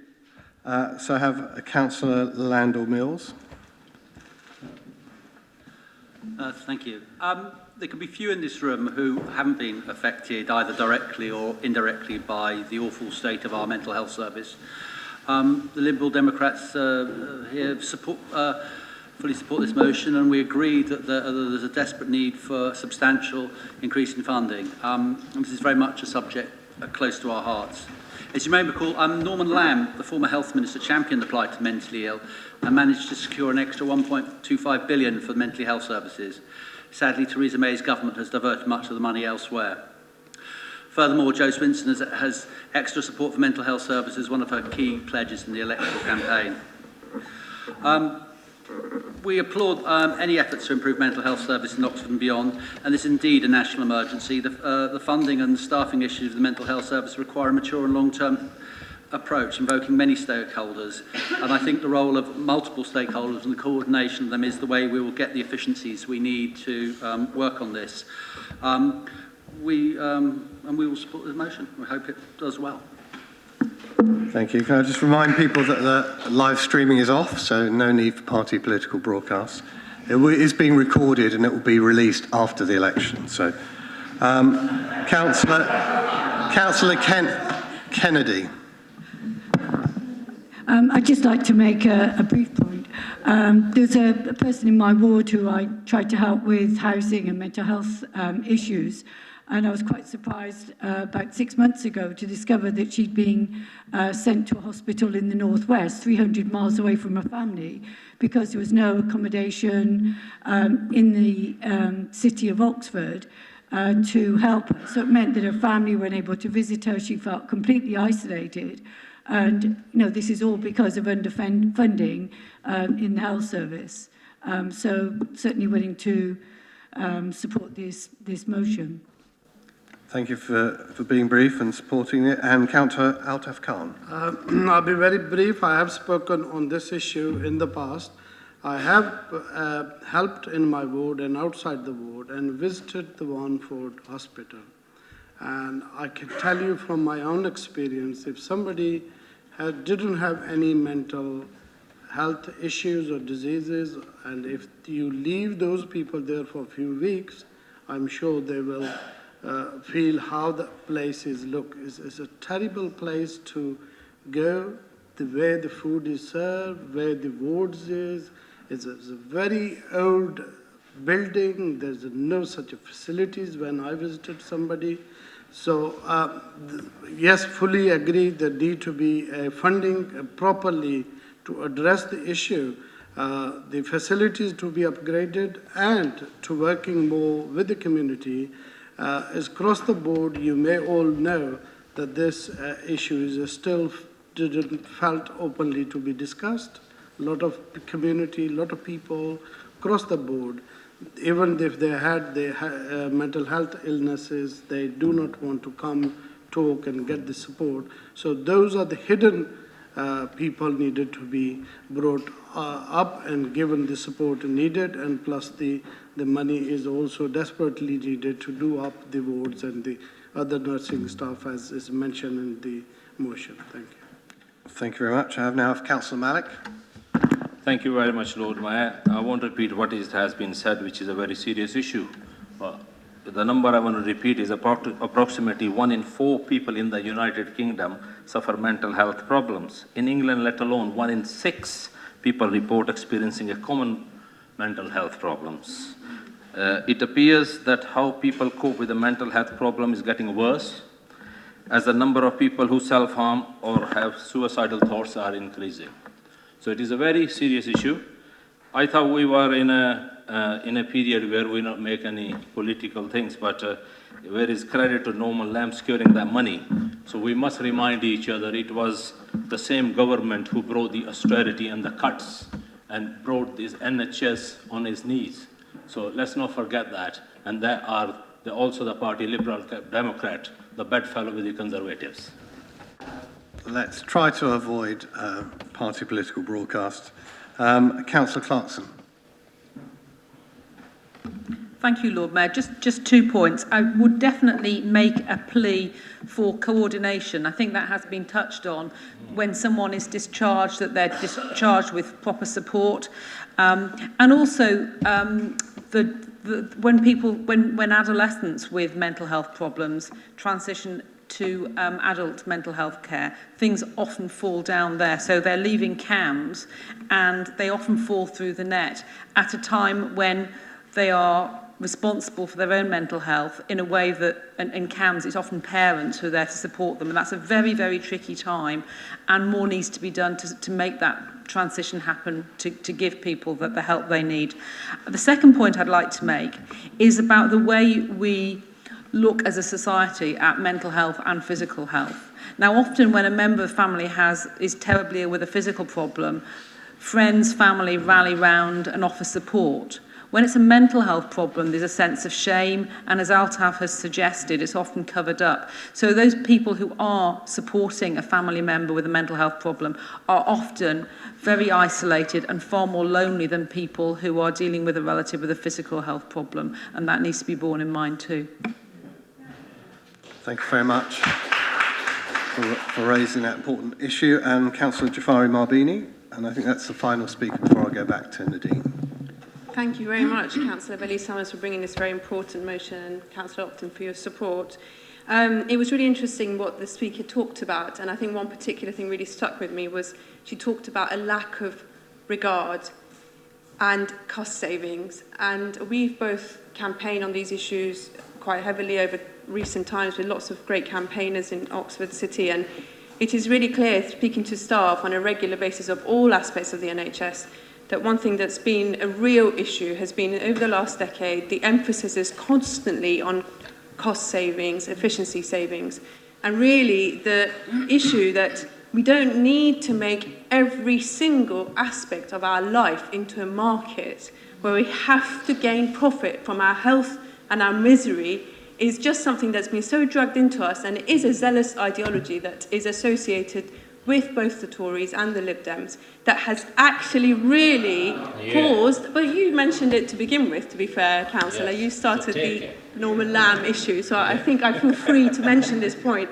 S1: So I have Councillor Landor-Mills.
S19: Thank you. There can be few in this room who haven't been affected either directly or indirectly by the awful state of our mental health service. The Liberal Democrats here fully support this motion, and we agree that there's a desperate need for a substantial increase in funding. This is very much a subject close to our hearts. As you may recall, Norman Lamb, the former health minister, championed the plight of mentally ill and managed to secure an extra 1.25 billion for the mentally health services. Sadly, Theresa May's government has diverted much of the money elsewhere. Furthermore, Jo Swinson has extra support for mental health services, one of her key pledges in the electoral campaign. We applaud any efforts to improve mental health services in Oxford and beyond, and this is indeed a national emergency. The funding and staffing issues of the mental health service require a mature and long-term approach, invoking many stakeholders, and I think the role of multiple stakeholders and the coordination of them is the way we will get the efficiencies we need to work on this. We will support the motion. We hope it does well.
S1: Thank you. Can I just remind people that the live streaming is off, so no need for party political broadcasts. It is being recorded and it will be released after the election. So, Councillor Kennedy.
S9: I'd just like to make a brief point. There's a person in my ward who I tried to help with housing and mental health issues, and I was quite surprised about 6 months ago to discover that she'd been sent to a hospital in the northwest, 300 miles away from her family, because there was no accommodation in the city of Oxford to help her. So it meant that her family weren't able to visit her. She felt completely isolated. And, this is all because of underfunding in the health service. So certainly willing to support this motion.
S1: Thank you for being brief and supporting it. And Councillor Altaf Khan.
S15: I'll be very brief. I have spoken on this issue in the past. I have helped in my ward and outside the ward and visited the Warnford Hospital. And I can tell you from my own experience, if somebody didn't have any mental health issues or diseases, and if you leave those people there for a few weeks, I'm sure they will feel how the places look. It's a terrible place to go, the way the food is served, where the wards is. It's a very old building, there's no such facilities when I visited somebody. So yes, fully agree there need to be funding properly to address the issue, the facilities to be upgraded and to working more with the community. As across the board, you may all know that this issue is still didn't felt openly to be discussed. A lot of community, a lot of people across the board, even if they had mental health illnesses, they do not want to come talk and get the support. So those are the hidden people needed to be brought up and given the support needed, and plus the money is also desperately needed to do up the wards and the other nursing staff as is mentioned in the motion. Thank you.
S1: Thank you very much. I now have Councillor Malik.
S8: Thank you very much, Lord Mayor. I won't repeat what has been said, which is a very serious issue. The number I want to repeat is approximately 1 in 4 people in the United Kingdom suffer mental health problems. In England, let alone 1 in 6 people report experiencing a common mental health problems. It appears that how people cope with a mental health problem is getting worse, as the number of people who self-harm or have suicidal thoughts are increasing. So it is a very serious issue. I thought we were in a period where we don't make any political things, but where is credit to Norman Lamb securing that money. So we must remind each other it was the same government who brought the austerity and the cuts and brought this NHS on its knees. So let's not forget that. And there are also the party Liberal Democrat, the bedfellow with the Conservatives.
S1: Let's try to avoid party political broadcast. Councillor Clarkson.
S10: Thank you, Lord Mayor. Just 2 points. I would definitely make a plea for coordination. I think that has been touched on. When someone is discharged, that they're discharged with proper support. And also, when adolescents with mental health problems transition to adult mental health care, things often fall down there. So they're leaving CAMS and they often fall through the net at a time when they are responsible for their own mental health in a way that, in CAMS, it's often parents who are there to support them. And that's a very, very tricky time. And more needs to be done to make that transition happen, to give people the help they need. The second point I'd like to make is about the way we look as a society at mental health and physical health. Now, often when a member of the family is terribly ill with a physical problem, friends, family rally round and offer support. When it's a mental health problem, there's a sense of shame, and as Altaf has suggested, it's often covered up. So those people who are supporting a family member with a mental health problem are often very isolated and far more lonely than people who are dealing with a relative with a physical health problem, and that needs to be borne in mind too.
S1: Thank you very much for raising that important issue. And Councillor Jafari Marbini, and I think that's the final speaker before I go back to Nadine.
S18: Thank you very much, Councillor Bellis-Summers, for bringing this very important motion, and Councillor Upton for your support. It was really interesting what the speaker talked about, and I think one particular thing really stuck with me was she talked about a lack of regard and cost savings. And we've both campaigned on these issues quite heavily over recent times with lots of great campaigners in Oxford City, and it is really clear, speaking to staff on a regular basis of all aspects of the NHS, that one thing that's been a real issue has been, over the last decade, the emphasis is constantly on cost savings, efficiency savings, and really the issue that we don't need to make every single aspect of our life into a market where we have to gain profit from our health and our misery is just something that's been so drugged into us, and it is a zealous ideology that is associated with both the Tories and the Lib Dems that has actually really caused, but you mentioned it to begin with, to be fair, Councillor, you started the Norman Lamb issue, so I think I feel free to mention this point,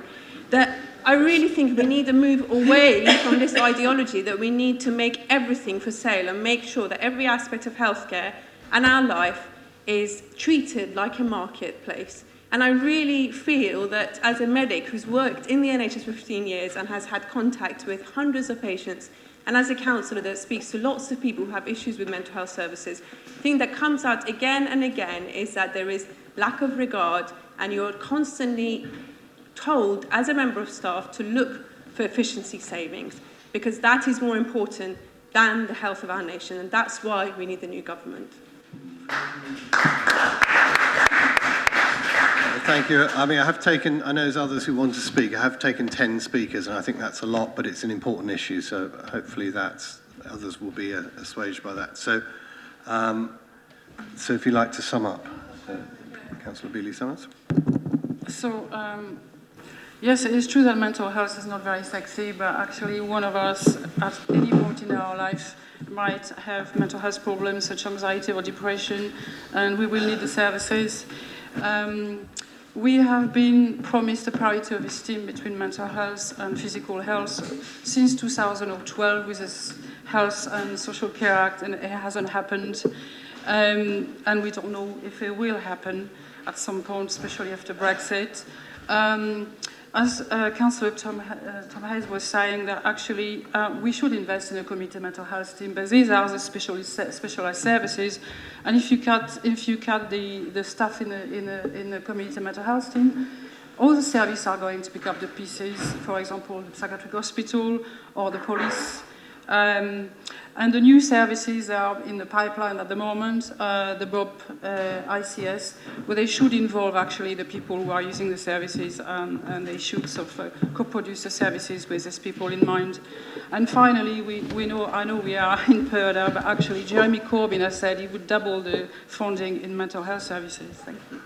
S18: that I really think we need to move away from this ideology that we need to make everything for sale and make sure that every aspect of healthcare and our life is treated like a marketplace. And I really feel that as a medic who's worked in the NHS for 15 years and has had contact with hundreds of patients
S3: And as a counsellor that speaks to lots of people who have issues with mental health services, the thing that comes out again and again is that there is lack of regard, and you're constantly told as a member of staff to look for efficiency savings, because that is more important than the health of our nation, and that's why we need the new government.
S1: Thank you. I mean, I know there's others who want to speak. I have taken 10 speakers, and I think that's a lot, but it's an important issue, so hopefully others will be assuaged by that. So if you'd like to sum up, Councillor Bealey-Summers.
S14: So, yes, it is true that mental health is not very sexy, but actually one of us at any point in our life might have mental health problems such as anxiety or depression, and we will need the services. We have been promised a parity of esteem between mental health and physical health since 2012 with this Health and Social Care Act, and it hasn't happened. And we don't know if it will happen at some point, especially after Brexit. As Councillor Tom Hayes was saying, that actually we should invest in a community mental health team, but these are the specialized services, and if you cut the staff in the community mental health team, all the services are going to pick up the pieces. For example, the psychiatric hospital or the police. And the new services are in the pipeline at the moment, the BOP ICS, where they should involve actually the people who are using the services, and they should sort of co-produce the services with these people in mind. And finally, I know we are in Purda, but actually Jeremy Corbyn has said he would double the funding in mental health services. Thank you.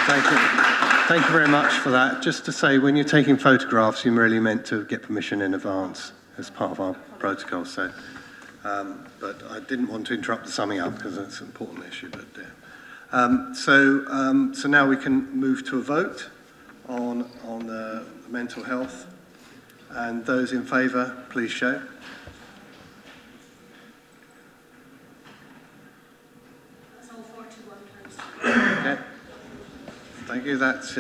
S1: Thank you. Thank you very much for that. Just to say, when you're taking photographs, you're really meant to get permission in advance as part of our protocol. So, but I didn't want to interrupt the summing up because it's an important issue. But so now we can move to a vote on mental health. And those in favour, please show.
S3: That's all 41.
S1: Okay. Thank you. That's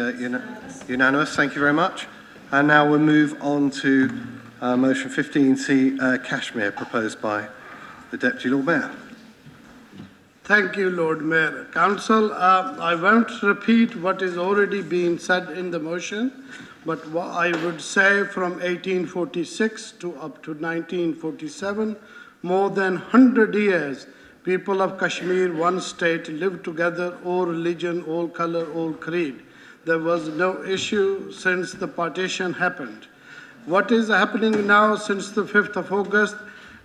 S1: unanimous. Thank you very much. And now we'll move on to motion 15C, Kashmir, proposed by the Deputy Lord Mayor.
S15: Thank you, Lord Mayor. Council, I won't repeat what is already being said in the motion, but what I would say from 1846 to up to 1947, more than 100 years, people of Kashmir, one state, lived together, all religion, all color, all creed. There was no issue since the partition happened. What is happening now since the 5th of August?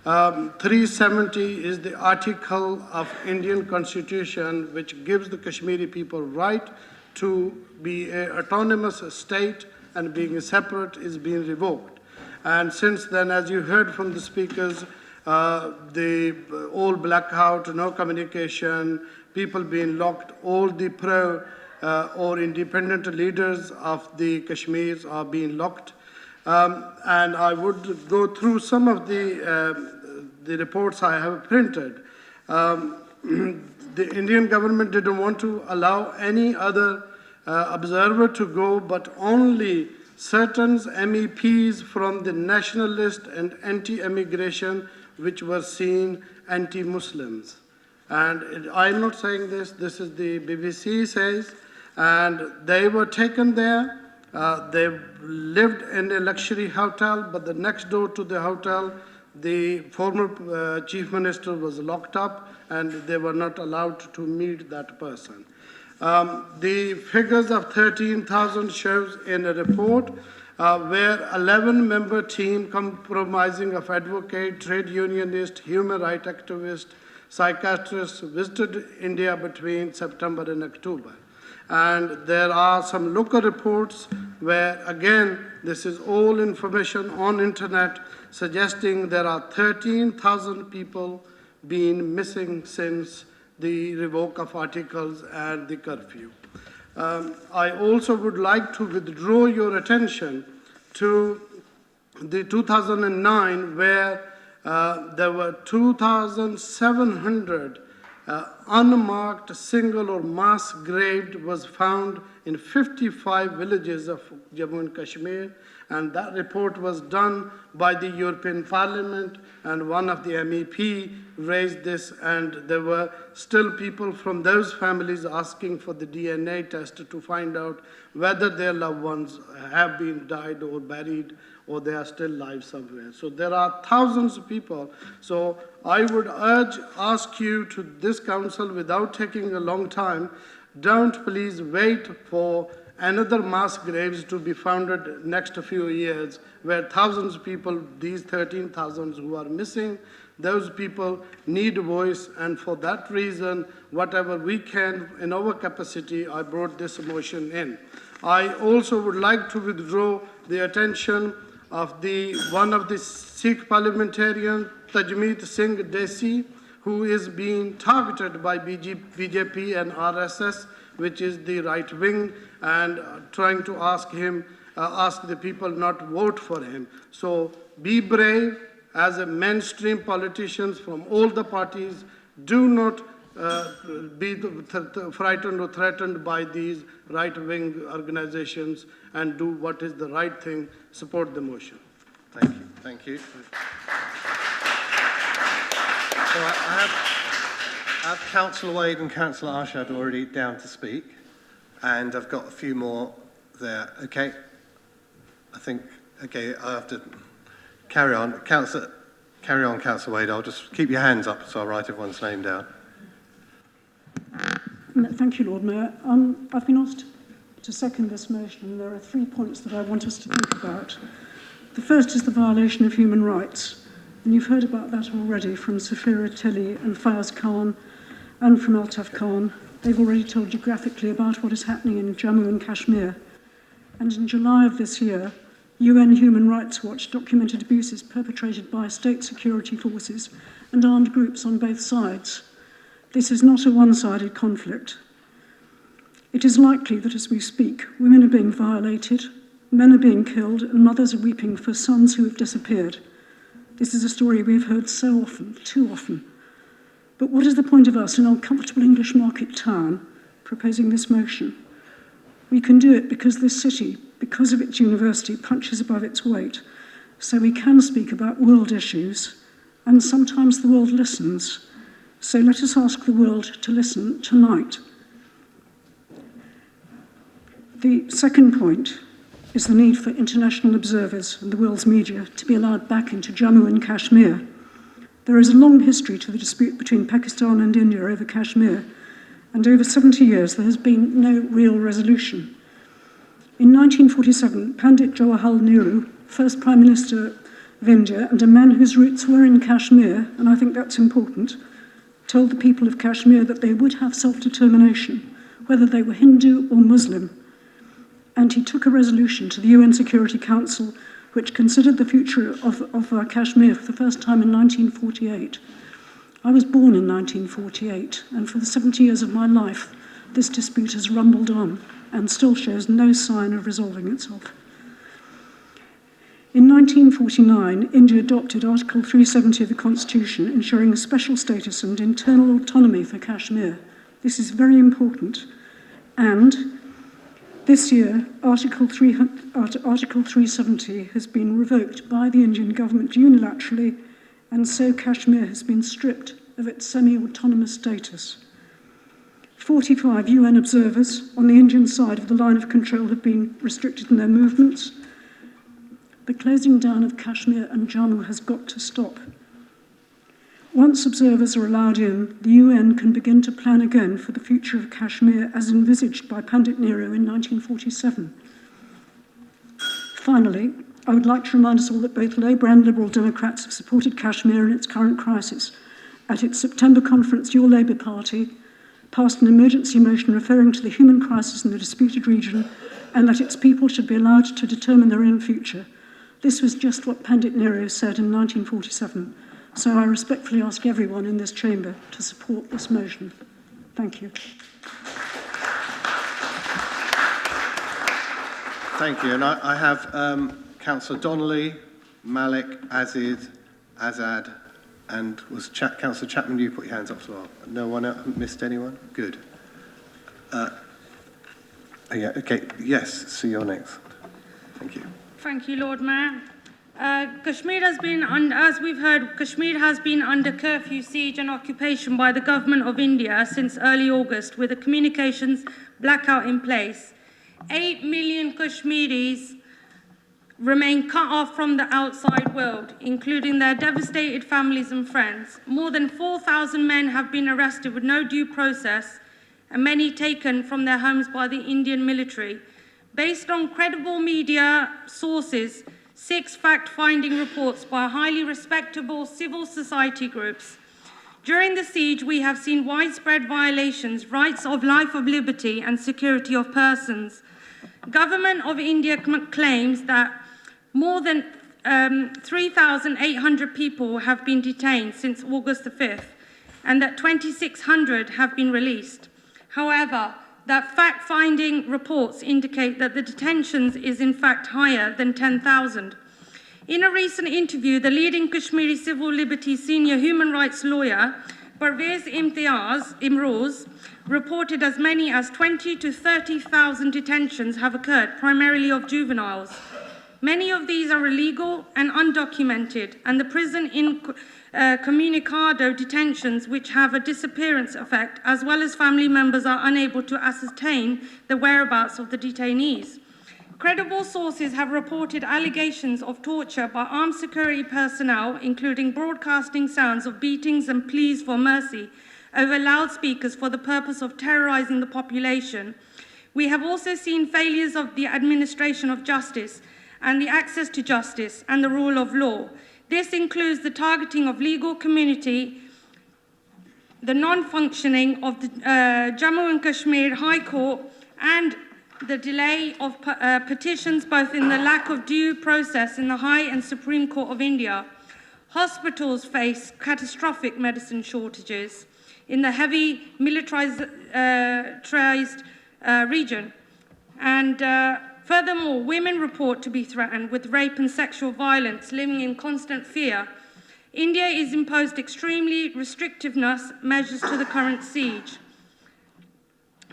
S15: 370 is the article of Indian Constitution which gives the Kashmiri people right to be an autonomous state, and being separate is being revoked. And since then, as you heard from the speakers, the all blackout, no communication, people being locked, all the pro or independent leaders of the Kashmirs are being locked. And I would go through some of the reports I have printed. The Indian government didn't want to allow any other observer to go, but only certain MEPs from the nationalist and anti-immigration, which were seen anti-Muslims. And I'm not saying this, this is the BBC says, and they were taken there. They lived in a luxury hotel, but the next door to the hotel, the former chief minister was locked up, and they were not allowed to meet that person. The figures of 13,000 shows in a report where 11-member team comprising of advocate, trade unionist, human rights activist, psychiatrists visited India between September and October. And there are some local reports where, again, this is all information on internet suggesting there are 13,000 people being missing since the revoke of articles and the curfew. I also would like to withdraw your attention to the 2009 where there were 2,700 unmarked single or mass grave was found in 55 villages of Jammu and Kashmir, and that report was done by the European Parliament, and one of the MEP raised this, and there were still people from those families asking for the DNA test to find out whether their loved ones have been died or buried, or they are still alive somewhere. So there are thousands of people. So I would ask you to this council, without taking a long time, don't please wait for another mass graves to be founded next few years, where thousands of people, these 13,000 who are missing, those people need a voice, and for that reason, whatever we can in our capacity, I brought this motion in. I also would like to withdraw the attention of one of the Sikh parliamentarians, Tajmeet Singh Desi, who is being targeted by BJP and RSS, which is the right wing, and trying to ask the people not to vote for him. So be brave as a mainstream politicians from all the parties. Do not be frightened or threatened by these right-wing organizations, and do what is the right thing. Support the motion.
S1: Thank you. Thank you. So I have Councillor Wade and Councillor Arshad already down to speak, and I've got a few more there. Okay. I think, okay, I have to carry on. Councillor Wade. I'll just keep your hands up so I'll write everyone's name down.
S11: Thank you, Lord Mayor. I've been asked to second this motion, and there are 3 points that I want us to think about. The first is the violation of human rights, and you've heard about that already from Safira Tilly and Fayaz Khan and from Altaf Khan. They've already told you graphically about what is happening in Jammu and Kashmir. And in July of this year, UN Human Rights Watch documented abuses perpetrated by state security forces and armed groups on both sides. This is not a one-sided conflict. It is likely that as we speak, women are being violated, men are being killed, and mothers are weeping for sons who have disappeared. This is a story we've heard so often, too often. But what is the point of us in our comfortable English market town proposing this motion? We can do it because this city, because of its university, punches above its weight. So we can speak about world issues, and sometimes the world listens. So let us ask the world to listen tonight. The second point is the need for international observers and the world's media to be allowed back into Jammu and Kashmir. There is a long history to the dispute between Pakistan and India over Kashmir, and over 70 years there has been no real resolution. In 1947, Pandit Jawaharlal Nehru, first Prime Minister of India, and a man whose roots were in Kashmir, and I think that's important, told the people of Kashmir that they would have self-determination, whether they were Hindu or Muslim. And he took a resolution to the UN Security Council which considered the future of Kashmir for the first time in 1948. I was born in 1948, and for the 70 years of my life, this dispute has rumbled on and still shows no sign of resolving itself. In 1949, India adopted Article 370 of the Constitution, ensuring a special status and internal autonomy for Kashmir. This is very important. And this year, Article 370 has been revoked by the Indian government unilaterally, and so Kashmir has been stripped of its semi-autonomous status. 45 UN observers on the Indian side of the line of control have been restricted in their movements. The closing down of Kashmir and Jammu has got to stop. Once observers are allowed in, the UN can begin to plan again for the future of Kashmir as envisaged by Pandit Nehru in 1947. Finally, I would like to remind us all that both Labour and Liberal Democrats have supported Kashmir in its current crisis. At its September conference, your Labour Party passed an emergency motion referring to the human crisis in the disputed region and that its people should be allowed to determine their own future. This was just what Pandit Nehru said in 1947. So I respectfully ask everyone in this chamber to support this motion. Thank you.
S1: Thank you. And I have Councillor Donnelly, Malik, Azad, And was Councillor Chapman, you put your hands up as well? No one else? Missed anyone? Good. Yeah, okay, yes, so you're next. Thank you.
S20: Thank you, Lord Mayor. Kashmir has been, as we've heard, Kashmir has been under curfew, siege and occupation by the government of India since early August, with a communications blackout in place. 8 million Kashmiris remain cut off from the outside world, including their devastated families and friends. More than 4,000 men have been arrested with no due process, and many taken from their homes by the Indian military. Based on credible media sources, 6 fact-finding reports by highly respectable civil society groups. During the siege, we have seen widespread violations, rights of life, of liberty and security of persons. Government of India claims that more than 3,800 people have been detained since August the 5th, and that 2,600 have been released. However, that fact-finding reports indicate that the detentions is in fact higher than 10,000. In a recent interview, the leading Kashmiri civil liberties senior human rights lawyer, Parvez Imroz, reported as many as 20 to 30,000 detentions have occurred, primarily of juveniles. Many of these are illegal and undocumented, and the prison communicado detentions, which have a disappearance effect, as well as family members are unable to ascertain the whereabouts of the detainees. Credible sources have reported allegations of torture by armed security personnel, including broadcasting sounds of beatings and pleas for mercy over loudspeakers for the purpose of terrorizing the population. We have also seen failures of the administration of justice and the access to justice and the rule of law. This includes the targeting of legal community, the non-functioning of the Jammu and Kashmir High Court, and the delay of petitions, both in the lack of due process in the High and Supreme Court of India. Hospitals face catastrophic medicine shortages in the heavy militarized region. And furthermore, women report to be threatened with rape and sexual violence, living in constant fear. India has imposed extremely restrictive measures to the current siege.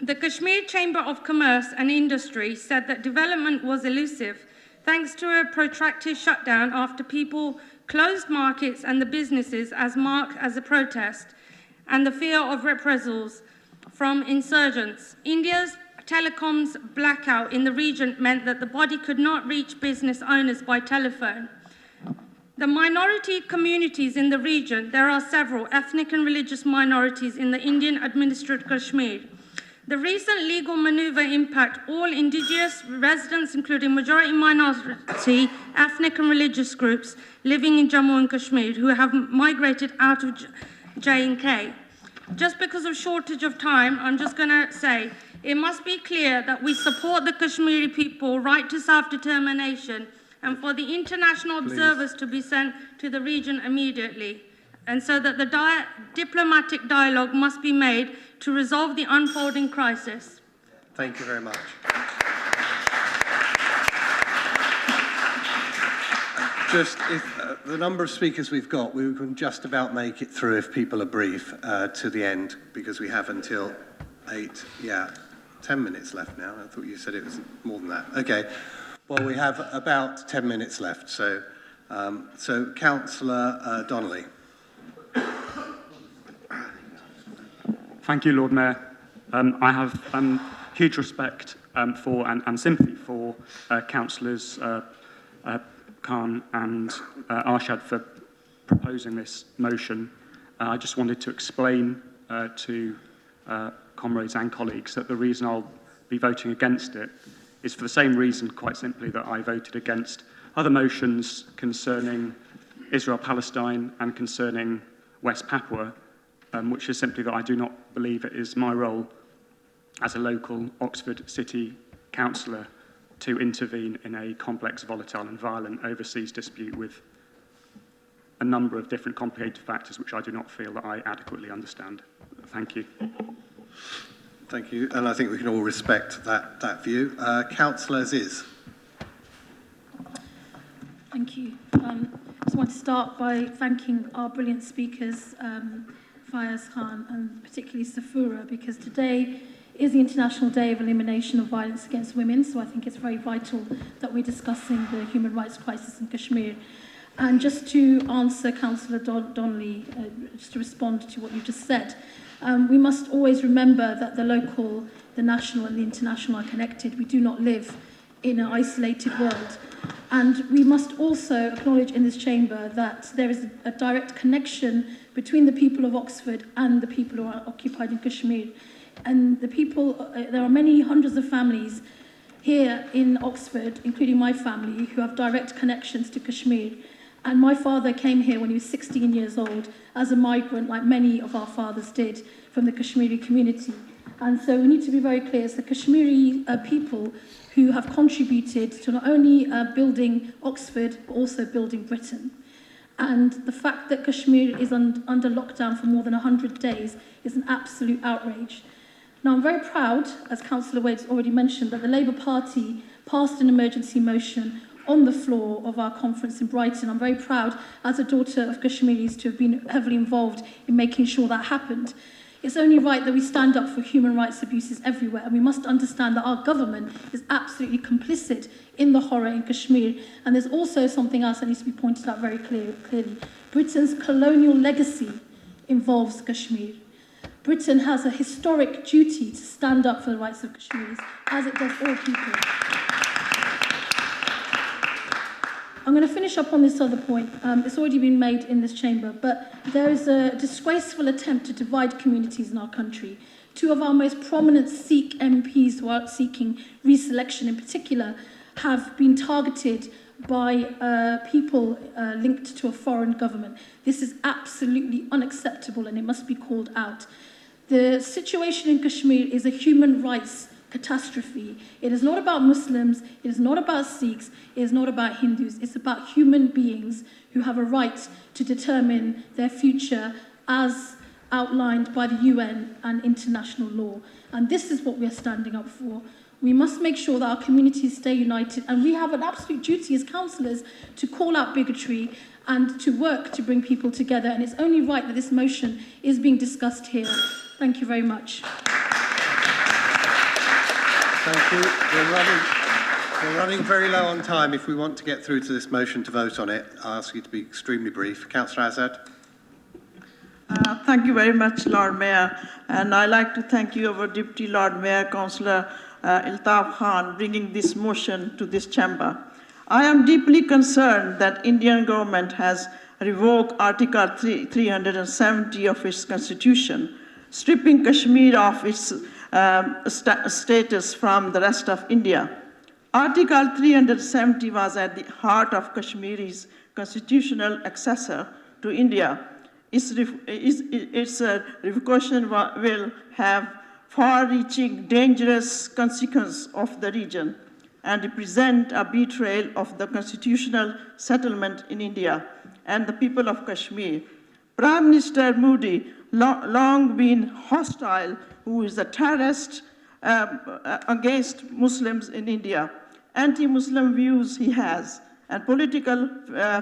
S20: The Kashmir Chamber of Commerce and Industry said that development was elusive thanks to a protracted shutdown after people closed markets and the businesses as marked as a protest, and the fear of reprisals from insurgents. India's telecoms blackout in the region meant that the body could not reach business owners by telephone. The minority communities in the region, there are several ethnic and religious minorities in the Indian administered Kashmir. The recent legal maneuver impact all indigenous residents, including majority minority, ethnic and religious groups living in Jammu and Kashmir who have migrated out of J&K. Just because of shortage of time, I'm just going to say, it must be clear that we support the Kashmiri people right to self-determination and for the international observers to be sent to the region immediately, and so that the diplomatic dialogue must be made to resolve the unfolding crisis.
S1: Thank you very much. Just if the number of speakers we've got, we can just about make it through if people are brief to the end, because we have until 10 minutes left now. I thought you said it was more than that. Okay. Well, we have about 10 minutes left. So, Councillor Donnelly.
S21: Thank you, Lord Mayor. I have huge respect for and sympathy for Councillors Khan and Arshad for proposing this motion. I just wanted to explain to comrades and colleagues that the reason I'll be voting against it is for the same reason, quite simply, that I voted against other motions concerning Israel-Palestine and concerning West Papua, which is simply that I do not believe it is my role as a local Oxford City councillor to intervene in a complex, volatile and violent overseas dispute with a number of different complicated factors which I do not feel that I adequately understand. Thank you.
S1: Thank you, and I think we can all respect that view. Councillor Ziz.
S2: Thank you. I just want to start by thanking our brilliant speakers, Fayaz Khan and particularly Safura, because today is the International Day of Elimination of Violence Against Women, so I think it's very vital that we're discussing the human rights crisis in Kashmir. And just to answer Councillor Donnelly, just to respond to what you just said, we must always remember that the local, the national and the international are connected. We do not live in an isolated world. And we must also acknowledge in this chamber that there is a direct connection between the people of Oxford and the people who are occupied in Kashmir. And the people, there are many hundreds of families here in Oxford, including my family, who have direct connections to Kashmir. And my father came here when he was 16 years old as a migrant, like many of our fathers did, from the Kashmiri community. And so we need to be very clear, it's the Kashmiri people who have contributed to not only building Oxford, but also building Britain. And the fact that Kashmir is under lockdown for more than 100 days is an absolute outrage. Now, I'm very proud, as Councillor Wade's already mentioned, that the Labour Party passed an emergency motion on the floor of our conference in Brighton. I'm very proud, as a daughter of Kashmiris, to have been heavily involved in making sure that happened. It's only right that we stand up for human rights abuses everywhere, and we must understand that our government is absolutely complicit in the horror in Kashmir. And there's also something else that needs to be pointed out very clearly. Britain's colonial legacy involves Kashmir. Britain has a historic duty to stand up for the rights of Kashmiris, as it does all people. I'm going to finish up on this other point. It's already been made in this chamber, but there is a disgraceful attempt to divide communities in our country. Two of our most prominent Sikh MPs who are seeking reselection in particular have been targeted by people linked to a foreign government. This is absolutely unacceptable and it must be called out. The situation in Kashmir is a human rights catastrophe. It is not about Muslims, it is not about Sikhs, it is not about Hindus. It's about human beings who have a right to determine their future as outlined by the UN and international law. And this is what we are standing up for. We must make sure that our communities stay united, and we have an absolute duty as councillors to call out bigotry and to work to bring people together. And it's only right that this motion is being discussed here. Thank you very much.
S1: Thank you. We're running very low on time. If we want to get through to this motion to vote on it, I ask you to be extremely brief. Councillor Azad.
S22: Thank you very much, Lord Mayor. And I'd like to thank you, our Deputy Lord Mayor, Councillor Iltaf Khan, bringing this motion to this chamber. I am deeply concerned that Indian government has revoked Article 370 of its constitution, stripping Kashmir of its status from the rest of India. Article 370 was at the heart of Kashmir's constitutional accessor to India. Its revocation will have far-reaching, dangerous consequences of the region and represent a betrayal of the constitutional settlement in India and the people of Kashmir. Prime Minister Modi, long been hostile, who is a terrorist against Muslims in India. Anti-Muslim views he has, and political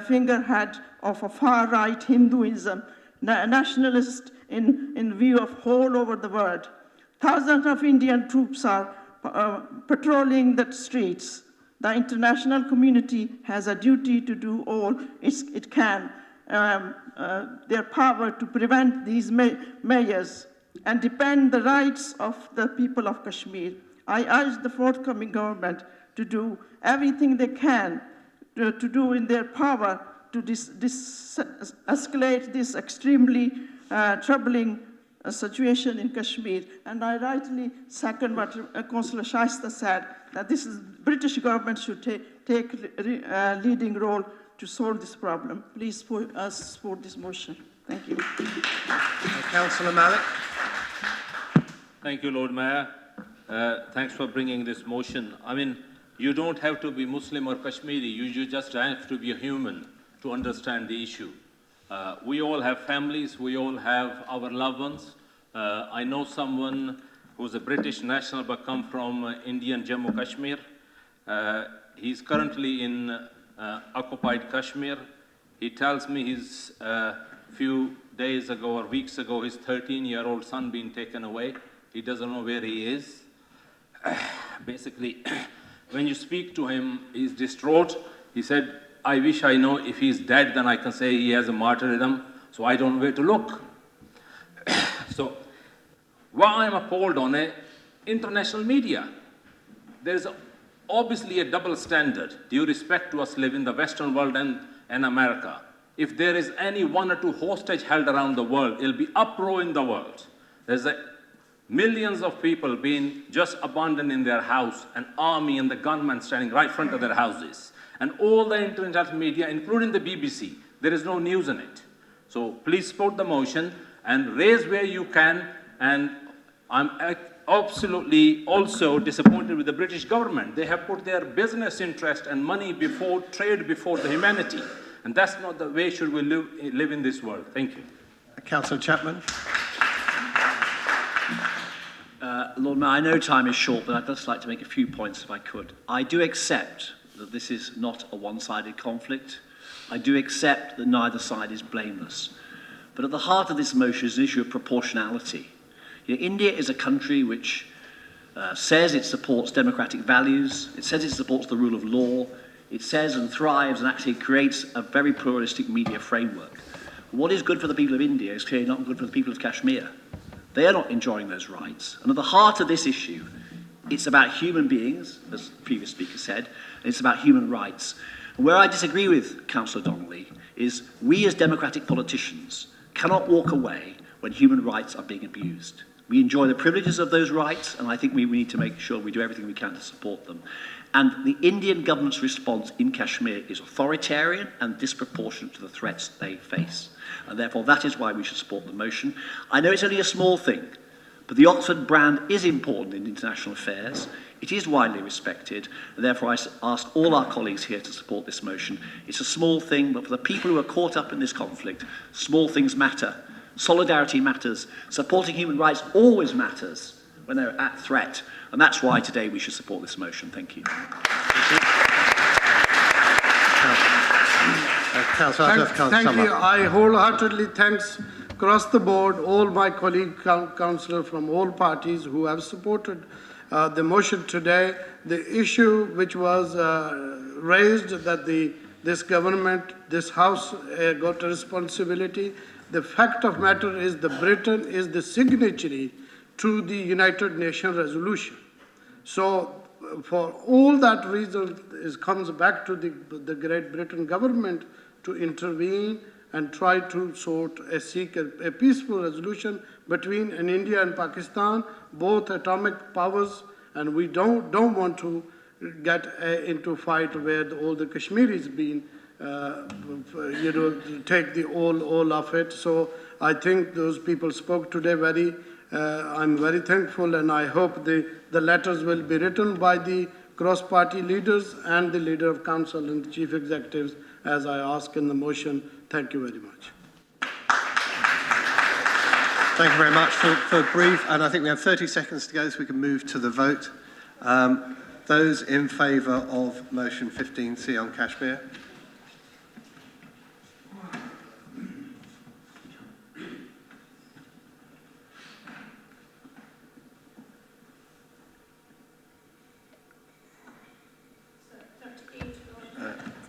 S22: figurehead of a far-right Hinduism, nationalist in view of all over the world. Thousands of Indian troops are patrolling the streets. The international community has a duty to do all it can, their power to prevent these measures and defend the rights of the people of Kashmir. I urge the forthcoming government to do everything they can to do in their power to escalate this extremely troubling situation in Kashmir. And I rightly second what Councillor Shaista said, that this is British government should take a leading role to solve this problem. Please support this motion. Thank you.
S1: Councillor Malik.
S8: Thank you, Lord Mayor. Thanks for bringing this motion. I mean, you don't have to be Muslim or Kashmiri. You just have to be a human to understand the issue. We all have families. We all have our loved ones. I know someone who's a British national but come from Indian Jammu Kashmir. He's currently in occupied Kashmir. He tells me his few days ago or weeks ago, his 13-year-old son being taken away. He doesn't know where he is. Basically, when you speak to him, he's distraught. He said, I wish I know if he's dead, then I can say he has a martyrdom, so I don't know where to look. So, what I'm appalled on international media. There's obviously a double standard, due respect to us live in the Western world and America. If there is any 1 or 2 hostage held around the world, it'll be uproar in the world. There's millions of people being just abandoned in their house, an army and the gunmen standing right in front of their houses. And all the international media, including the BBC, there is no news in it. So please support the motion and raise where you can. And I'm absolutely also disappointed with the British government. They have put their business interest and money before trade, before the humanity. And that's not the way should we live in this world. Thank you.
S1: Councillor Chapman.
S4: Lord Mayor, I know time is short, but I'd just like to make a few points if I could. I do accept that this is not a one-sided conflict. I do accept that neither side is blameless. But at the heart of this motion is an issue of proportionality. You know, India is a country which says it supports democratic values, it says it supports the rule of law, it says and thrives and actually creates a very pluralistic media framework. What is good for the people of India is clearly not good for the people of Kashmir. They are not enjoying those rights. And at the heart of this issue, it's about human beings, as the previous speaker said, and it's about human rights. And where I disagree with Councillor Donnelly is we as democratic politicians cannot walk away when human rights are being abused. We enjoy the privileges of those rights, and I think we need to make sure we do everything we can to support them. And the Indian government's response in Kashmir is authoritarian and disproportionate to the threats they face. And therefore, that is why we should support the motion. I know it's only a small thing, but the Oxford brand is important in international affairs. It is widely respected, and therefore I ask all our colleagues here to support this motion. It's a small thing, but for the people who are caught up in this conflict, small things matter. Solidarity matters. Supporting human rights always matters when they're at threat. And that's why today we should support this motion. Thank you.
S15: Thank you. I wholeheartedly thanks across the board all my colleague councillors from all parties who have supported the motion today. The issue which was raised that this government, this House got a responsibility. The fact of matter is that Britain is the signatory to the United Nations resolution. So for all that reason, it comes back to the Great Britain government to intervene and try to seek a peaceful resolution between India and Pakistan, both atomic powers, and we don't want to get into a fight where all the Kashmiris being take the all of it. So I think those people spoke today I'm very thankful, and I hope the letters will be written by the cross-party leaders and the leader of council and the chief executives, as I ask in the motion. Thank you very much.
S1: Thank you very much for a brief, and I think we have 30 seconds to go so we can move to the vote. Those in favour of motion 15C on Kashmir?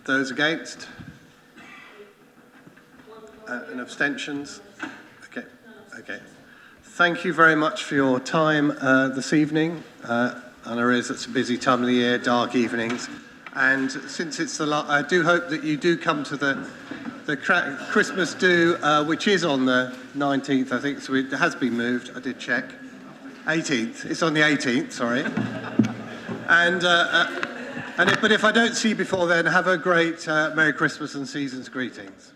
S1: Those against? And abstentions? Okay. Thank you very much for your time this evening. I realise it's a busy time of the year, dark evenings. And since it's I do hope that you do come to the Christmas do, which is on the 19th, I think. So it has been moved. I did check. 18th. It's on the 18th, sorry. But if I don't see you before then, have a great Merry Christmas and season's greetings.